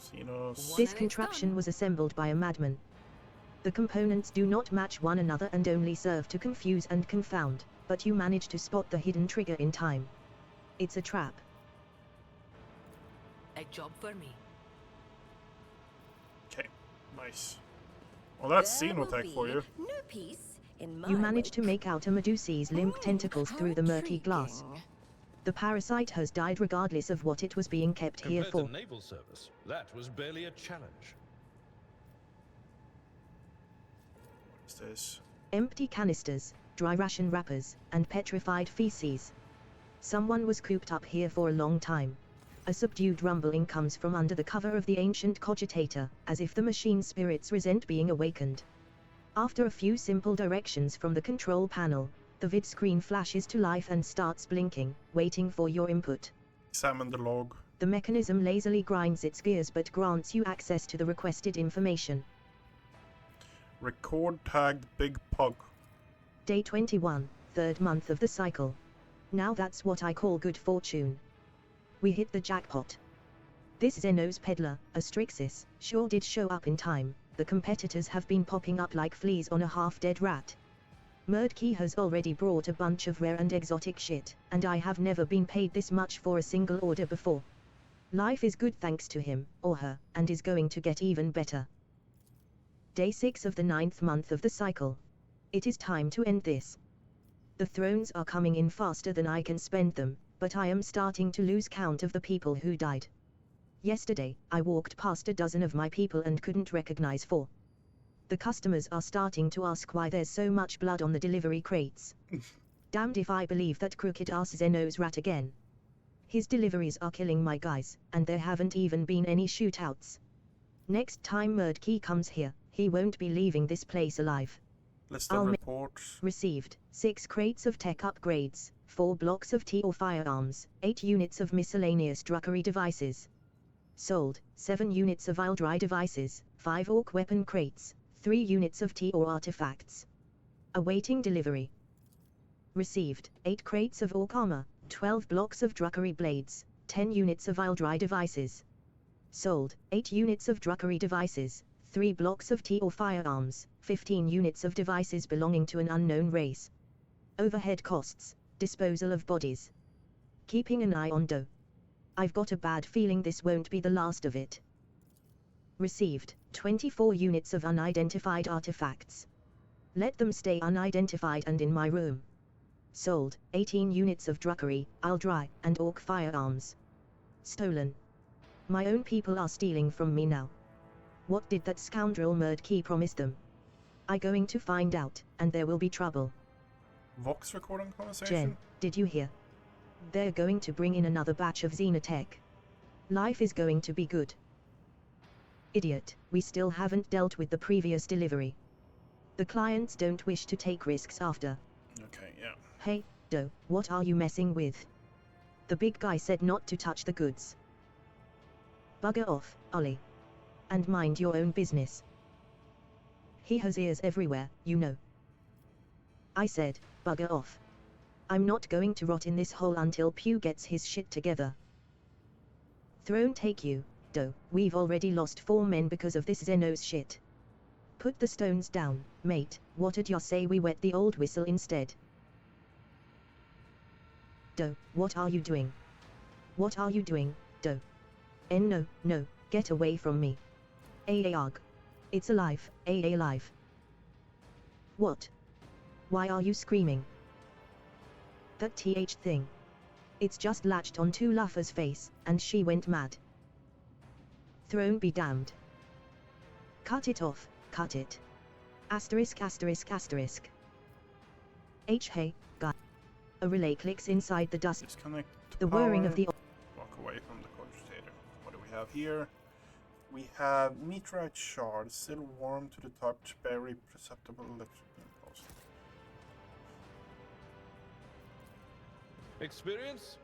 Xenos. This contraption was assembled by a madman. The components do not match one another and only serve to confuse and confound, but you manage to spot the hidden trigger in time. It's a trap. A job for me. Okay, nice. Well, that's There will Xenotech for be you. No peace in my You manage to wake. make out a Medusa's limp tentacles How through the murky glass. intriguing. The parasite has died regardless of what it was being kept here Compared for. to naval service, that was barely a challenge. What's this? Empty canisters, dry ration wrappers, and petrified feces. Someone was cooped up here for a long time. A subdued rumbling comes from under the cover of the ancient cogitator, as if the machine spirits resent being awakened. After a few simple directions from the control panel, the vid screen flashes to life and starts blinking, waiting for your input. Examine the log. The mechanism lazily grinds its gears but grants you access to the requested information. Record tagged Big Pug. Day 21, 3rd month of the cycle. Now that's what I call good fortune. We hit the jackpot. This Xenos peddler, Astrixis, sure did show up in time. The competitors have been popping up like fleas on a half-dead rat. Murdkey has already brought a bunch of rare and exotic shit, and I have never been paid this much for a single order before. Life is good thanks to him, or her, and is going to get even better. Day 6 of the 9th month of the cycle. It is time to end this. The thrones are coming in faster than I can spend them, but I am starting to lose count of the people who died. Yesterday, I walked past a dozen of my people and couldn't recognize 4. The customers are starting to ask why there's so much blood on the delivery crates. Damned if I believe that crooked-ass Xenos rat again. His deliveries are killing my guys, and there haven't even been any shootouts. Next time Murdkey comes here, he won't be leaving this place alive. List of reports. Received 6 crates of tech upgrades, 4 blocks of tea or firearms, 8 units of miscellaneous druggery devices. Sold 7 units of Aldry devices, 5 orc weapon crates, 3 units of tea or artifacts. Awaiting delivery. Received 8 crates of orc armor, 12 blocks of druggery blades, 10 units of Aldry devices. Sold 8 units of druggery devices, 3 blocks of tea or firearms, 15 units of devices belonging to an unknown race. Overhead costs, disposal of bodies. Keeping an eye on dough. I've got a bad feeling this won't be the last of it. Received 24 units of unidentified artifacts. Let them stay unidentified and in my room. Sold 18 units of druggery, Aldry, and orc firearms. Stolen. My own people are stealing from me now. What did that scoundrel Murdkey promise them? I going to find out, and there will be trouble. Vox recording conversation? Jen, did you hear? They're going to bring in another batch of Xenotech. Life is going to be good. Idiot, we still haven't dealt with the previous delivery. The clients don't wish to take risks after. Okay, yeah. Hey, Doe, what are you messing with? The big guy said not to touch the goods. Bugger off, Ollie. And mind your own business. He has ears everywhere, you know. I said, bugger off. I'm not going to rot in this hole until Pew gets his shit together. Throne take you, Doe. We've already lost 4 men because of this Xenos shit. Put the stones down, mate. What'd ya say we wet the old whistle instead? Doe, what are you doing? What are you doing, Doe? No, no, get away from me. Arg. It's alive, alive. What? Why are you screaming? That TH thing. It's just latched onto Luffa's face, and she went mad. Throne be damned. Cut it off, cut it. Asterisk asterisk asterisk. Hey, guy. A relay clicks inside the dust. Disconnect the power. whirring of the... Walk away from the cogitator. What do we have here? We have meteorite shards, still warm to the touch, very perceptible electric impulse. Experience?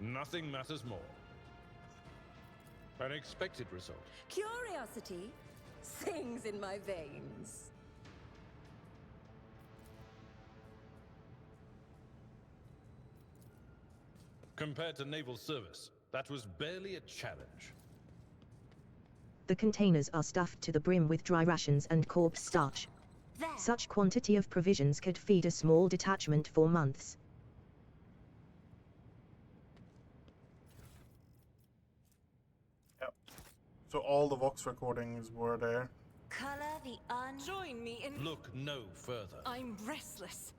Nothing matters more. An expected result. Curiosity sings in my veins. Compared to naval service, that was barely a challenge. The containers are stuffed to the brim with dry rations and corpse starch. There. Such quantity of provisions could feed a small detachment for months. Yep. So all the Vox recordings were there. Color the Join me in... Look no further. I'm restless.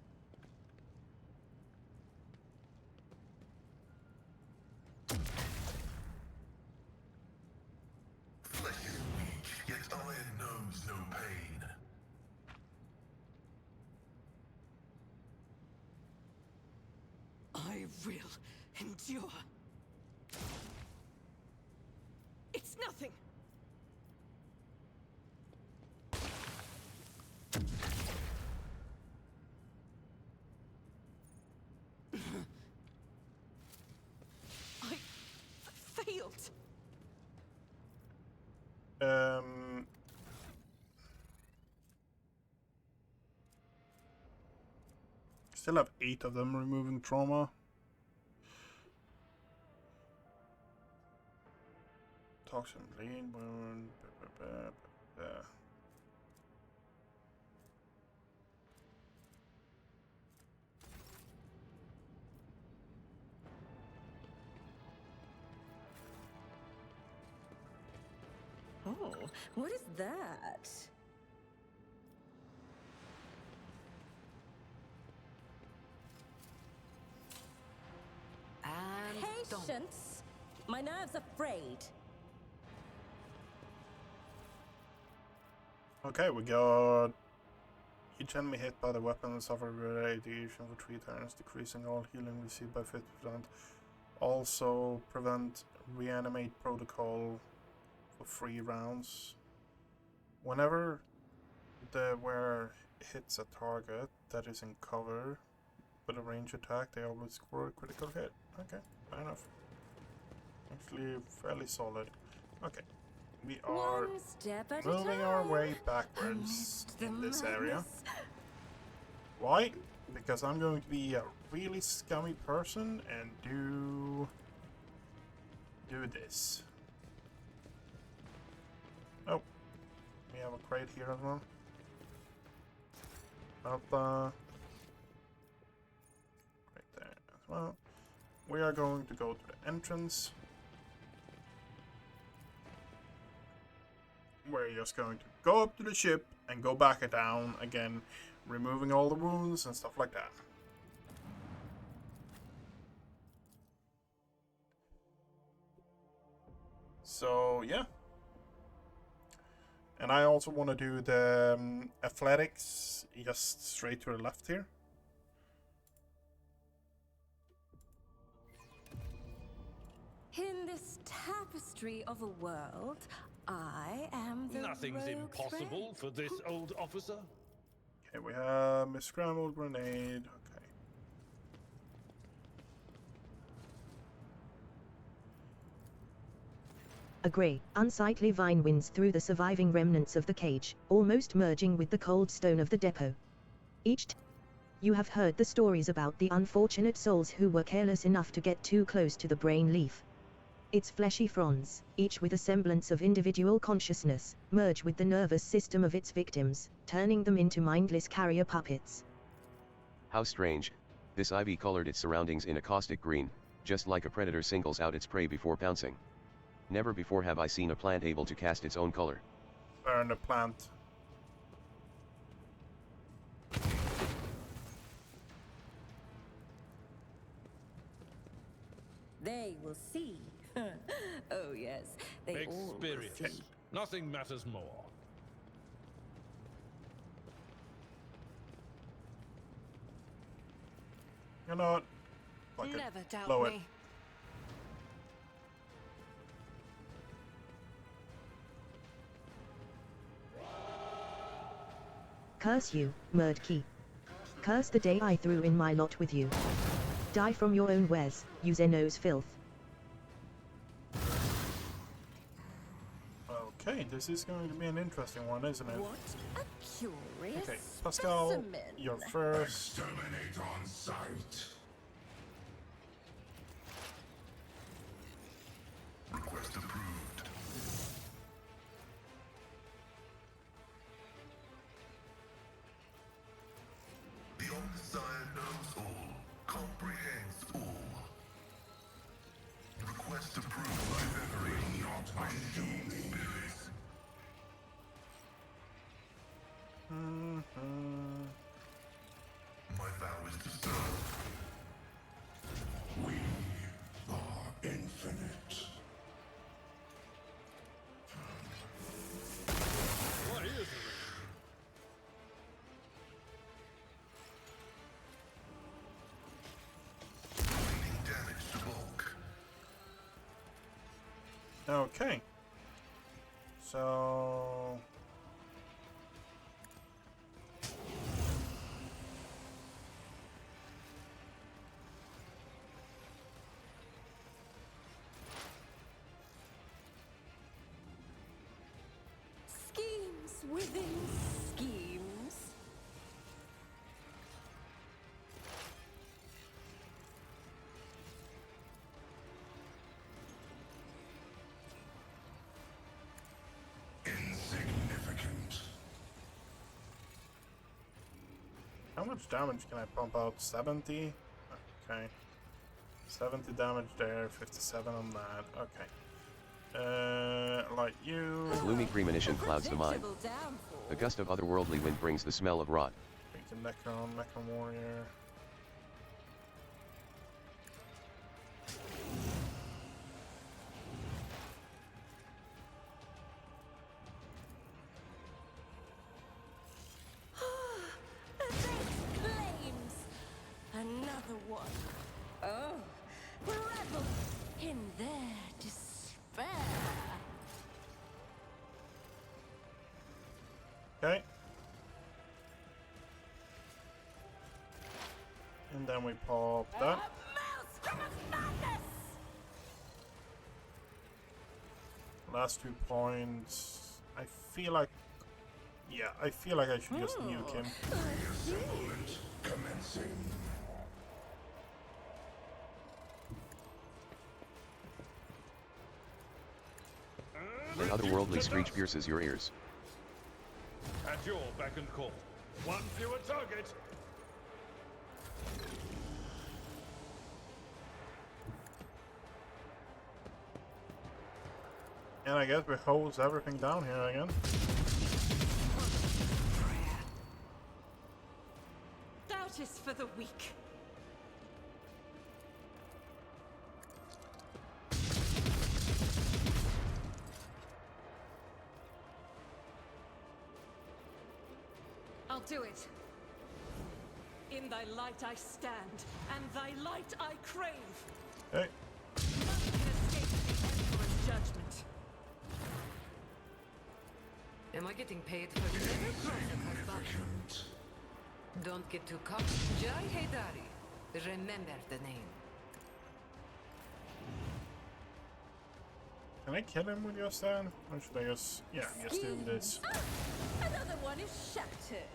Flesh is weak, yet iron knows no pain. I will endure. It's nothing. I failed. Still have 8 of them removing trauma. Toxin bleed, wound, Oh, what is that? And Patience! My nerves are frayed. Okay, we got each enemy hit by the weapon suffer radiation for 3 turns, decreasing all healing received by 50%. Also prevent reanimate protocol for 3 rounds. Whenever the wearer hits a target that is in cover with a range attack, they always score a critical hit. Okay, fair enough. Actually, fairly solid. Okay, we are One step at moving a our time. way backwards Amidst the in this area. madness. Why? Because I'm going to be a really scummy person and do this. Oh, we have a crate here as well. Right there as well. We are going to go to the entrance. We're just going to go up to the ship and go back down again, removing all the wounds and stuff like that. So, yeah. And I also want to do the athletics just straight to the left here. In this tapestry of a world, I am the Nothing's rogue impossible for this old officer. Okay, we have a scrambled grenade. Okay. A grey, unsightly vine winds through the surviving remnants of the cage, almost merging with the cold stone of the depot. You have heard the stories about the unfortunate souls who were careless enough to get too close to the brain leaf. Its fleshy fronds, each with a semblance of individual consciousness, merge with the nervous system of its victims, turning them into mindless carrier puppets. How strange, this ivy colored its surroundings in a caustic green, just like a predator singles out its prey before pouncing. Never before have I seen a plant able to cast its own color. Burn the plant. They will see. Oh yes, they all will Experience. see. Nothing matters more. You know what? Fuck it. never doubt Blow it. me. Curse you, Murdkey. Curse the day I threw in my lot with you. Die from your own wares, you Xenos filth. Okay, this is going to be an interesting one, isn't it? What a curious Okay, Pascal, specimen. you're first. Exterminate on sight. Request approved. The Omnissiah knows all, comprehends all. Request approved by venerate not my fiends. My vow is to serve. We are infinite. What is it? Dealing damage to bulk. Okay. So... Schemes within schemes. How much damage can I pump out? 70? Okay. 70 damage there, 57 on that. Okay. Like you. A gloomy premonition clouds the mind. A gust of otherworldly wind brings the smell of rot. Freaking Necron Warrior. Another one. Oh, revel in their despair. Okay. And then we pop that. Last 2 points. I feel like... Yeah, I feel like I should just nuke him. Reassemblement commencing. An otherworldly screech pierces your ears. At your beck and call. One fewer target. And I guess we hose everything down here again. Doubt is for the weak. I'll do it. In thy light I stand, and thy light I crave. Hey. None can escape the Emperor's judgment. Am I getting paid for this? Don't get too cocky. Jai Haydari. Remember the name. Can I kill him with your stand? Or should I just... Yeah, I'm just doing this. Another one is shattered.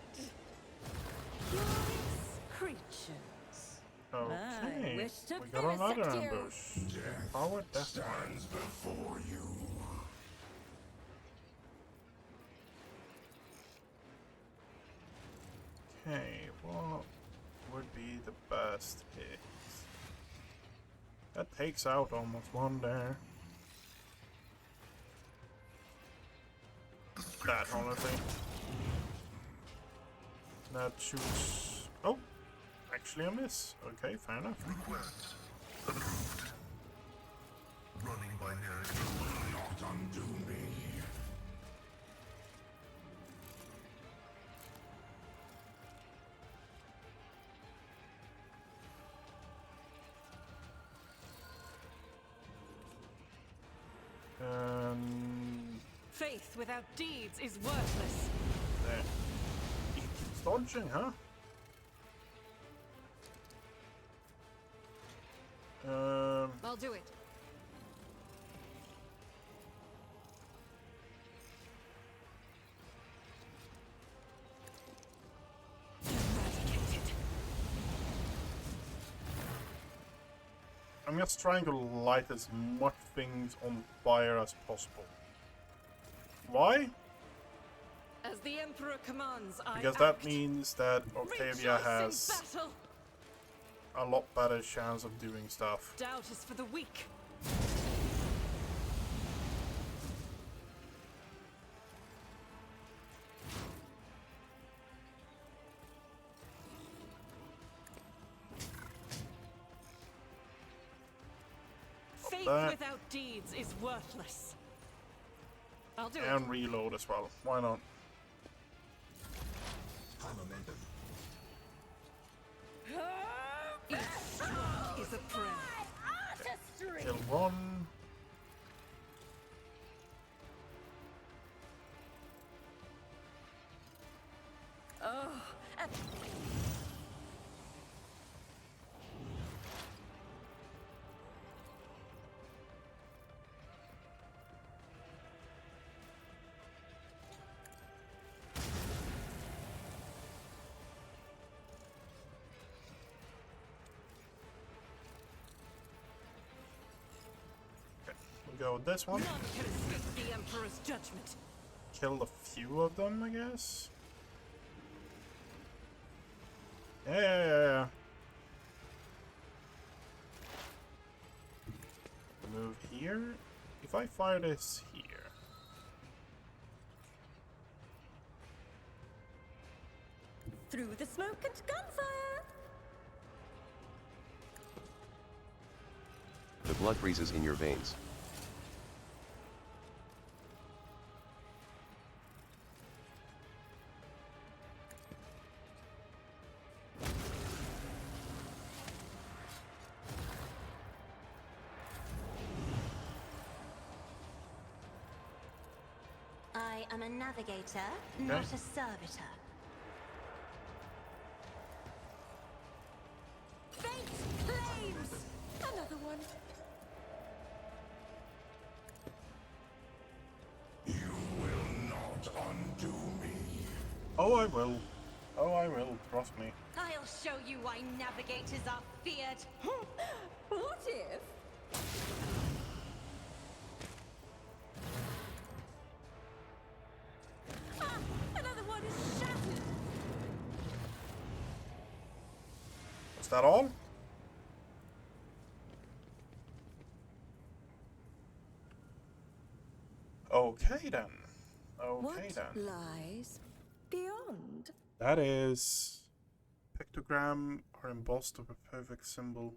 Curious creatures. Okay, wish to we got another vivisect you. ambush. Power death. Stands before you. Okay, what would be the best hit? That takes out almost one there. That, honestly. That shoots... Oh! Actually a miss. Okay, fair enough. Request approved. Running by Heretical will not undo me. Faith without deeds is worthless. There. He's dodging, huh? I'll do it. Eradicated. I'm just trying to light as much things on fire as possible. Why? As the Emperor commands, Because I that act. means that Octavia Rejoice in has battle. a lot better chance of doing stuff. Doubt is for the weak. Faith that. without deeds is worthless. I'll do And reload as well. Why not? it. Each stroke is a prayer. Artistry. Kill one. Oh, We'll go with this one. None can escape the Emperor's judgment. Kill a few of them, I guess. Yeah. Move here. If I fire this here. Through the smoke and gunfire! The blood freezes in your veins. I am a navigator, not a servitor. Fate flames! Another one. You will not undo me. Oh, I will. Oh, I will. Trust me. I'll show you why navigators are feared. What if? Ah, another one is shattered. Is that all? Okay then. Okay What then. lies beyond? That is pictogram are embossed of a perfect symbol.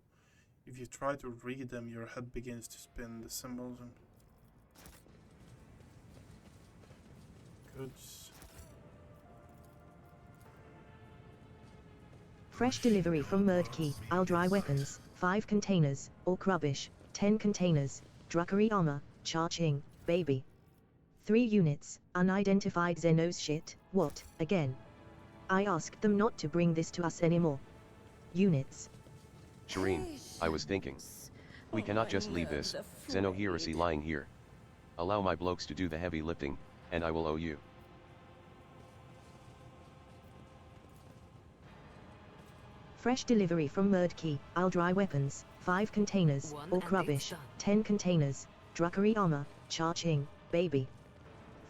If you try to read them, your head begins to spin. The symbols and goods. Fresh delivery from Murdkey, I'll dry weapons, 5 containers, orc rubbish, 10 containers, druckery armor, charging, baby. 3 units, unidentified Xenos shit, what, again? I asked them not to bring this to us anymore. Units. Shireen, I was thinking. We cannot just leave this Xeno heresy lying here. Allow my blokes to do the heavy lifting, and I will owe you. Fresh delivery from Murdkey, I'll dry weapons, 5 containers, orc rubbish, 10 containers, druckery armor, charging, baby.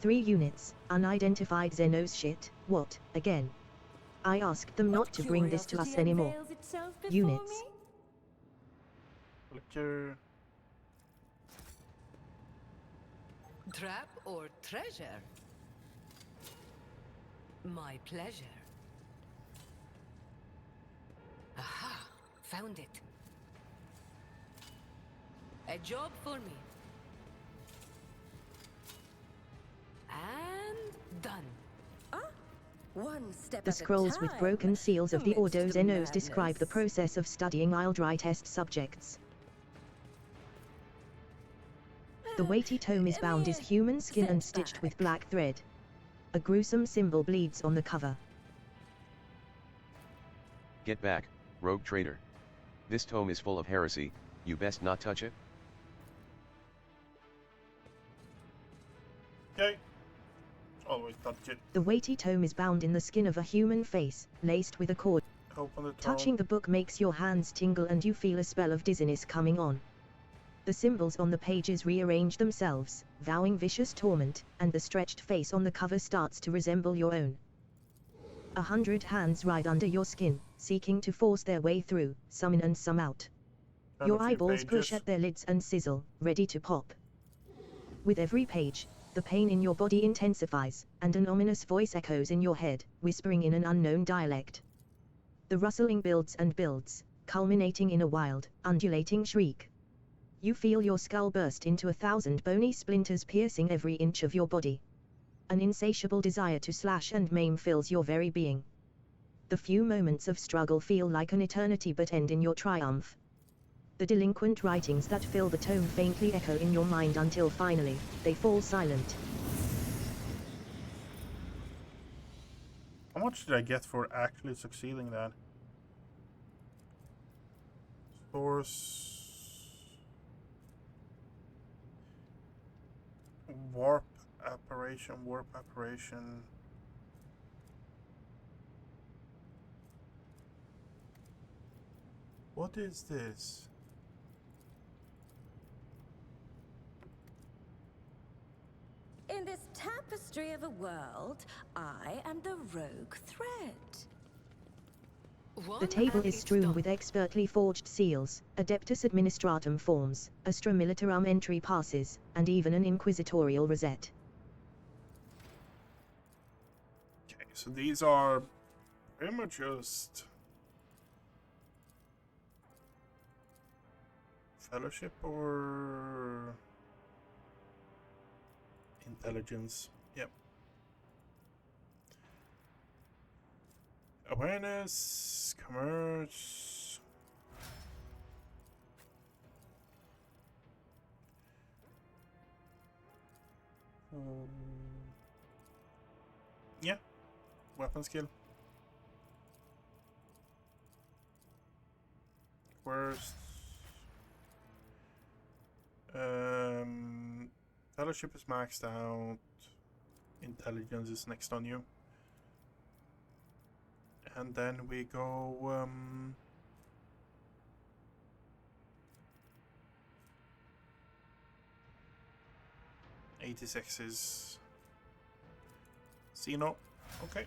3 units, unidentified Xenos shit, what, again? I asked them not to bring this to us anymore. Units. Lecture. Trap or treasure? My pleasure. Aha! Found it. A job for me. And done. One step The at a scrolls with time. broken seals of the Amidst Ordo the Xenos describe the madness. process of studying I'll dry test subjects. The weighty tome is bound as human skin and stitched with black thread. A gruesome symbol bleeds on the cover. Get back, rogue traitor. This tome is full of heresy, you best not touch it. Okay. Always touch it. The weighty tome is bound in the skin of a human face, laced with a cord. Open the tome. Touching the book makes your hands tingle and you feel a spell of dizziness coming on. The symbols on the pages rearrange themselves, vowing vicious torment, and the stretched face on the cover starts to resemble your own. 100 hands ride under your skin, seeking to force their way through, some in and some out. And Your a few eyeballs push pages. at their lids and sizzle, ready to pop. With every page, the pain in your body intensifies, and an ominous voice echoes in your head, whispering in an unknown dialect. The rustling builds and builds, culminating in a wild, undulating shriek. You feel your skull burst into 1,000 bony splinters piercing every inch of your body. An insatiable desire to slash and maim fills your very being. The few moments of struggle feel like an eternity but end in your triumph. The delinquent writings that fill the tome faintly echo in your mind until finally, they fall silent. How much did I get for actually succeeding that? Source. Warp apparition. What is this? In this tapestry of a world, I am the rogue thread. The table is strewn with expertly forged seals, Adeptus Administratum forms, Astra Militarum entry passes, and even an inquisitorial rosette. Okay, so these are pretty much just fellowship or intelligence. Yep. Awareness, commerce. Yeah. Weapon skill. Worst. Fellowship is maxed out. Intelligence is next on you. And then we go 86 is Xeno. Okay.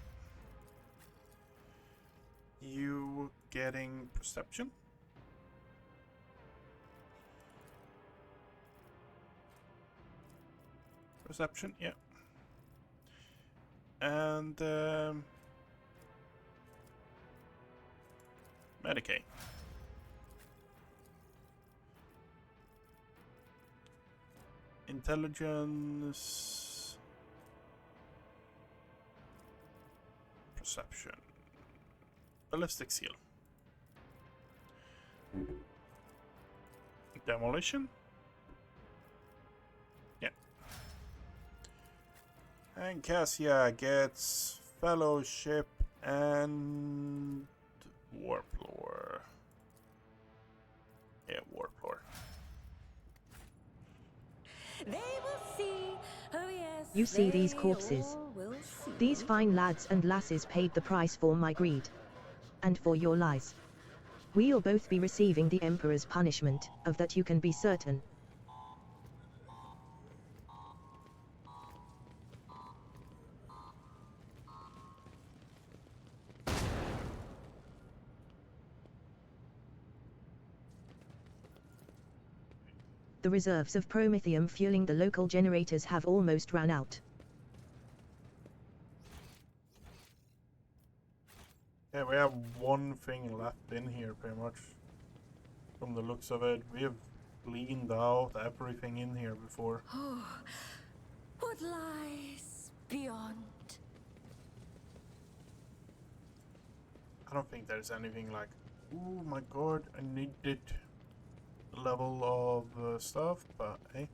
You getting perception? Perception, yeah. And Medicaid. Intelligence. Perception. Ballistic seal. Demolition. Yeah. And Cassia gets Fellowship and Warp Lore. Yeah, Warp Lore. They will see. Oh yes. You see these corpses. all will see. These fine lads and lasses paid the price for my greed. And for your lies. We'll both be receiving the Emperor's punishment, of that you can be certain. The reserves of promethium fueling the local generators have almost run out. Yeah, we have one thing left in here, pretty much. From the looks of it, we have cleaned out everything in here before. Oh, what lies beyond? I don't think there's anything like, oh my god, I needed level of stuff, but hey.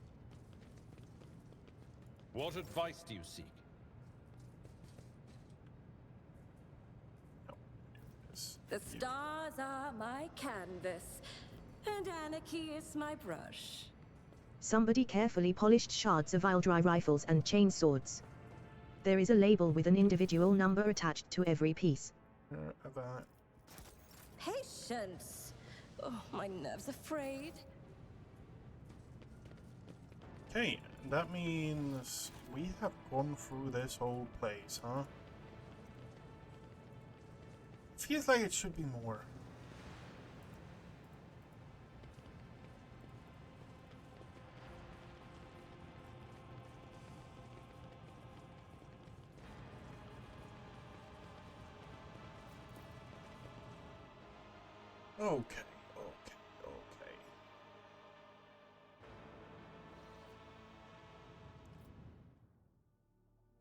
What advice do you seek? The stars are my canvas, and anarchy is my brush. Somebody carefully polished shards of dry rifles and chainswords. There is a label with an individual number attached to every piece. Patience! Oh, my nerves are frayed. Okay, that means we have gone through this whole place, huh? Feels like it should be more. Okay.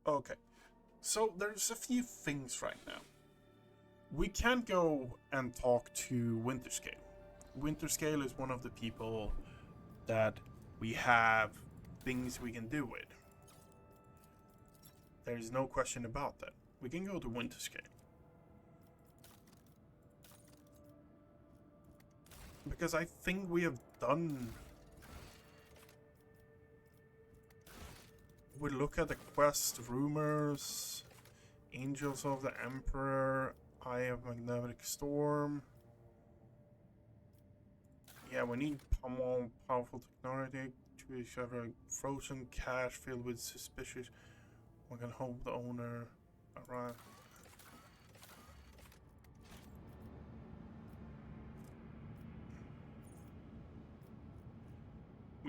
Okay. So there's a few things right now. We can't go and talk to Winterscale. Winterscale is one of the people that we have things we can do with. There's no question about that. We can go to Winterscale. Because I think we have done... We look at the quest, rumors, Angels of the Emperor, Eye of Magnetic Storm. Yeah, we need more powerful technology to each other. Frozen cash filled with suspicious. We can hope the owner arrive.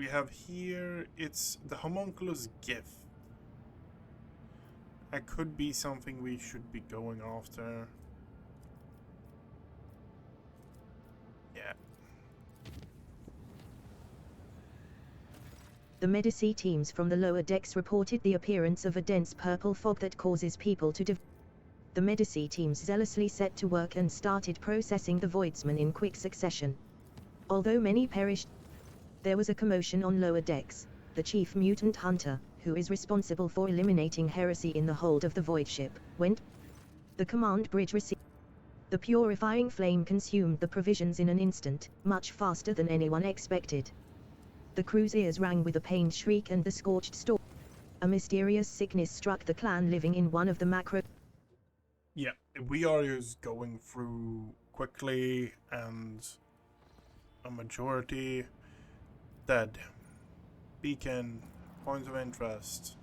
we have here, it's the homunculus gift. That could be something we should be going after. Yeah. The Medici teams from the lower decks reported the appearance of a dense purple fog that causes people to The Medici teams zealously set to work and started processing the voidsman in quick succession. Although many perished, there was a commotion on lower decks. The chief mutant hunter, who is responsible for eliminating heresy in the hold of the void ship, went. The command bridge received. The purifying flame consumed the provisions in an instant, much faster than anyone expected. The crew's ears rang with a pained shriek and the scorched storm. A mysterious sickness struck the clan living in one of the macro. Yeah, we are just going through quickly, and a majority dead. Beacon, points of interest.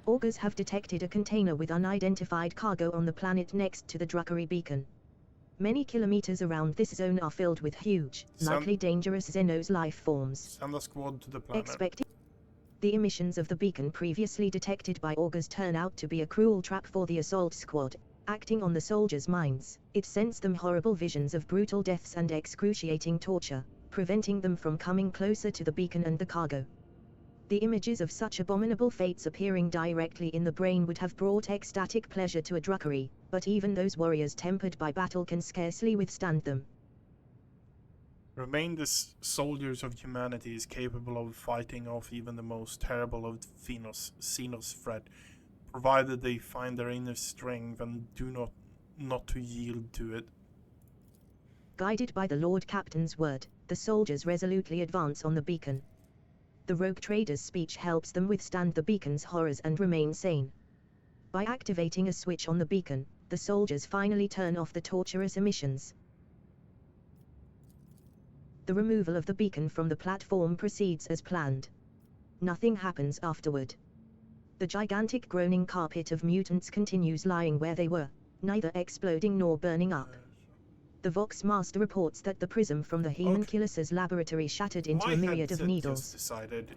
Augurs have detected a container with unidentified cargo on the planet next to the Druckery beacon. Many kilometers around this zone are filled with huge, likely dangerous Xenos life forms. Send a squad to the planet. The emissions of the beacon previously detected by Augurs turn out to be a cruel trap for the assault squad. Acting on the soldiers' minds, it sends them horrible visions of brutal deaths and excruciating torture, preventing them from coming closer to the beacon and the cargo. The images of such abominable fates appearing directly in the brain would have brought ecstatic pleasure to a Druckery, but even those warriors tempered by battle can scarcely withstand them. Remain the soldiers of humanity is capable of fighting off even the most terrible of Xenos threat, provided they find their inner strength and do not to yield to it. Guided by the Lord Captain's word, the soldiers resolutely advance on the beacon. The rogue trader's speech helps them withstand the beacon's horrors and remain sane. By activating a switch on the beacon, the soldiers finally turn off the torturous emissions. The removal of the beacon from the platform proceeds as planned. Nothing happens afterward. The gigantic groaning carpet of mutants continues lying where they were, neither exploding nor burning up. The Vox Master reports that the prism from the Homunculus's laboratory shattered into a myriad of needles.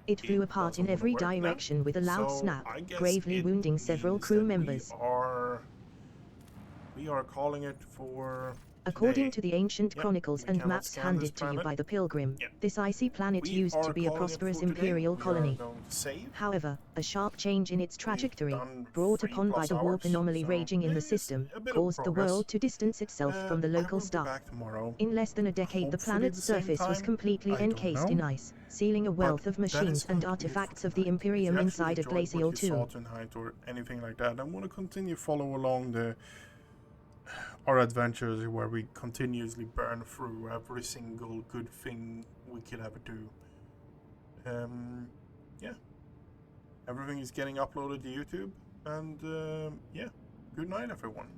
It flew apart in every direction with a loud snap, gravely wounding several crew members. We are calling it for According to the ancient chronicles and maps handed to you by the Pilgrim, this icy planet used to be a prosperous imperial colony. However, a sharp change in its trajectory, brought upon by the warp anomaly raging in the system, caused the world to distance itself from the local star. In less than a decade, the planet's surface was completely encased in ice, sealing a wealth of machines and artifacts of the Imperium inside a glacial tomb. Or anything like that, I want to continue follow along our adventures where we continuously burn through every single good thing we could ever do. Yeah, everything is getting uploaded to YouTube, and yeah, good night everyone.